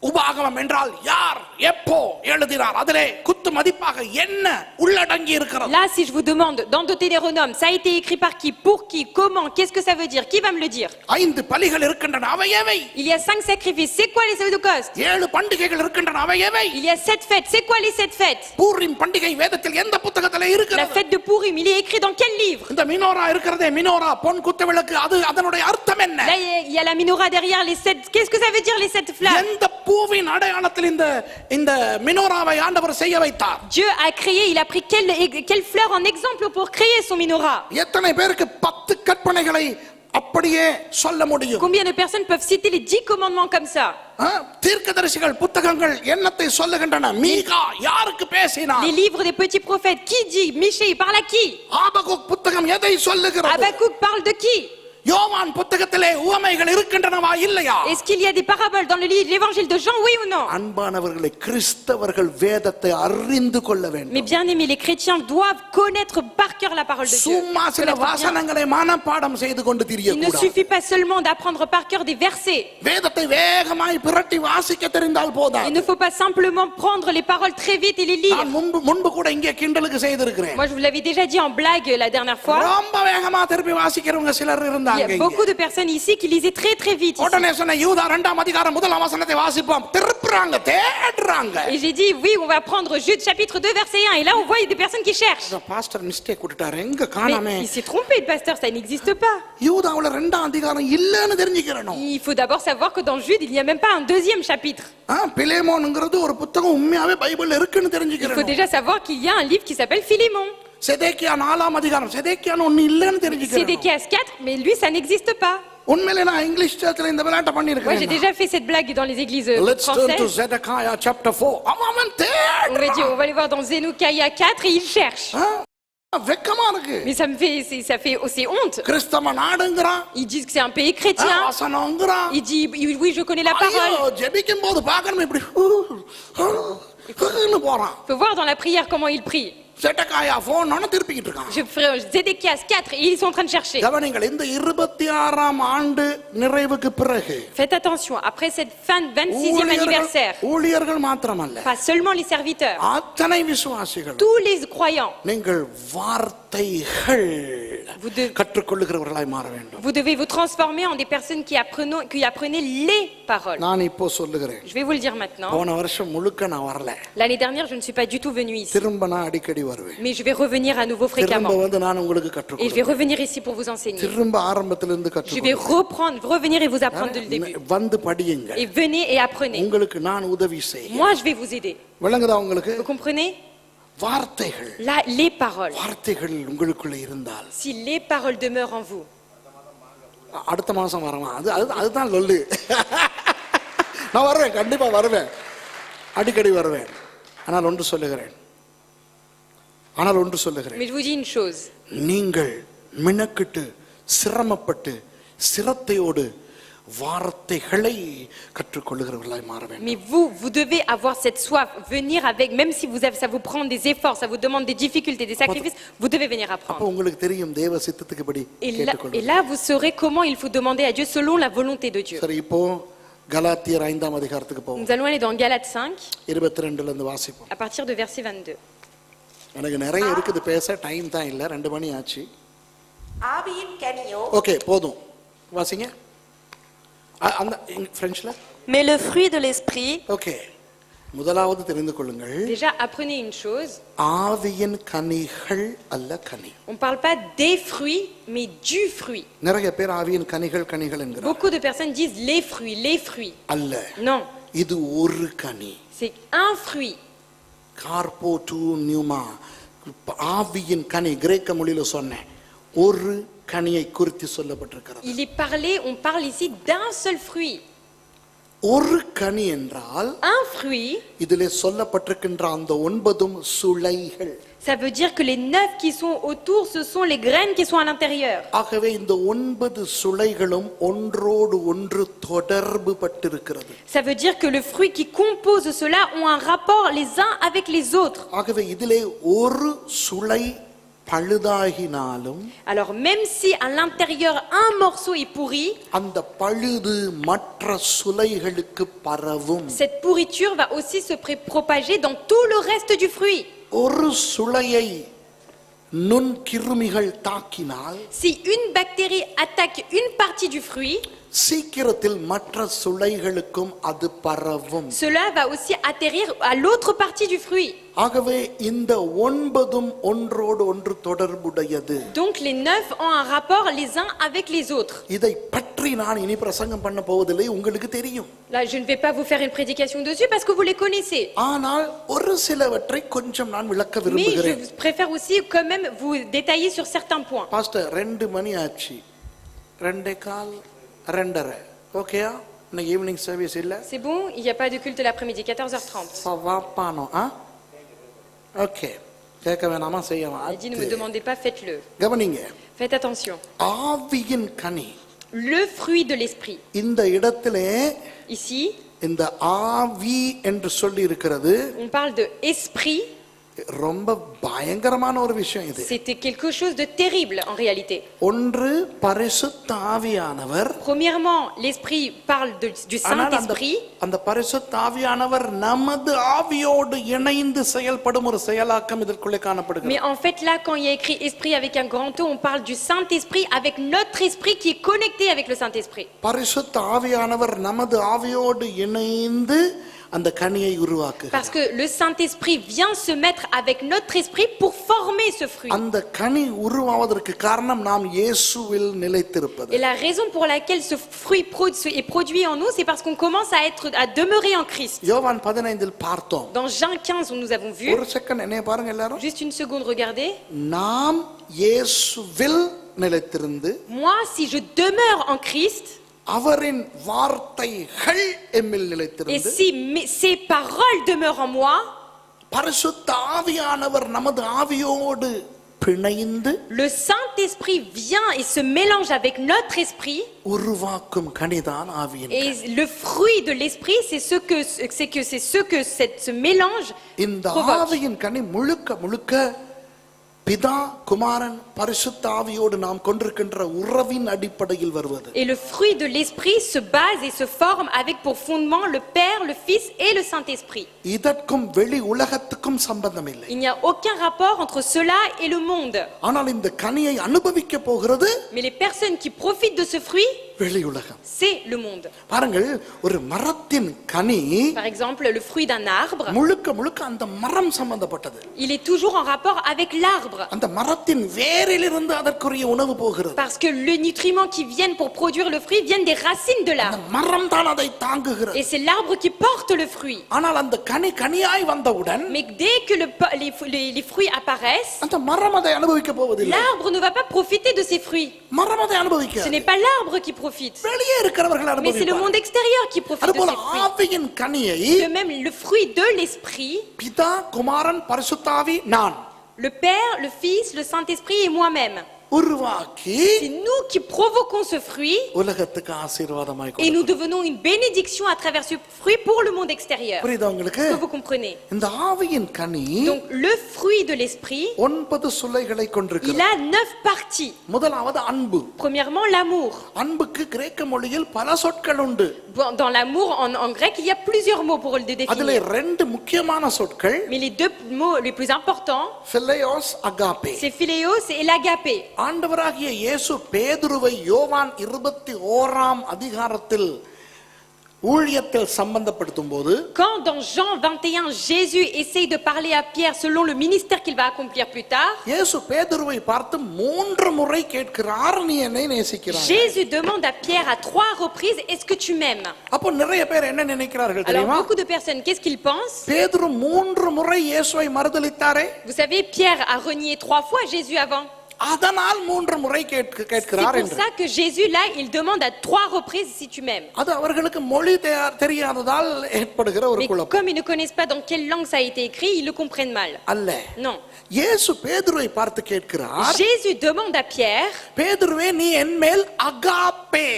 உபாகமம் என்றால் யார் எப்போ எழுதினார், அதிலே குத்து மதிப்பாக என்ன உள்ளடங்கி இருக்கிறது? Là, si je vous demande, dans Deutéronome, ça a été écrit par qui, pour qui, comment, qu'est-ce que ça veut dire? Qui va me le dire? 5 பலிகள் இருக்கின்றன, அவை எவை? Il y a 5 sacrifices, c'est quoi les holocaustes? 7 பண்டிகைகள் இருக்கின்றன, அவை எவை? Il y a 7 fêtes, c'est quoi les 7 fêtes? Purim பண்டிகை வேதத்தில் எந்த புத்தகத்திலே La இருக்கிறது? fête de Pourim, il est écrit dans quel livre? இந்த மினோரா இருக்கிறதே, மினோரா பொன் குத்துவிளக்கு, அது அதனுடைய அர்த்தம் என்ன? Là, il y a la menorah derrière les 7. Qu'est-ce que ça veut dire les 7 flammes? எந்த பூவின் அடையாளத்தில் இந்த மினோராவை ஆண்டவர் செய்ய வைத்தார்? Dieu a créé, il a pris quelle fleur en exemple pour créer son menorah? எத்தனை பேருக்கு 10 கற்பனைகளை அப்படியே சொல்ல முடியும்? Combien de personnes peuvent citer les 10 commandements comme ça? தீர்க்கதரிசிகள் புத்தகங்கள் என்னத்தை சொல்லுகின்றன? மீகா யாருக்கு பேசினார்? Les livres des petits prophètes, qui dit? Michée, il parle à qui? Habakkuk புத்தகம் எதை சொல்லுகிறது? Habakkuk parle de qui? யோவான் புத்தகத்திலே உவமைகள் இருக்கின்றனவா இல்லையா? Est-ce qu'il y a des paraboles dans le livre, l'évangile de Jean, oui ou non? அன்பானவர்களே, கிறிஸ்தவர்கள் வேதத்தை அறிந்து கொள்ள வேண்டும். Mais bien aimés, les chrétiens doivent connaître par cœur la parole de Dieu. சும்மா சில Connaître bien. வசனங்களை மனப்பாடம் செய்து கொண்டு Il ne திரியக்கூடாது. suffit pas seulement d'apprendre par cœur des versets. வேதத்தை வேகமாய் பிரட்டி வாசிக்க தெரிந்தால் Il போதாது. ne faut pas simplement prendre les paroles très vite et les lire. நான் முன்பு கூட இங்கே கிண்டலுக்கு செய்திருக்கிறேன். Moi, je vous l'avais déjà dit en blague la dernière fois. ரொம்ப வேகமா திருப்பி வாசிக்கிறவங்க சிலர் Il y இருந்தாங்க. a beaucoup de personnes ici qui lisaient très très vite. Ici. உடனே சொன்ன யூதா 2ஆம் அதிகாரம் 1ஆம் வசனத்தை வாசிப்போம். திருப்பி குழப்புறாங்க தேடுறாங்க. Et j'ai dit, oui, on va prendre Jude chapitre 2, verset 1. Et là, on voit des personnes qui cherchent. Pastor mistake விட்டுட்டாரு, எங்க காணாமே. Mais il s'est trompé, le pasteur, ça n'existe pas. யூதாவுல 2ஆம் அதிகாரம் இல்லன்னு தெரிஞ்சுக்கிறணும். Il faut d'abord savoir que dans Jude, il n'y a même pas un 2e chapitre. பிலேமோன்ங்கிறது ஒரு புத்தகம் உண்மையாவே பைபிள்ல இருக்குன்னு Il faut தெரிஞ்சுக்கிறணும். déjà savoir qu'il y a un livre qui s'appelle Philémon. Zedekiah 4ஆம் அதிகாரம், செதேக்கியான்னு ஒண்ணு இல்லன்னு தெரிஞ்சுக்கிறணும். Sédéchias 4, mais lui, ça n'existe pas. உண்மையிலே நான் இங்கிலீஷ் சர்ச்சில் இந்த விளையாட்டை Moi, j'ai பண்ணியிருக்கேன். déjà fait cette blague dans les églises Let's turn to françaises. Zedekiah chapter 4. அவன் On va தேடுறான். dire, on va aller voir dans Zedekiah 4 et il cherche. வெக்கமா இருக்கு. Mais ça fait aussi honte. கிறிஸ்தவ நாடுங்கறான், Ils disent que c'est un pays chrétien. வசனங்கறான். Il dit, oui, je connais la parole. ஐயோ, ஜெபிக்கும் போது பார்க்கணும் இப்படி போறான். Il faut voir dans la prière comment il prie. Zedekiah போனோன்னு திருப்பிக்கிட்டு இருக்கான். Je ferai Zédéchias 4 et ils sont en train de chercher. கவனிங்கள், இந்த 26ஆம் ஆண்டு நிறைவுக்கு பிறகு Faites attention, après cette fin de 26e anniversaire, ஊழியர்கள் மாத்திரமல்ல, pas seulement les serviteurs, அத்தனை விசுவாசிகள் tous les croyants, நீங்கள் வார்த்தைகள் vous devez, கற்றுக்கொள்ளுகிறவர்களாய் மாற வேண்டும். vous devez vous transformer en des personnes qui apprenaient les paroles. நான் இப்போ சொல்லுகிறேன், Je vais vous le dire maintenant. போன வருஷம் முழுக்க நான் வரல, L'année dernière, je ne suis pas du tout venu ici. திரும்ப நான் அடிக்கடி வருவேன். Mais je vais revenir à nouveau திரும்ப fréquemment. வந்து நான் உங்களுக்கு Et je vais கற்றுக்கொடுப்பேன். revenir ici pour vous enseigner. திரும்ப ஆரம்பத்திலிருந்து Je vais கற்றுக்கொடுப்பேன். revenir et vous apprendre dès le début. வந்து படியுங்க, Et venez et apprenez. உங்களுக்கு நான் உதவி செய்ய. Moi, je vais vous aider. விளங்குதா உங்களுக்கு? Vous comprenez? வார்த்தைகள் Là, les paroles. வார்த்தைகள் உங்களுக்குள்ள இருந்தால் Si les paroles demeurent en vous, அடுத்த மாசம் வரலாம். அதுதான் லொல்லு. நான் வருவேன், கண்டிப்பா வருவேன், அடிக்கடி வருவேன். ஆனால் ஒன்று சொல்லுகிறேன், mais je vous dis une chose. நீங்கள் மினக்கிட்டு சிரமப்பட்டு சிரத்தையோடு வார்த்தைகளை கற்றுக்கொள்ளுகிறவர்களாய் மாற வேண்டும். Mais vous devez avoir cette soif, venir avec, même si ça vous prend des efforts, ça vous demande des difficultés, des sacrifices, vous devez venir அப்ப apprendre. உங்களுக்கு தெரியும் தேவ சித்தத்துக்குபடி Et கேட்டுக்கொள்ளுங்கள். là, vous saurez comment il faut demander à Dieu selon la volonté de Dieu. சரி, இப்போ கலாத்தியர் 5ஆம் அதிகாரத்துக்கு போவோம். Nous allons aller dans Galates 5, 22ல இருந்து வாசிப்போம். à partir de verset 22. எனக்கு நிறைய இருக்குது பேச, டைம் தான் இல்லை, 2 மணி ஆச்சு. ஆவியின் கனியோ ஓகே, போதும், வாசிங்க. அந்த பிரெஞ்சில். Mais le fruit de l'esprit, okay, முதலாவது தெரிந்து கொள்ளுங்கள், Déjà, apprenez une chose. ஆவியின் கனிகள் அல்ல கனி. On ne parle pas des fruits, mais du fruit. நிறைய பேர் ஆவியின் கனிகள் கனிகள் என்கிறார். Beaucoup de personnes disent les fruits. அல்ல, Non, இது ஒரு கனி. c'est un fruit. கார்போ டு நியூமா, ஆவியின் கனி கிரேக்க மொழியில சொன்னேன், ஒரு கனியை குறித்து சொல்லப்பட்டிருக்கிறது. On parle ici d'un seul fruit. ஒரு கனி என்றால் Un fruit, இதிலே சொல்லப்பட்டிருக்கின்ற அந்த 9 சுளைகள். ça veut dire que les 9 qui sont autour, ce sont les graines qui sont à l'intérieur. ஆகவே இந்த 9 சுளைகளும் ஒன்றோடு ஒன்று தொடர்பு பட்டிருக்கிறது. Ça veut dire que le fruit qui compose cela ont un rapport les uns avec les autres. ஆகவே இதிலே ஒரு சுளை பழுதாகினாலும், Alors même si à l'intérieur un morceau est pourri, அந்த பழுது மற்ற சுளைகளுக்கு பரவும். cette pourriture va aussi se propager dans tout le reste du fruit. ஒரு சுளையை நுண்கிருமிகள் தாக்கினால், Si une bactérie attaque une partie du fruit, சீக்கிரத்தில் மற்ற சுளைகளுக்கும் அது பரவும். cela va aussi atterrir à l'autre partie du fruit. ஆகவே இந்த 9 ஒன்றோடு ஒன்று தொடர்புடையது. Donc les 9 ont un rapport les uns avec les autres. இதை பற்றி நான் இனி பிரசங்கம் பண்ண போவதில்லை, உங்களுக்கு தெரியும். Là, je ne vais pas vous faire une prédication dessus parce que vous les connaissez. ஆனால் ஒரு சிலவற்றை கொஞ்சம் நான் விளக்க Mais விரும்புகிறேன். je préfère aussi quand même vous détailler sur certains points. Pastor 2 மணி ஆச்சு, 2:15, 2:30, ஓகேயா? இன்னைக்கு ஈவினிங் சர்வீஸ் இல்ல? C'est bon, il n'y a pas de culte l'après-midi, 14h30. சவாப்பானோ? ஓகே, கேட்க வேணாமா, செய்யவா? Il dit ne me demandez pas, faites-le. கவனிங்க, Faites attention. ஆவியின் கனி Le fruit de l'esprit. இந்த இடத்திலே Ici, இந்த ஆவி என்று சொல்லி இருக்கிறது. on parle de esprit. ரொம்ப பயங்கரமான ஒரு விஷயம் இது. C'était quelque chose de terrible en réalité. ஒன்று பரிசுத்த ஆவியானவர். Premièrement, l'esprit parle du Saint-Esprit. அந்த பரிசுத்த ஆவியானவர் நமது ஆவியோடு இணைந்து செயல்படும் ஒரு செயலாக்கம் இதற்குள்ளே காணப்படுகிறது. Mais en fait là, quand il y a écrit esprit avec un grand O, on parle du Saint-Esprit avec notre esprit qui est connecté avec le Saint-Esprit. பரிசுத்த ஆவியானவர் நமது ஆவியோடு இணைந்து அந்த கனியை உருவாக்குகிறார். Parce que le Saint-Esprit vient se mettre avec notre esprit pour former ce fruit. அந்த கனி உருவாவதற்கு காரணம் நாம் இயேசுவில் நிலைத்திருப்பது. Et la raison pour laquelle ce fruit est produit en nous, c'est parce qu'on commence à demeurer en Christ. யோவான் 15 பார்த்தோம். Dans Jean 15, nous avons vu. ஒரு second என்னைய பாருங்க எல்லாரும். Juste une seconde, regardez. நாம் இயேசுவில் நிலைத்திருந்து Moi, si je demeure en Christ, அவரின் வார்த்தைகள் எம்மில் et நிலைத்திருந்து si ces paroles demeurent en moi, பரிசுத்த ஆவியானவர் நமது ஆவியோடு பிணைந்து le Saint-Esprit vient et se mélange avec notre esprit. உருவாக்கும் கனிதான் ஆவியின் கனி. Et le fruit de l'esprit, c'est ce que ce mélange இந்த provoque. ஆவியின் கனி முழுக்க முழுக்க பிதா குமாரன் பரிசுத்த ஆவியோடு நாம் கொண்டிருக்கின்ற உறவின் அடிப்படையில் வருவது. Et le fruit de l'esprit se base et se forme avec pour fondement le Père, le Fils et le Saint-Esprit. இதற்கும் வெளி உலகத்துக்கும் சம்பந்தம் இல்லை. Il n'y a aucun rapport entre cela et le monde. ஆனால் இந்த கனியை அனுபவிக்க போகிறது Mais les personnes qui profitent de ce fruit, வெளி உலகம். c'est le monde. பாருங்கள், ஒரு மரத்தின் கனி Par exemple, le fruit d'un arbre, முழுக்க முழுக்க அந்த மரம் சம்பந்தப்பட்டது. il est toujours en rapport avec l'arbre. அந்த மரத்தின் வேரிலிருந்து அதற்குரிய உணவு போகிறது. Parce que les nutriments qui viennent pour produire le fruit viennent des racines de அந்த l'arbre. மரம் தான் அதை தாங்குகிறது. Et c'est l'arbre qui porte le fruit. ஆனால் அந்த கனி கனியாய் வந்தவுடன் Mais dès que les fruits apparaissent, அந்த மரம் அதை அனுபவிக்க போவதில்லை. l'arbre ne va pas profiter de ces fruits. மரம் அதை Ce அனுபவிக்க n'est pas l'arbre qui profite, வெளியே இருக்கிறவர்கள் mais c'est le அனுபவிப்பார்கள். monde extérieur qui profite de அதுபோல ces fruits. ஆவியின் கனியை De même, le fruit de l'esprit, பிதா குமாரன் பரிசுத்தாவி நான் le Père, le Fils, le Saint-Esprit et moi-même, உருவாக்கி c'est nous qui provoquons ce fruit உலகத்துக்கு ஆசீர்வாதமாய் et கொடுக்கிறோம். nous devenons une bénédiction à travers ce fruit pour le monde extérieur. புரியுதா உங்களுக்கு? Est-ce que vous comprenez? இந்த ஆவியின் கனி Donc, le fruit de l'esprit, 9 சுளைகளை il கொண்டிருக்கிறது. a 9 parties. முதலாவது அன்பு. Premièrement, l'amour. அன்புக்கு கிரேக்க மொழியில் பல சொற்கள் உண்டு. Bon, dans l'amour, en grec, il y a plusieurs mots pour le அதுல définir. 2 முக்கியமான சொற்கள் Mais les 2 mots les plus importants, phileos agape. c'est phileos et l'agapé. ஆண்டவராகிய இயேசு பேதுருவை யோவான் 21ஆம் அதிகாரத்தில் ஊழியத்தில் சம்பந்தப்படுத்தும் போது Quand dans Jean 21, Jésus essaye de parler à Pierre selon le ministère qu'il va accomplir plus tard, இயேசு பேதுருவை பார்த்து 3 முறை கேட்கிறார், நீ என்னை நேசிக்கிறாய்? Jésus demande à Pierre à 3 reprises, est-ce que tu m'aimes? அப்போ நிறைய பேர் என்ன நினைக்கிறார்கள் Alors தெரியுமா? beaucoup de personnes, qu'est-ce qu'ils pensent? பேதுரு 3 முறை இயேசுவை மறுதலித்தாரே, Vous savez, Pierre a renié 3 fois Jésus avant. அதனால் 3 முறை C'est கேட்கிறார் pour என்று. ça que Jésus, là, il demande à 3 reprises si tu m'aimes. அது அவர்களுக்கு மொழி தெரியாததால் ஏற்படுகிற ஒரு Mais குழப்பம். comme ils ne connaissent pas dans quelle langue ça a été écrit, ils le comprennent mal. அல்ல, Non. இயேசு பேதுருவை பார்த்து கேட்கிறார், Jésus demande à Pierre, பேதுருவே நீ என்மேல் அகாப்பே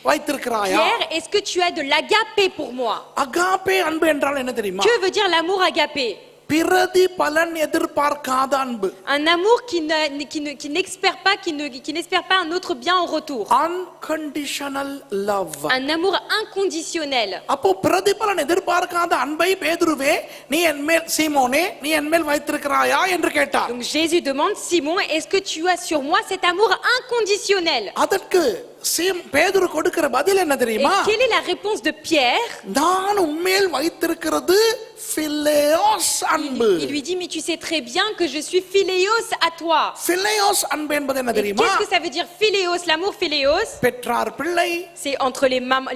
வைத்திருக்கிறாயா? Pierre, est-ce que tu as de l'agapé pour moi? அகாப்பே அன்பு என்றால் என்ன தெரியுமா? Que veut dire l'amour agapé? பிரதி பலன் எதிர்பார்க்காத அன்பு. Un amour qui n'espère pas un autre bien en retour. Unconditional love. Un amour inconditionnel. அப்போ பிரதிபலன் எதிர்பார்க்காத அன்பை பேதுருவே நீ என்மேல் சீமோனே நீ என்மேல் வைத்திருக்கிறாயா என்று கேட்டார். Donc Jésus demande, Simon, est-ce que tu as sur moi cet amour inconditionnel? அதற்கு பேதுரு கொடுக்கிற பதில் என்ன Et தெரியுமா? quelle est la réponse de Pierre? நான் உன்மேல் வைத்திருக்கிறது phileos அன்பு. Il lui dit, mais tu sais très bien que je suis phileos à toi. phileos அன்பு என்பது என்ன Et தெரியுமா? qu'est-ce que ça veut dire phileos? L'amour phileos, பெற்றார் பிள்ளை, c'est entre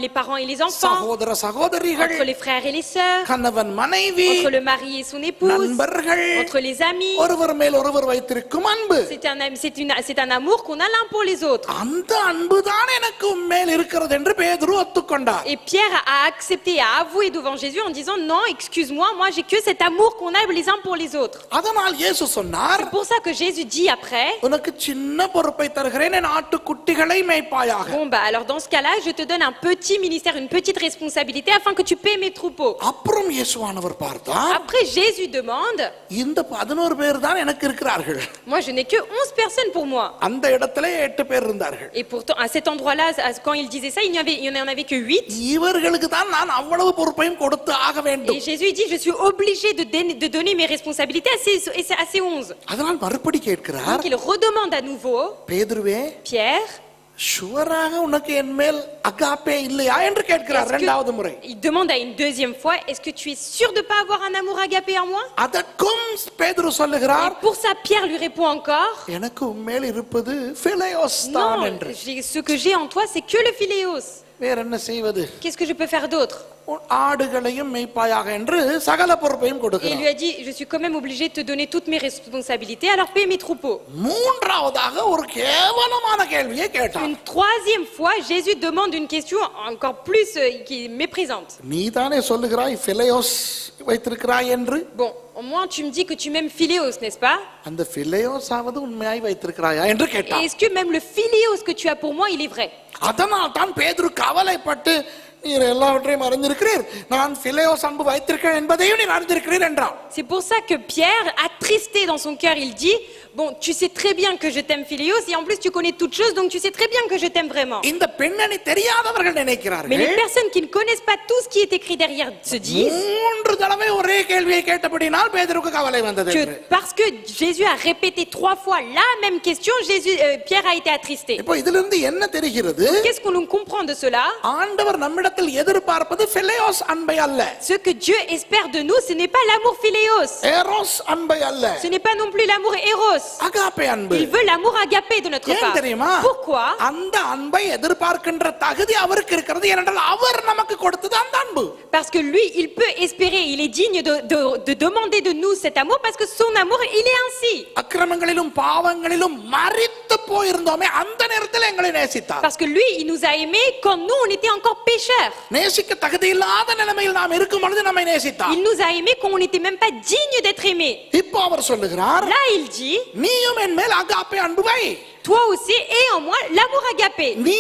les parents et les enfants, சகோதர சகோதரிகள், entre les frères et les sœurs, கணவன் மனைவி, entre le mari et son épouse, நண்பர்கள், entre les amis. ஒருவர் மேல் ஒருவர் வைத்திருக்கும் அன்பு. C'est un amour qu'on a l'un pour les autres. அந்த அன்புதான் எனக்கு உன்மேல் இருக்கிறது என்று பேதுரு ஒத்துக்கொண்டார். Et Pierre a accepté, a avoué devant Jésus en disant, non, excuse-moi, moi j'ai que cet amour qu'on a les uns pour les autres. அதனால் இயேசு சொன்னார், C'est pour ça que Jésus dit après, உனக்கு சின்ன பொறுப்பை தருகிறேன், என் ஆட்டுக்குட்டிகளை மேய்ப்பாயாக. bon bah alors dans ce cas-là, je te donne un petit ministère, une petite responsabilité afin que tu paies mes troupeaux. அப்புறம் இயேசுவானவர் பார்த்தார், Après Jésus demande, இந்த 11 பேர் தான் எனக்கு இருக்கிறார்கள். moi je n'ai que 11 personnes pour moi. அந்த இடத்திலே 8 பேர் இருந்தார்கள். Et pourtant à cet endroit-là, quand il disait ça, il n'y en avait que 8. இவர்களுக்கு தான் நான் அவ்வளவு பொறுப்பையும் கொடுத்து ஆக Et வேண்டும். Jésus dit, je suis obligé de donner mes responsabilités à ces 11. அதனால் மறுபடி கேட்கிறார், Donc il redemande à nouveau, பேதுருவே Pierre, ஷுவராக உனக்கு என் மேல் அகாப்பே இல்லையா என்று கேட்கிறார் இரண்டாவது முறை. Il demande à une deuxième fois, est-ce que tu es sûr de pas avoir un amour agapé en moi? அதற்கும் பேதுரு சொல்லுகிறார், Et pour ça, Pierre lui répond encore, எனக்கு உண்மையில் இருப்பது பிலேயோஸ் தான் non, என்று. ce que j'ai en toi, c'est que le philéos. வேற என்ன செய்வது? Qu'est-ce que je peux faire d'autre? உன் ஆடுகளையும் மேய்ப்பாயாக என்று சகல பொறுப்பையும் Et il கொடுக்கிறார். lui a dit, je suis quand même obligé de te donner toutes mes responsabilités, alors paie mes troupeaux. மூன்றாவதாக ஒரு கேவலமான கேள்வியை கேட்டார். Une troisième fois, Jésus demande une question encore plus qui est méprisante. நீதானே சொல்லுகிறாய் பிலேயோஸ் வைத்திருக்கிறாய் என்று. Bon, au moins tu me dis que tu m'aimes philéos, n'est-ce pas? அந்த பிலேயோஸாவது உண்மையாய் வைத்திருக்கிறாயா என்று Et கேட்டார். est-ce que même le philéos que tu as pour moi, il est vrai? அதனால் தான் பேதுரு கவலைப்பட்டு, நீர் எல்லாவற்றையும் அறிந்திருக்கிறீர், நான் பிலேயோஸ் அன்பு வைத்திருக்கிறேன் என்பதையும் நீர் அறிந்திருக்கிறீர் என்றார். C'est pour ça que Pierre, attristé dans son cœur, il dit, bon, tu sais très bien que je t'aime philéos, et en plus tu connais toutes choses, donc tu sais très bien que je t'aime vraiment. இந்த பெண்ணனை தெரியாதவர்கள் Mais les நினைக்கிறார்கள், personnes qui ne connaissent pas tout ce qui est écrit derrière se disent மூன்று தடவை ஒரே கேள்வியை கேட்டபடினால் பேதுருக்கு கவலை வந்தது que என்று. parce que Jésus a répété 3 fois la même question, Pierre a été attristé. இப்போ இதிலிருந்து என்ன தெரிகிறது? Qu'est-ce qu'on comprend de cela? ஆண்டவர் நம்மிடத்தில் எதிர்பார்ப்பது பிலேயோஸ் அன்பை அல்ல, Ce que Dieu espère de nous, ce n'est pas l'amour philéos, arrows அன்பை அல்ல, ce n'est pas non plus l'amour éros. Agape அன்பு. Il veut l'amour agapé de notre ஏன் part. தெரியுமா? Pourquoi? அந்த அன்பை எதிர்பார்க்கின்ற தகுதி அவருக்கு இருக்கிறது. ஏனென்றால் அவர் நமக்கு கொடுத்தது அந்த அன்பு. Parce que lui, il peut espérer, il est digne de demander de nous cet amour, parce que son amour, il est ainsi. அக்கிரமங்களிலும் பாவங்களிலும் மரித்து போயிருந்தோமே அந்த நேரத்தில் எங்களை நேசித்தார். Parce que lui, il nous a aimés quand nous, on était encore pécheurs. நேசிக்க தகுதி இல்லாத நிலைமையில் நாம் இருக்கும் பொழுது நம்மை நேசித்தார். Il nous a aimés quand on n'était même pas digne d'être aimés. இப்போ அவர் சொல்லுகிறார், Là, il dit, நீயும் என் மேல் அகாப்பே அன்பு வை. toi aussi, et en moi, l'amour agapé. நீ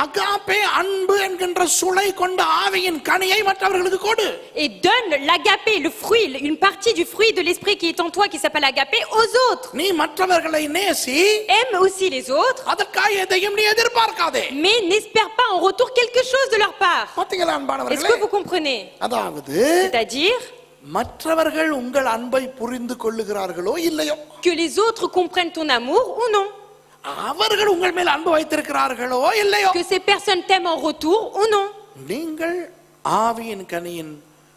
அகாப்பே அன்பு என்கின்ற சுளை கொண்ட ஆவியின் கனியை மற்றவர்களுக்கு கொடு. Et donne l'agapé, le fruit, une partie du fruit de l'esprit qui est en toi, qui s'appelle agapé, aux autres. நீ மற்றவர்களை நேசி, Aime aussi les autres, அதற்காக எதையும் நீ எதிர்பார்க்காதே. mais n'espère pas en retour quelque chose de leur part. பாத்தீங்களா Est-ce அன்பானவர்களே? que vous comprenez? அதாவது C'est-à-dire மற்றவர்கள் உங்கள் அன்பை புரிந்து கொள்ளுகிறார்களோ இல்லையோ, que les autres comprennent ton amour ou non, அவர்கள் உங்கள் மேல் அன்பு வைத்திருக்கிறார்களோ இல்லையோ, que ces personnes t'aiment en retour ou non, நீங்கள் ஆவியின் கனியின்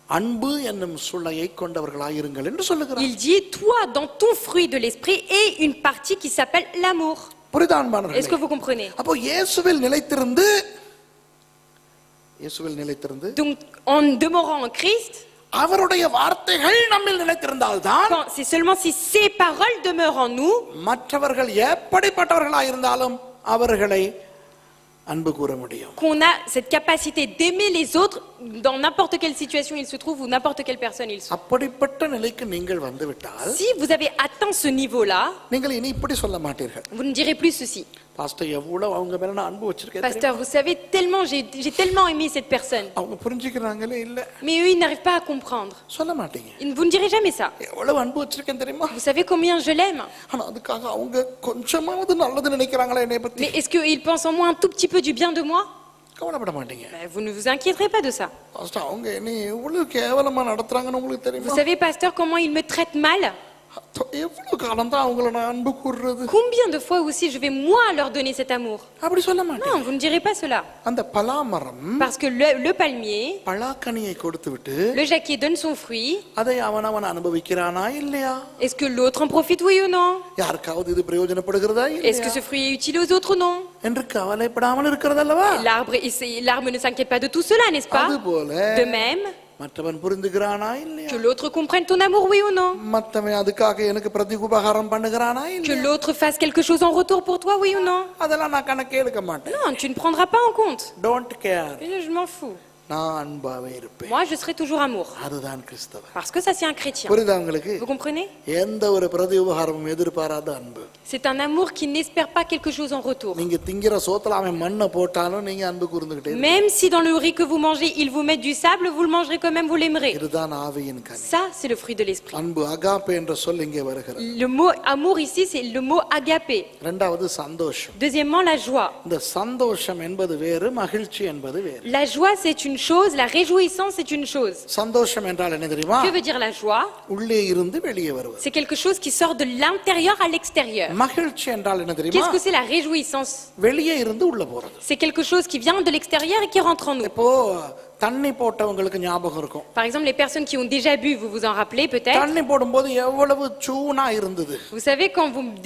அன்பு என்னும் சுளையை கொண்டவர்களாயிருங்கள் என்று சொல்லுகிறார். il dit, toi, dans ton fruit de l'esprit, et une partie qui s'appelle l'amour. புரியுதா Est-ce que அன்பானவர்களே? vous comprenez? அப்போ இயேசுவில் நிலைத்திருந்து Donc, en demeurant en Christ, அவருடைய வார்த்தைகள் நம்மில் நிலைத்திருந்தால்தான் c'est seulement si ces paroles demeurent en nous மற்றவர்கள் எப்படிப்பட்டவர்களாயிருந்தாலும் அவர்களை அன்பு கூற முடியும். qu'on a cette capacité d'aimer les autres dans n'importe quelle situation ils se trouvent ou n'importe quelle personne ils sont. அப்படிப்பட்ட நிலைக்கு நீங்கள் வந்துவிட்டால் Si vous avez atteint ce niveau-là, நீங்கள் இனி இப்படி சொல்ல மாட்டீர்கள், vous ne direz plus ceci. Pastor எவ்வளவு அவங்க மேல நான் அன்பு வச்சிருக்கேன் தெரியுமா? Pasteur, vous savez, tellement j'ai tellement aimé cette personne. அவங்க புரிஞ்சுக்கிறாங்களே இல்ல, Mais eux, ils n'arrivent pas à comprendre. சொல்ல மாட்டீங்க. Vous ne direz jamais ça. எவ்வளவு அன்பு வச்சிருக்கேன் தெரியுமா? Vous savez combien je l'aime. ஆனா அதுக்காக அவங்க கொஞ்சமாவது நல்லது நினைக்கிறாங்களா என்னை பத்தி? Mais est-ce qu'ils pensent en moi un tout petit peu du bien de moi? கவலைப்பட மாட்டீங்க. Ben, vous ne vous inquiéterez pas de ça. Pastor அவங்க என்னை எவ்வளவு கேவலமா நடத்துறாங்கன்னு உங்களுக்கு Vous தெரியுமா? savez, pasteur, comment ils me traitent mal? எவ்வளவு காலம் தான் அவங்கள நான் அன்பு கூறுறது? Combien de fois aussi je vais moi leur donner cet amour? அப்படி சொல்ல மாட்டேன். Non, vous ne direz pas cela. அந்த பலாமரம் Parce que le palmier, பலாக்கனியை கொடுத்து விட்டு le jacquier donne son fruit. அதை அவன் அனுபவிக்கிறானா இல்லையா? Est-ce que l'autre en profite, oui ou non? யாருக்காவது இது பிரயோஜனப்படுகிறதா Est-ce que இல்லையா ce fruit est utile aux autres ou non? என்று கவலைப்படாமல் இருக்கிறதல்லவா? L'arbre ne s'inquiète pas de tout cela, n'est-ce pas? அதுபோல De même, மற்றவன் புரிந்துகிறானா இல்லையா? que l'autre comprenne ton amour, oui ou non? மத்தவன் அதுக்காக எனக்கு பிரதி உபகாரம் பண்ணுகிறானா Que இல்லையா? l'autre fasse quelque chose en retour pour toi, oui ou non? அதெல்லாம் நான் கணக்கே எடுக்க மாட்டேன். Non, tu ne prendras pas en compte. Don't care. Je m'en fous. நான் அன்பாவே இருப்பேன். Moi, je serai toujours amour. அதுதான் கிறிஸ்தவன். Parce que ça, c'est un chrétien. புரியுதா உங்களுக்கு? Vous comprenez? எந்த ஒரு பிரதி உபகாரமும் எதிர்பாராத அன்பு. C'est un amour qui n'espère pas quelque chose en retour. நீங்க திங்கிற சோத்துல அவன் மண்ணை போட்டாலும் நீங்க அன்பு கூர்ந்துகிட்டே Même si dans le riz que vous mangez, ils vous mettent du sable, vous le mangerez quand même, vous l'aimerez. இதுதான் ஆவியின் கனி. Ça, c'est le fruit de l'esprit. அன்பு அகாப்பே என்ற சொல் இங்கே வருகிறது. Le mot amour ici, c'est le mot agapé. இரண்டாவது சந்தோஷம். Deuxièmement, la joie. இந்த சந்தோஷம் என்பது வேறு, மகிழ்ச்சி என்பது வேறு. La joie, c'est une chose, la réjouissance c'est une chose. சந்தோஷம் என்றால் என்ன தெரியுமா? Que veut dire la joie? உள்ளே இருந்து வெளியே வருவது. C'est quelque chose qui sort de l'intérieur à l'extérieur. மகிழ்ச்சி என்றால் என்ன தெரியுமா? Qu'est-ce que c'est la réjouissance? வெளியே இருந்து உள்ள போறது. C'est quelque chose qui vient de l'extérieur et qui rentre en nous. இப்போ தண்ணி போட்டவங்களுக்கு ஞாபகம் இருக்கும். Par exemple, les personnes qui ont déjà bu, vous vous en rappelez peut-être? தண்ணி போடும்போது எவ்வளவு சூனா இருந்தது. Vous savez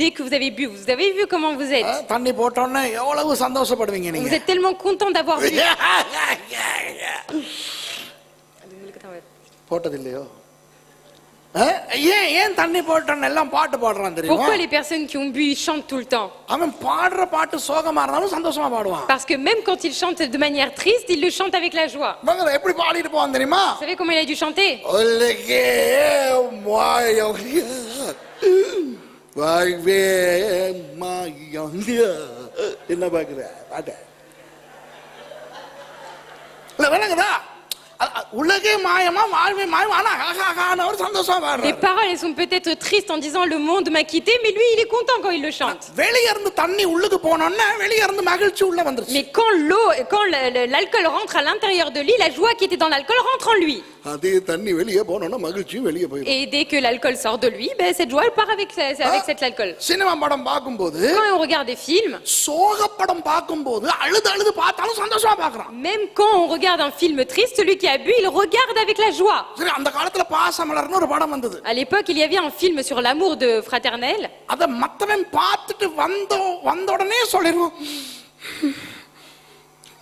dès que vous avez bu, vous avez vu comment vous êtes. தண்ணி போட்டோன்னே எவ்வளவு சந்தோஷப்படுவீங்க Vous நீங்க. êtes tellement content d'avoir bu. போட்டதில்லையோ? ஏன் தண்ணி போட்டோன்னு எல்லாம் பாட்டு பாடுறான் தெரியுமா? Pourquoi les personnes qui ont bu, ils chantent tout le temps? அவன் பாடுற பாட்டு சோகமா இருந்தாலும் சந்தோஷமா பாடுவான். Parce que même quand ils chantent de manière triste, ils le chantent avec la joie. மகன் எப்படி பாடிட்டு போவான் தெரியுமா? Vous savez comment il a dû chanter? ஒல்லிகே மாயோங்க வாழ்வே மாயோங்க என்ன பாக்குற பாட்ட இல்ல வேணாங்கதா உலகே மாயமா வாழ்வே மாயம் ஆனா ஒரு சந்தோஷமா Les பாடுறாரு. paroles elles sont peut-être tristes en disant le monde m'a quitté, mais lui il est content quand il le chante. வெளிய இருந்து தண்ணி உள்ளுக்கு போனோம்னா வெளிய இருந்து மகிழ்ச்சி உள்ள வந்துருச்சு. Mais quand l'alcool rentre à l'intérieur de lui, la joie qui était dans l'alcool rentre en lui. அதே தண்ணி வெளிய போனோம்னா மகிழ்ச்சியும் வெளிய போயிடும். Et dès que l'alcool sort de lui, cette joie elle part avec cet alcool. Cinema படம் பாக்கும்போது Quand on regarde des films, சோக படம் பாக்கும்போது அழுது பார்த்தாலும் சந்தோஷமா பார்க்கறான். même quand on regarde un film triste, celui qui a bu, il regarde avec la joie. சரி அந்த காலத்துல பாசமலர்னு ஒரு படம் வந்தது. À l'époque, il y avait un film sur l'amour de fraternel. அத மத்தவன் பார்த்துட்டு வந்த உடனே சொல்லிடுவோம்,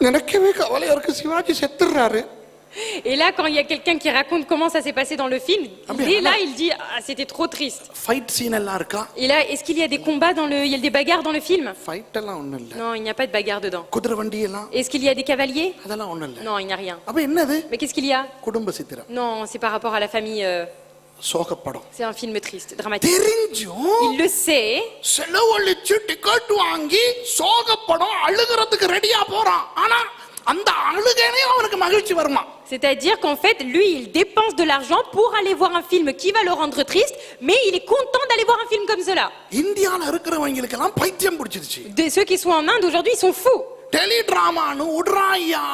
நினைக்கவே கவலையா இருக்கு, Sivaji செத்துறாரு. Et là, quand il y a quelqu'un qui raconte comment ça s'est passé dans le film, dès là, il dit ah, c'était trop triste. Fight scene எல்லாம் இருக்கா? Et là, est-ce qu'il y a des combats il y a des bagarres dans le film? Fight எல்லாம் ஒண்ணும் இல்ல. Non, il n'y a pas de bagarre dedans. குதிரை வண்டி எல்லாம் Est-ce qu'il y a des cavaliers? அதெல்லாம் ஒண்ணும் இல்ல. Non, il n'y a rien. அப்ப என்னது? Mais qu'est-ce qu'il y a? குடும்ப சித்திரம். Non, c'est par rapport à la famille. சோக படம். C'est un film triste, dramatique. தெரிஞ்சும் Il le sait. செலவழிச்சு டிக்கெட் வாங்கி சோக படம் அழுகிறதுக்கு ரெடியா போறான். ஆனா அந்த அழுகைனே அவனுக்கு மகிழ்ச்சி வருமா? C'est-à-dire qu'en fait, lui, il dépense de l'argent pour aller voir un film qui va le rendre triste, mais il est content d'aller voir un film comme cela. இந்தியால இருக்கிறவங்களுக்கு எல்லாம் பைத்தியம் பிடிச்சிருச்சு. Ceux qui sont en Inde aujourd'hui, ils sont fous. டெலிடிராமான்னு உட்ராயா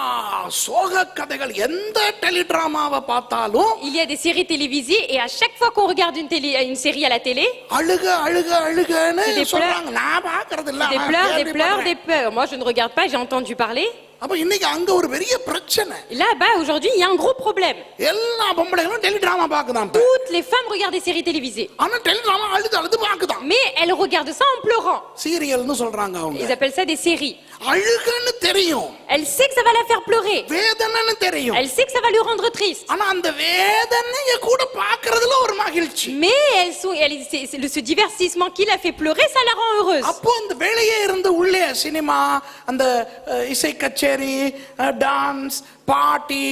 சோக கதைகள் எந்த டெலிடிராமாவை பார்த்தாலும் Il y a des séries télévisées et à chaque fois qu'on regarde une série à la télé, அழுகன்னு C'est des சொல்றாங்க. நான் பார்க்கிறது இல்ல. des pleurs, des pleurs, des pleurs. Moi, je ne regarde pas, j'ai entendu parler. அப்ப இன்னைக்கு அங்க ஒரு பெரிய பிரச்சனை. Là-bas, aujourd'hui, il y a un gros problème. எல்லா பொம்பளைகளும் டெலிடிராமா பார்க்குதான். Toutes les femmes regardent des séries télévisées. ஆனா டெலிடிராமா அழுது பார்க்குதான். Mais elles regardent ça en pleurant. சீரியல்னு சொல்றாங்க Ils அவங்க. appellent ça des séries. அழுகன்னு தெரியும். Elle sait que ça va la faire pleurer. வேதனைன்னு தெரியும். Elle sait que ça va lui rendre triste. ஆனா அந்த வேதனைய கூட பார்க்கிறதுல ஒரு மகிழ்ச்சி. Mais ce divertissement qui la fait pleurer, ça la rend heureuse. அப்போ அந்த வெளியே இருந்து உள்ளே சினிமா, அந்த இசை கச்சேரி, டான்ஸ், பார்ட்டி,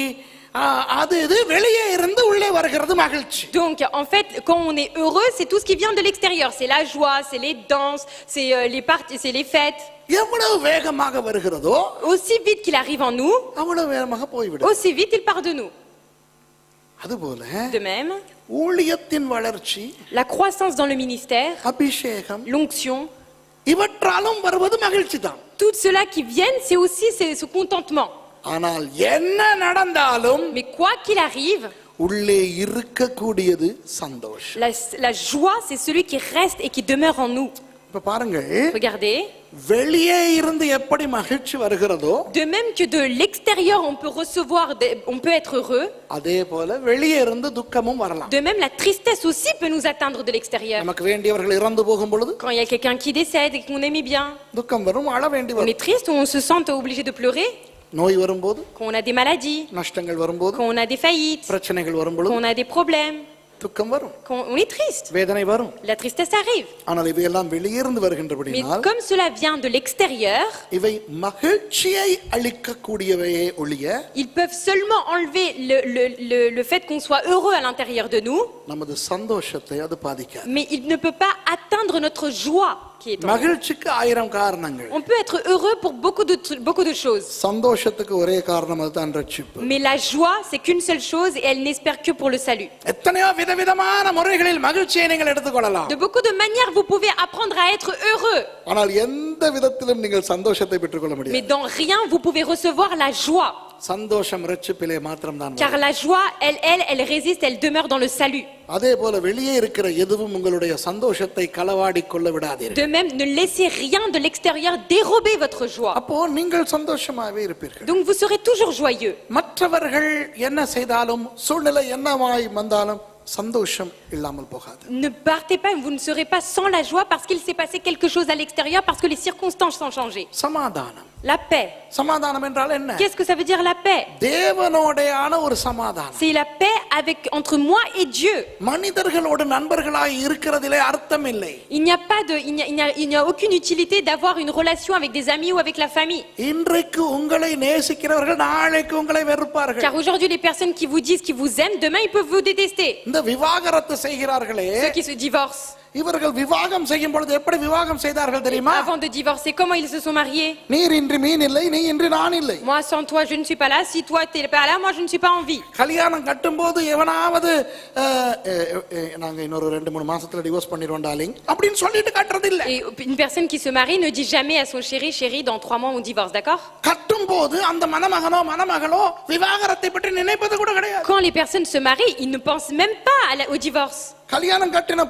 அது இது வெளியே இருந்து உள்ளே வருகிறது மகிழ்ச்சி. Donc en fait, quand on est heureux, c'est tout ce qui vient de l'extérieur. C'est la joie, c'est les danses, c'est les parties, c'est les fêtes. எவ்வளவு வேகமாக வருகிறதோ Aussi vite qu'il arrive en nous, அவ்வளவு வேகமாக போய்விடும். aussi vite il part de nous. அதுபோல De même, ஊழியத்தின் வளர்ச்சி, la croissance dans le ministère, அபிஷேகம், l'onction, இவற்றாலும் வருவது மகிழ்ச்சி தான். tout cela qui viennent, c'est aussi ce contentement. ஆனால் என்ன நடந்தாலும் Mais quoi qu'il arrive, உள்ளே இருக்கக்கூடியது சந்தோஷம். la joie, c'est celui qui reste et qui demeure en nous. இப்ப பாருங்கள், Regardez, வெளியே இருந்து எப்படி மகிழ்ச்சி வருகிறதோ de même que de l'extérieur on peut on peut être heureux, அதே போல வெளியே இருந்து துக்கமும் வரலாம். de même la tristesse aussi peut nous atteindre de l'extérieur. நமக்கு வேண்டியவர்கள் இறந்து போகும் பொழுது Quand il y a quelqu'un qui décède et qu'on aimait bien, துக்கம் வரும், அழ வேண்டி on வரும். est triste, on se sent obligé de pleurer. நோய் வரும்போது, Quand on a des maladies, நஷ்டங்கள் வரும்போது, quand on a des faillites, பிரச்சனைகள் வரும்பொழுது quand on a des problèmes, துக்கம் வரும், quand on est triste, வேதனை வரும். la tristesse arrive. ஆனால் இவையெல்லாம் வெளியிருந்து Mais வருகின்றபடியால் comme cela vient de l'extérieur, இவை மகிழ்ச்சியை அளிக்கக்கூடியவையே ஒழிய ils peuvent seulement enlever le fait qu'on soit heureux à l'intérieur de nous, நமது சந்தோஷத்தை அது பாதிக்காது. mais il ne peut pas atteindre notre joie qui est en nous. மகிழ்ச்சிக்கு 1000 காரணங்கள், On peut être heureux pour beaucoup de choses. சந்தோஷத்துக்கு ஒரே காரணம் அதுதான் ரட்சிப்பு. Mais la joie, c'est qu'une seule chose et elle n'espère que pour le salut. எத்தனையோ விதவிதமான முறைகளில் மகிழ்ச்சியை நீங்கள் எடுத்துக்கொள்ளலாம். De beaucoup de manières, vous pouvez apprendre à être heureux. ஆனால் எந்த விதத்திலும் நீங்கள் சந்தோஷத்தை பெற்றுக்கொள்ள Mais முடியாது. dans rien, vous pouvez recevoir la joie. சந்தோஷம் ரட்சிப்பிலே மாத்திரம்தான் வரும். Car la joie, elle résiste, elle demeure dans le salut. அதே போல வெளியே இருக்கிற எதுவும் உங்களுடைய சந்தோஷத்தை களவாடி கொள்ள விடாதீர்கள். De même, ne laissez rien de l'extérieur dérober votre joie. அப்போ நீங்கள் சந்தோஷமாவே இருப்பீர்கள். Donc vous serez toujours joyeux. மற்றவர்கள் என்ன செய்தாலும் சூழ்நிலை என்னவாய் வந்தாலும் சந்தோஷம் இல்லாமல் போகாது. Ne partez pas, vous ne serez pas sans la joie parce qu'il s'est passé quelque chose à l'extérieur, parce que les circonstances ont changé. சமாதானம். La paix. சமாதானம் என்றால் என்ன? Qu'est-ce que ça veut dire la paix? தேவனோடையான ஒரு சமாதானம். C'est la paix entre moi et Dieu. மனிதர்களோடு நண்பர்களாய் இருக்கிறதிலே அர்த்தம் இல்லை. Il n'y a pas de, il n'y a aucune utilité d'avoir une relation avec des amis ou avec la famille. இன்றைக்கு உங்களை நேசிக்கிறவர்கள் நாளைக்கு உங்களை வெறுப்பார்கள். Car aujourd'hui les personnes qui vous disent qu'ils vous aiment, demain ils peuvent vous détester. இந்த விவாகரத்து செய்கிறார்களே, Ceux qui se divorcent. இவர்கள் விவாகம் செய்யும் பொழுது எப்படி விவாகம் செய்தார்கள் தெரியுமா? Avant de divorcer, comment ils se sont mariés? நீர் இன்றி மீன் இல்லை, நீ இன்றி நான் இல்லை. Moi sans toi je ne suis pas là, si toi tu n'es pas là, moi je ne suis pas en vie. கல்யாணம் கட்டும்போது எவனாவது நாங்க இன்னொரு 2-3 மாசத்துல டிவோர்ஸ் பண்ணிடுவோம் டார்லிங் அப்படின்னு சொல்லிட்டு கட்டுறது இல்ல. Et une personne qui se marie ne dit jamais à son chéri, dans 3 mois on divorce, d'accord? கட்டும்போது அந்த மணமகனோ மணமகளோ விவாகரத்தை பற்றி நினைப்பது கூட கிடையாது. Quand les personnes se marient, ils ne pensent même pas au divorce. கல்யாணம் கட்டின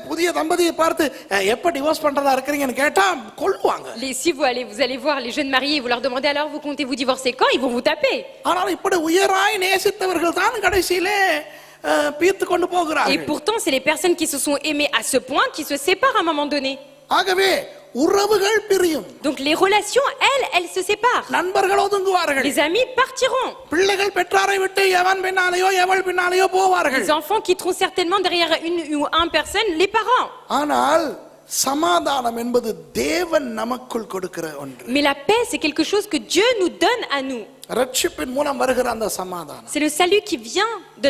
புதிய தம்பதியை பார்த்து எப்ப டிவோர்ஸ் பண்றதா இருக்கீங்கன்னு கேட்டா கொல்லுவாங்க. Si vous allez voir les jeunes mariés, vous leur demandez alors vous comptez vous divorcer quand, ils vont vous taper. ஆனால் இப்படி உயராய் நேசித்தவர்கள் தான் கடைசியிலே பீத்து கொண்டு போகிறார்கள். Et pourtant c'est les personnes qui se sont aimées à ce point qui se séparent à un moment donné. ஆகவே உறவுகள் பிரியும். Donc les relations elles se séparent. நண்பர்கள் ஒதுங்குவார்கள். Les amis partiront. பிள்ளைகள் பெற்றாரை விட்டு எவன் பின்னாலேயோ எவள் பின்னாலேயோ போவார்கள். Les enfants quitteront certainement derrière une ou un personne les parents. ஆனால் சமாதானம் என்பது தேவன் நமக்குள் கொடுக்கிற ஒன்று. Mais la paix c'est quelque chose que Dieu nous donne à nous. ரட்சிப்பின் மூலம் வருகிற அந்த சமாதானம். C'est le salut qui vient de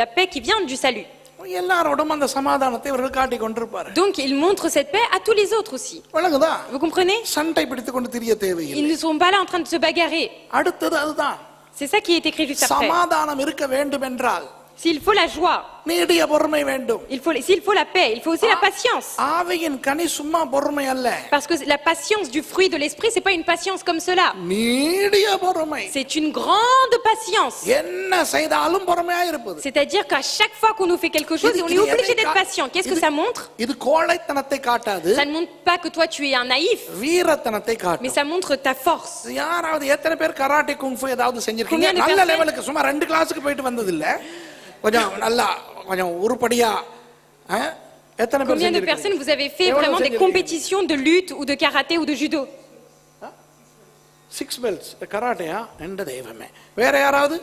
la paix qui vient du salut. எல்லாரோடும் அந்த சமாதானத்தை இவர்கள் காட்டிக் கொண்டிருப்பார்கள். Donc ils montrent cette paix à tous les autres aussi. விளங்குதா? Vous comprenez? சண்டை பிடித்துக் கொண்டு திரிய தேவையில்லை. Ils ne sont pas là en train de se bagarrer. அடுத்தது அதுதான். C'est ça qui est écrit juste après. சமாதானம் இருக்க வேண்டும் என்றால் S'il faut la joie, நீடிய பொறுமை வேண்டும். s'il faut la paix, il faut aussi la patience. ஆவியின் கனி சும்மா பொறுமை அல்ல. Parce que la patience du fruit de l'esprit, c'est pas une patience comme cela. நீடிய பொறுமை. C'est une grande patience. என்ன செய்தாலும் பொறுமையா இருப்பது. C'est-à-dire qu'à chaque fois qu'on nous fait quelque chose, on est obligé d'être patient. Qu'est-ce que ça montre? இது கோழைத்தனத்தை காட்டாது. Ça ne montre pas que toi tu es un naïf, வீரத்தனத்தை mais காட்டும். ça montre ta force. யாராவது எத்தனை பேர் karate kung fu ஏதாவது செஞ்சிருக்கீங்க? Combien de நல்ல personnes? லெவலுக்கு சும்மா 2 கிளாஸுக்கு போயிட்டு வந்தது இல்ல. கொஞ்சம் உருப்படியா எத்தனை பேர் Combien de personnes vous avez fait vraiment des compétitions de lutte ou de karaté ou de judo? 6 belts கராட்டேயா? என்ற தெய்வமே. வேற யாராவது?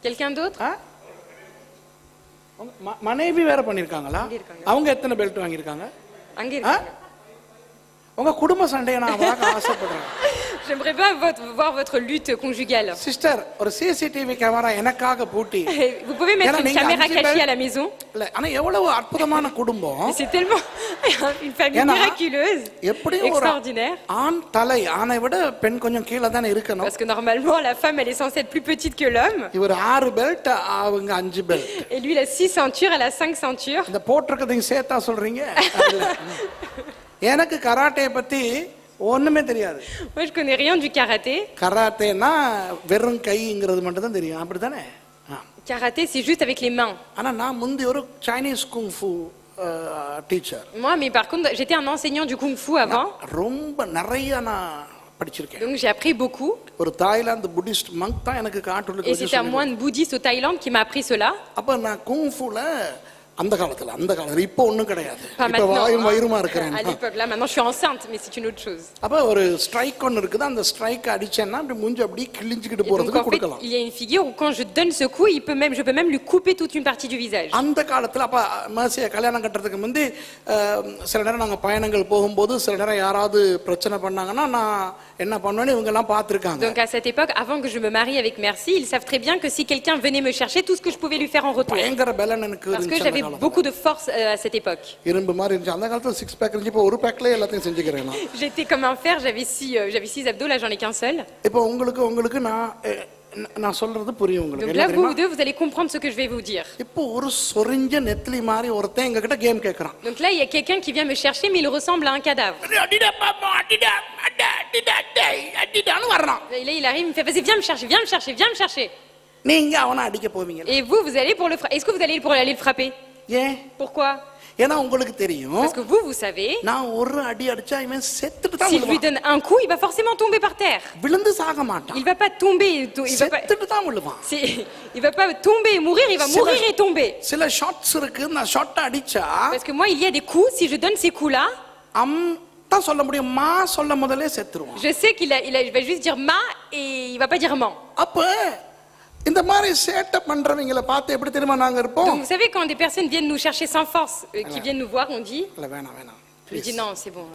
Quelqu'un d'autre? மனைவி வேற பண்ணிருக்காங்களா? அவங்க எத்தனை பெல்ட் வாங்கிருக்காங்க? அங்க இருக்காங்க. உங்க குடும்ப சண்டையை நான் பார்க்க ஆசைப்படுறேன். J'aimerais bien voir votre lutte conjugale. Sister, ஒரு சிசிடிவி கேமரா எனக்காக பூட்டி. Vous pouvez mettre une caméra cachée à la maison. இல்ல, ஆனா எவ்வளவு அற்புதமான குடும்பம். C'est tellement une famille miraculeuse, extraordinaire. ஆண் தலை ஆணை விட பெண் கொஞ்சம் கீழ தான இருக்கணும். Parce que normalement la femme elle est censée être plus petite que l'homme. இவர் 6 பெல்ட், அவங்க 5 belt. Et lui il a 6 ceintures, elle a 5 ceintures. இந்த போட்றதுக்கு சேத்தா சொல்றீங்க? எனக்கு கராட்டே பத்தி ஒண்ணுமே தெரியாது. Moi je connais rien du karaté. கராட்டேனா வெறும் கைங்கிறது மட்டும் தான் தெரியும். அப்படிதானே? Karaté c'est juste avec les mains. ஆனா நான் முந்தி ஒரு Chinese kung fu teacher. Moi mais par contre j'étais un enseignant du kung fu avant. ரொம்ப நிறைய நான் படிச்சிருக்கேன். Donc j'ai appris beaucoup. ஒரு தாய்லாந்து புத்திஸ்ட் மங்க் தான் எனக்கு காட்டுல Et c'est un moine bouddhiste au Thaïlande qui m'a appris cela. அப்ப நான் குங்ஃபுல அந்த காலத்துல இப்போ ஒண்ணும் கிடையாது. Pas இப்ப வாயும் maintenant. வயிறுமா இருக்கிறேன். À l'époque là maintenant je suis enceinte mais c'est une autre chose. அப்ப ஒரு ஸ்ட்ரைக் ஒன்னு இருக்குது. அந்த ஸ்ட்ரைக் அடிச்சேன்னா அப்படி மூஞ்சி அப்படி கிழிஞ்சிக்கிட்டு Et donc போறதுக்கு en fait கொடுக்கலாம். il y a une figure où quand je donne ce coup je peux même lui couper toute une partie du visage. அந்த காலத்துல அப்ப மேசிய கல்யாணம் கட்டுறதுக்கு முந்தி சில நேரம் நாங்க பயணங்கள் போகும்போது சில நேரம் யாராவது பிரச்சனை பண்ணாங்கன்னா நான் என்ன பண்ணுவேன்னு இவங்க எல்லாம் பார்த்திருக்காங்க. Donc à cette époque avant que je me marie avec Merci, ils savent très bien que si quelqu'un venait me chercher, tout ce que je pouvais lui faire en retour. பயங்கர பலன் எனக்கு Parce que இருந்துச்சு. j'avais beaucoup de force à cette époque. இரும்பு மாதிரி இருந்துச்சு. அந்த காலத்துல 6 back இருந்துச்சு. இப்போ ஒரு பேக்லயே எல்லாத்தையும் செஞ்சுக்கிறேன் நான். J'étais comme un fer, j'avais 6 abdos, là j'en ai qu'un seul. இப்போ உங்களுக்கு நான் நான் சொல்றது புரியும் உங்களுக்கு Donc என்ன là, vous தெரியுமா? deux, vous allez comprendre ce que je vais vous dire. இப்போ ஒரு சொரிஞ்ச நெத்திலி மாதிரி ஒருத்தன் எங்க கிட்ட கேம் கேக்குறான். Donc là, il y a quelqu'un qui vient me chercher, mais il ressemble à un cadavre. அடிடா பாப்பா அடிடா அடா அடிடா டேய் அடிடான்னு வர்றான். Et là, il arrive, il me fait, vas-y, viens me chercher, viens me chercher, viens me chercher. நீங்க அவனை அடிக்க போவீங்க. Et vous, vous allez pour le frapper. Est-ce que vous allez pour aller le frapper? ஏன்? Pourquoi? ஏன்னா உங்களுக்கு தெரியும் Parce que vous savez, நான் ஒரு அடி அடிச்சா இவன் செத்துட்டு தான் si je lui விழுவான். donne un coup, il va forcément tomber par terre. விழுந்து சாக மாட்டான். Il va pas tomber, il va pas, செத்துட்டு தான் விழுவான். il va pas tomber et mourir, il va mourir et tomber. சில ஷாட்ஸ் இருக்கு நான் shot அடிச்சா Parce que moi, il y a des coups, si je donne ces coups-là, அம் தான் சொல்ல முடியும் மா சொல்ல முதல்ல செத்துருவான். je sais il va juste dire ma et il va pas dire man. அப்ப இந்த மாதிரி சேட்டை பண்றவங்களை பார்த்து எப்படி தெரியுமா நாங்க இருப்போம்? Donc vous savez, quand des personnes viennent nous chercher sans force, qui viennent nous voir, on dit, இல்ல வேணாம் வேணாம். je lui dis non, c'est bon.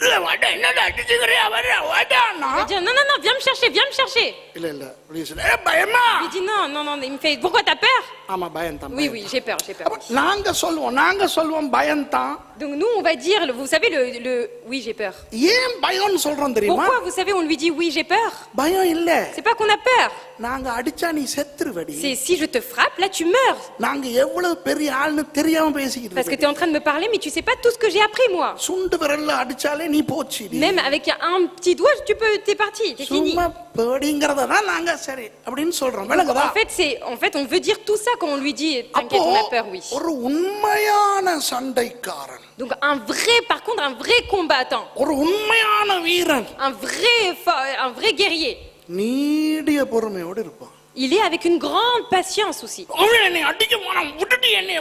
இல்ல வாடா என்னடா அடிச்சுக்கறியா வர வாடானா. Je lui dis non, non, non, viens me chercher, viens me chercher. இல்ல இல்ல please ஏ பயமா. Je lui dis non, non, non, il me fait, pourquoi t'as peur? ஆமா பயம் தான். Oui, oui, j'ai peur, j'ai peur. நாங்க சொல்லுவோம் பயம் தான். Donc nous, on va dire, vous savez, oui, j'ai peur. ஏன் பயம்னு சொல்றோம் தெரியுமா? Pourquoi, vous savez, on lui dit oui, j'ai peur? பயம் இல்ல. C'est pas qu'on a peur. நாங்க அடிச்சா நீ செத்துருவடி. C'est si je te frappe, là, tu meurs. நாங்க எவ்வளவு பெரிய ஆள்னு தெரியாம பேசிக்கிட்டு Parce que tu es en train de me parler, mais tu sais pas tout ce que j'ai appris, moi. சுண்டு விரல்ல அடிச்சாலே நீ போச்சிடி. Même avec un petit doigt, t'es parti, t'es fini. சும்மா பேடிங்கறத தான் நாங்க சரி அப்படினு சொல்றோம். விளங்குதா? En fait, on veut dire tout ça quand on lui dit, t'inquiète, on a peur, oui. ஒரு உண்மையான சண்டைக்காரன். Donc par contre, un vrai combattant, ஒரு உண்மையான வீரன் un vrai guerrier, நீடிய பொறுமையோடு இருப்பான். il est avec une grande patience aussi. அவன் என்னை அடிக்க போறான் விட்டுட்டு என்னை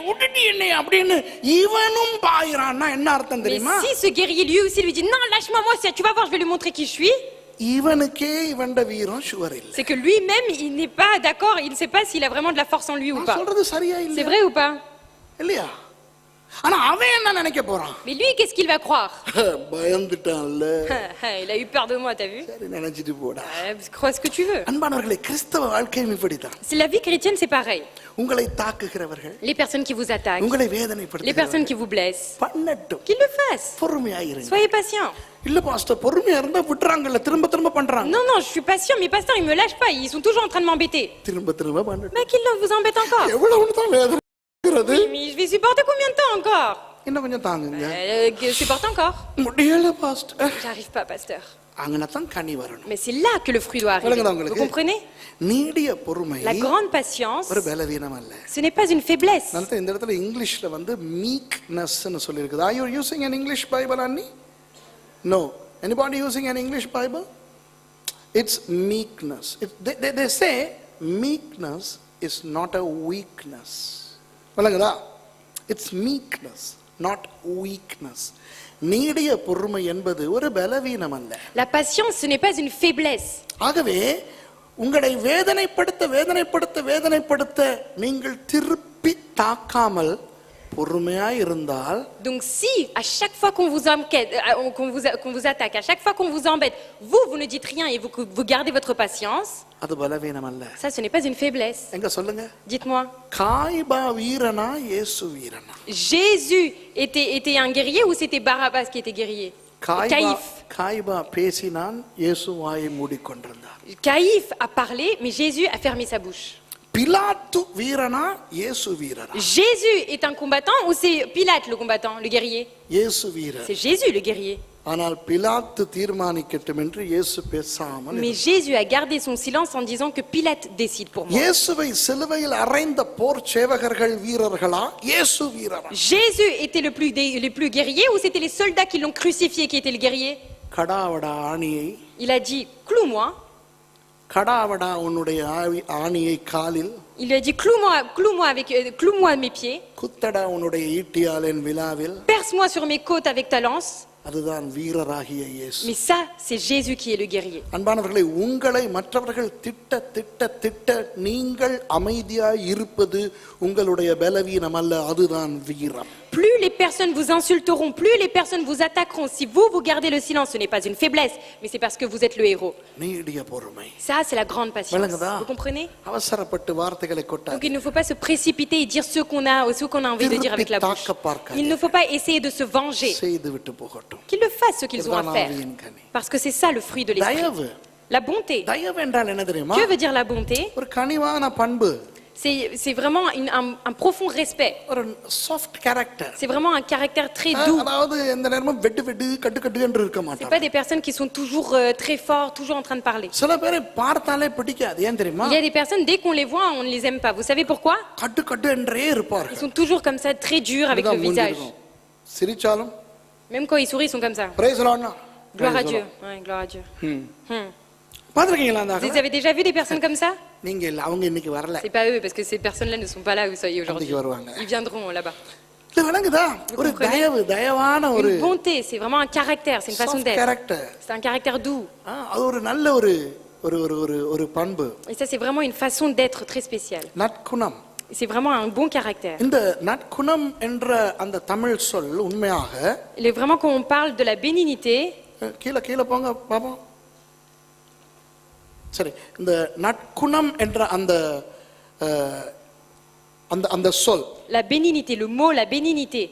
அப்படின்னு இவனும் பாயிறான்னா என்ன அர்த்தம் Mais தெரியுமா? si ce guerrier lui aussi lui dit non, lâche-moi, moi, tu vas voir, je vais lui montrer qui je suis. இவனுக்கே இவன்ட வீரம் ஷுவர் இல்ல. C'est que lui-même, il n'est pas d'accord, il ne sait pas s'il a vraiment de la force en lui ou நான் pas. சொல்றது சரியா C'est இல்ல vrai ou pas? இல்லையா? ஆனா அவன் என்ன நினைக்க போறான்? Mais lui, qu'est-ce qu'il va croire? பயந்துட்டான்ல. Il a eu peur de moi, t'as vu? சரி நினைச்சிட்டு போடா. Crois ce que tu veux. அன்பானவர்களே கிறிஸ்தவ வாழ்க்கையும் இப்படித்தான். C'est la vie chrétienne, c'est pareil. உங்களை தாக்குகிறவர்கள், Les personnes qui vous attaquent, உங்களை les personnes வேதனைப்படுத்துகிறவர்கள் qui vous blessent, பண்ணட்டும். qu'ils le fassent. பொறுமையாயிருங்க. Soyez patient. இல்ல பாஸ்டர் பொறுமையா இருந்தா விட்டுறாங்கல்ல திரும்ப பண்றாங்க. Non, non, je suis patient, mais pasteur, ils me lâchent pas, ils sont toujours en train de m'embêter. திரும்ப பண்ணட்டும். Mais qu'ils vous embêtent encore. எவ்வளவு தான் வேதனைகிறது? Oui, mais je vais supporter combien de temps encore? இன்னும் கொஞ்சம் தாங்குங்க. Supporte encore. முடியல pastor. J'arrive pas, pasteur. அங்கனதான் கனி வரணும். Mais c'est là que le fruit doit arriver. Vous comprenez? நீடிய பொறுமை La grande patience, ஒரு பலவீனம் அல்ல. ce n'est pas une faiblesse. நான் இந்த இடத்துல இங்கிலீஷ்ல meekness ன்னு சொல்லி இருக்குது. Are you using an English Bible, Annie? No. Anybody using an English Bible? It's meekness. They say meekness is not a weakness. வலங்கதா? It's meekness, not weakness. நீடிய பொறுமை என்பது ஒரு பலவீனம் அல்ல. La patience, ce n'est pas une faiblesse. ஆகவே உங்களை வேதனைப்படுத்த நீங்கள் திருப்பி தாக்காமல் பொறுமையாய் இருந்தால், Donc si à chaque fois qu'on vous attaque, à chaque fois qu'on vous embête, vous ne dites rien et vous gardez votre patience, அது பலவீனம் அல்ல. ça ce n'est pas une faiblesse. எங்க சொல்லுங்க? Dites-moi. காயிபா வீரனா இயேசு வீரனா? Jésus était un guerrier ou c'était Barabbas qui était guerrier? காயிபா பேசினான், இயேசு வாயை மூடிக்கொண்டிருந்தார். Caïphe a parlé, mais Jésus a fermé sa bouche. பிலாத்து வீரனா இயேசு வீரனா? Jésus est un combattant ou c'est Pilate le combattant, le guerrier? இயேசு வீரன். C'est Jésus le guerrier. ஆனால் பிலாத்து தீர்மானிக்கட்டும் என்று இயேசு பேசாமல். Mais Jésus a gardé son silence en disant que Pilate décide pour moi. இயேசுவை சிலுவையில் அறைந்த போர் சேவகர்கள் வீரர்களா இயேசு வீரனா? Jésus était les plus guerriers ou c'était les soldats qui l'ont crucifié qui étaient le guerrier? கடாவடா ஆணியை. Il a dit cloue-moi. கடாவடா உன்னுடைய ஆணியை காலில். Il lui a dit cloue-moi à mes pieds. குத்தடா உன்னுடைய ஈட்டியால் என் விலாவில். Perce-moi sur mes côtes avec ta lance. அதுதான் வீரராகிய இயேசு. Mais ça, c'est Jésus qui est le guerrier. அன்பானவர்களே, உங்களை மற்றவர்கள் திட்ட நீங்கள் அமைதியாய் இருப்பது உங்களுடைய பலவீனம் அல்ல, அதுதான் வீரம். Plus les personnes vous insulteront, plus les personnes vous attaqueront. Si vous gardez le silence, ce n'est pas une faiblesse, mais c'est parce que vous êtes le héros. நீடிய பொறுமை. Ça, c'est la grande patience. Vous comprenez? அவசரப்பட்டு வார்த்தைகளை கொட்டாதே. Donc il ne faut pas se précipiter et dire ce qu'on a envie de dire avec la bouche. Il ne faut pas essayer de se venger. செய்து விட்டு போகட்டும். Qu'ils le fassent ce qu'ils ont à faire. Parce que c'est ça le fruit de l'esprit. La bonté. தயவு என்றால் என்ன தெரியுமா? Que veut dire la bonté? ஒரு கனிவான பண்பு, C'est vraiment un profond respect. ஒரு soft character. C'est vraiment un caractère très doux. அதாவது எந்த நேரமும் வெட்டு வெட்டு கட்டு கட்டு என்று இருக்க C'est மாட்டாங்க. pas des personnes qui sont toujours très forts, toujours en train de parler. சில பேரை பார்த்தாலே பிடிக்காது, ஏன் தெரியுமா? Il y a des personnes, dès qu'on les voit, on ne les aime pas. Vous savez pourquoi? கட்டு கட்டு என்றே Ils இருப்பார்கள். sont toujours comme ça, très durs avec le visage. சிரிச்சாலும் Même quand ils sourient, ils sont comme ça. Praise லார்ட்னா Gloire à Dieu. Ouais, gloire à Dieu. பாத்திருக்கீங்களா அந்த Vous avez déjà vu des personnes comme ça? நீங்க இல்ல, அவங்க இன்னைக்கு வரல. C'est pas eux, parce que ces personnes-là ne sont pas là où vous soyez aujourd'hui. இன்னைக்கு வருவாங்க. Ils viendront là-bas. இது விளங்குதா? ஒரு தயவு, தயவான ஒரு Une bonté, c'est vraiment un caractère, c'est une façon soft d'être. Character. C'est un caractère doux. அது ஒரு நல்ல ஒரு ஒரு ஒரு ஒரு ஒரு பண்பு. Et ça, c'est vraiment une façon d'être très spéciale. நற்குணம். C'est vraiment un bon caractère. இந்த நற்குணம் என்ற அந்த தமிழ் சொல் உண்மையாக Il est vraiment, quand on parle de la bénignité, கீழே கீழே போங்க பாப்போம். சரி, இந்த நற்குணம் என்ற அந்த அந்த அந்த சொல், la bénignité, le mot la bénignité,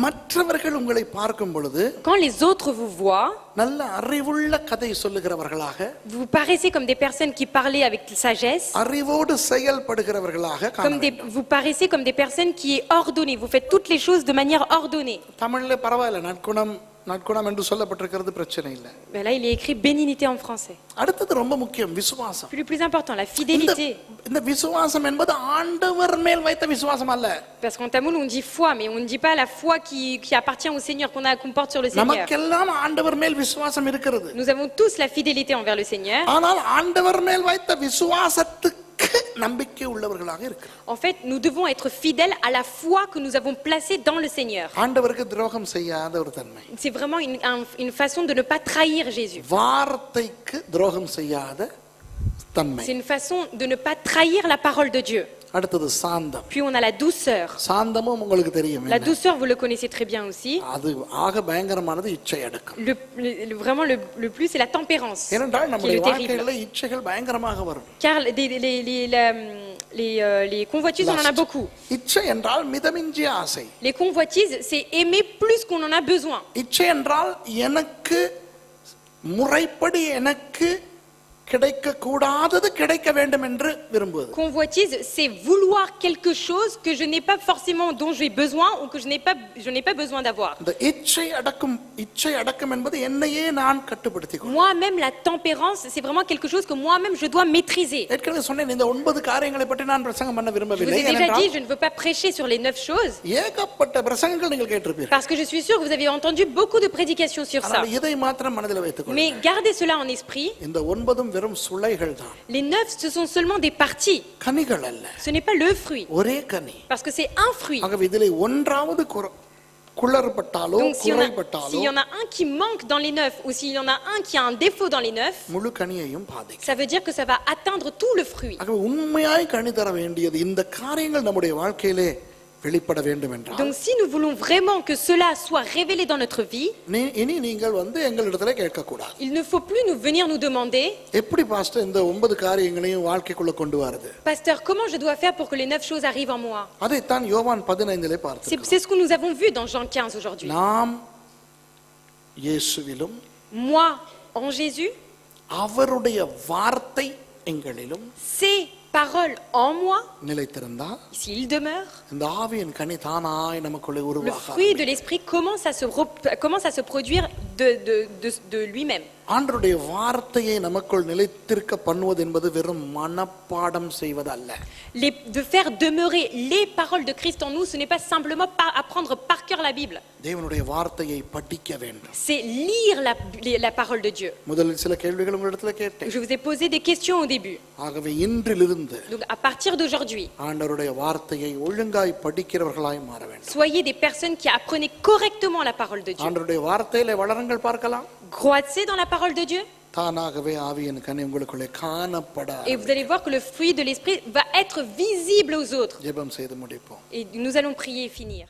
மற்றவர்கள் உங்களை பார்க்கும் பொழுது quand les autres vous voient, நல்ல அறிவுள்ள கதை சொல்லுகிறவர்களாக, vous paraissez comme des personnes qui parlaient avec sagesse, அறிவோடு செயல்படுகிறவர்களாக காண comme vous paraissez comme des personnes qui est ordonnées, vous faites toutes les choses de manière ordonnée. தமிழ்ல பரவாயில்ல, நற்குணம் நற்குணம் என்று சொல்லப்பட்டிருக்கிறது, பிரச்சனை இல்லை. Mais là, il est écrit bénignité en français. அடுத்தது ரொம்ப முக்கியம், விசுவாசம். Puis le plus important, la fidélité. இந்த விசுவாசம் என்பது ஆண்டவர் மேல் வைத்த விசுவாசம் அல்ல. Parce qu'en tamoul, on dit foi, mais on ne dit pas la foi qui appartient au Seigneur, qu'on porte sur le Seigneur. நமக்கெல்லாம் ஆண்டவர் மேல் விசுவாசம் இருக்கிறது. Nous avons tous la fidélité envers le Seigneur. ஆனால் ஆண்டவர் மேல் வைத்த விசுவாசத்துக்கு நம்பிக்கை உள்ளவர்களாக இருக்கிறோம். En fait, nous devons être fidèles à la foi que nous avons placée dans le Seigneur. ஆண்டவருக்கு துரோகம் செய்யாத ஒரு தன்மை. C'est vraiment une façon de ne pas trahir Jésus. வார்த்தைக்கு துரோகம் செய்யாத தன்மை. C'est une façon de ne pas trahir la parole de Dieu. அடுத்தது சாந்தம். Puis on a la douceur. சாந்தமும் உங்களுக்கு தெரியும். La douceur, vous le connaissez très bien aussi. அது ஆக பயங்கரமானது இச்சை அடக்கம். Vraiment le plus, c'est la tempérance. ஏனென்றால் Qui est நம்முடைய le terrible. வாழ்க்கையில இச்சைகள் பயங்கரமாக வரும். Car les convoitises, on en a beaucoup. இச்சை என்றால் மிதமிஞ்சிய ஆசை. Les convoitises, c'est aimer plus qu'on en a besoin. இச்சை என்றால் எனக்கு முறைப்படி எனக்கு கிடைக்க கூடாதது கிடைக்க வேண்டும் என்று விரும்புவது. Convoitise, c'est vouloir quelque chose que je n'ai pas forcément, dont j'ai besoin ou que je n'ai pas besoin d'avoir. இந்த இச்சை அடக்கம் என்பது என்னையே நான் கட்டுப்படுத்திக் கொள்வது. Moi-même, la tempérance, c'est vraiment quelque chose que moi-même je dois maîtriser. ஏற்கனவே சொன்னேன், இந்த 9 காரியங்களை பற்றி நான் பிரசங்கம் பண்ண Je vous விரும்பவில்லை. ai déjà dit, je ne veux pas prêcher sur les 9 choses, ஏகப்பட்ட பிரசங்கங்கள் நீங்கள் கேட்டிருப்பீர்கள். parce que je suis sûre que vous avez entendu beaucoup de prédications sur ça. ஆனால் இதை மாத்திரம் மனதில் வைத்துக் கொள்ளுங்கள். Mais gardez cela en esprit. இந்த 9 வெறும் சுளைகள் தான். Les 9, ce sont seulement des parties. கனிகள் அல்ல. Ce n'est pas le fruit, ஒரே கனி. parce que c'est un fruit. ஆகவே இதிலே ஒன்றாவது குளறுபட்டாலோ Donc s'il குறைபட்டாலோ y en a un qui manque dans les 9 ou s'il y en a un qui a un défaut dans les 9, முழு கனியையும் பாதிக்கும். ça veut dire que ça va atteindre tout le fruit. ஆகவே உண்மையாய் கனி தர வேண்டியது இந்த காரியங்கள் நம்முடைய வாழ்க்கையிலே வெளிப்பட வேண்டும் என்றால், Donc si nous voulons vraiment que cela soit révélé dans notre vie, இனி நீங்கள் எங்களிடத்துல கேட்க கூடாது. il ne faut plus venir nous demander, எப்படி பாஸ்டர் இந்த 9 காரியங்களையும் வாழ்க்கைக்குள்ள கொண்டு வரது? Pasteur, comment je dois faire pour que les 9 choses arrivent en moi? அதைத்தான் யோவான் 15 பார்த்தோம். C'est ce que nous avons vu dans Jean 15 aujourd'hui. நாம் இயேசுவிலும் Moi en Jésus, அவருடைய வார்த்தை எங்களிலும் ses paroles en moi, நிலைத்திருந்தால் s'il demeure, இந்த ஆவியின் கனி தானாய் நமக்குள்ளே le உருவாக fruit de l'esprit commence à se produire de lui-même. ஆண்டவருடைய வார்த்தையை நமக்குள் நிலைத்திருக்க பண்ணுவது என்பது வெறும் மனப்பாடம் செய்வதல்ல. De faire demeurer les paroles de Christ en nous, ce n'est pas simplement apprendre par cœur la Bible. தேவனுடைய வார்த்தையை படிக்க வேண்டும். C'est lire la parole de Dieu. முதலில் சில கேள்விகள் உங்களிடத்துல கேட்டேன். Je vous ai posé des questions au début. ஆகவே இன்றிலிருந்து Donc à partir d'aujourd'hui, ஆண்டவருடைய வார்த்தையை ஒழுங்காய் படிக்கிறவர்களாய் மாற வேண்டும். soyez des personnes qui apprenaient correctement la parole de Dieu. ஆண்டவருடைய வார்த்தையிலே வளருங்கள், பார்க்கலாம். Croissez dans la parole de Dieu. தானாகவே ஆவியின் கனி உங்களுக்குள்ளே காணப்பட. Et vous allez voir que le fruit de l'esprit va être visible aux autres. ஜெபம் செய்து முடிப்போம். Et nous allons prier et finir.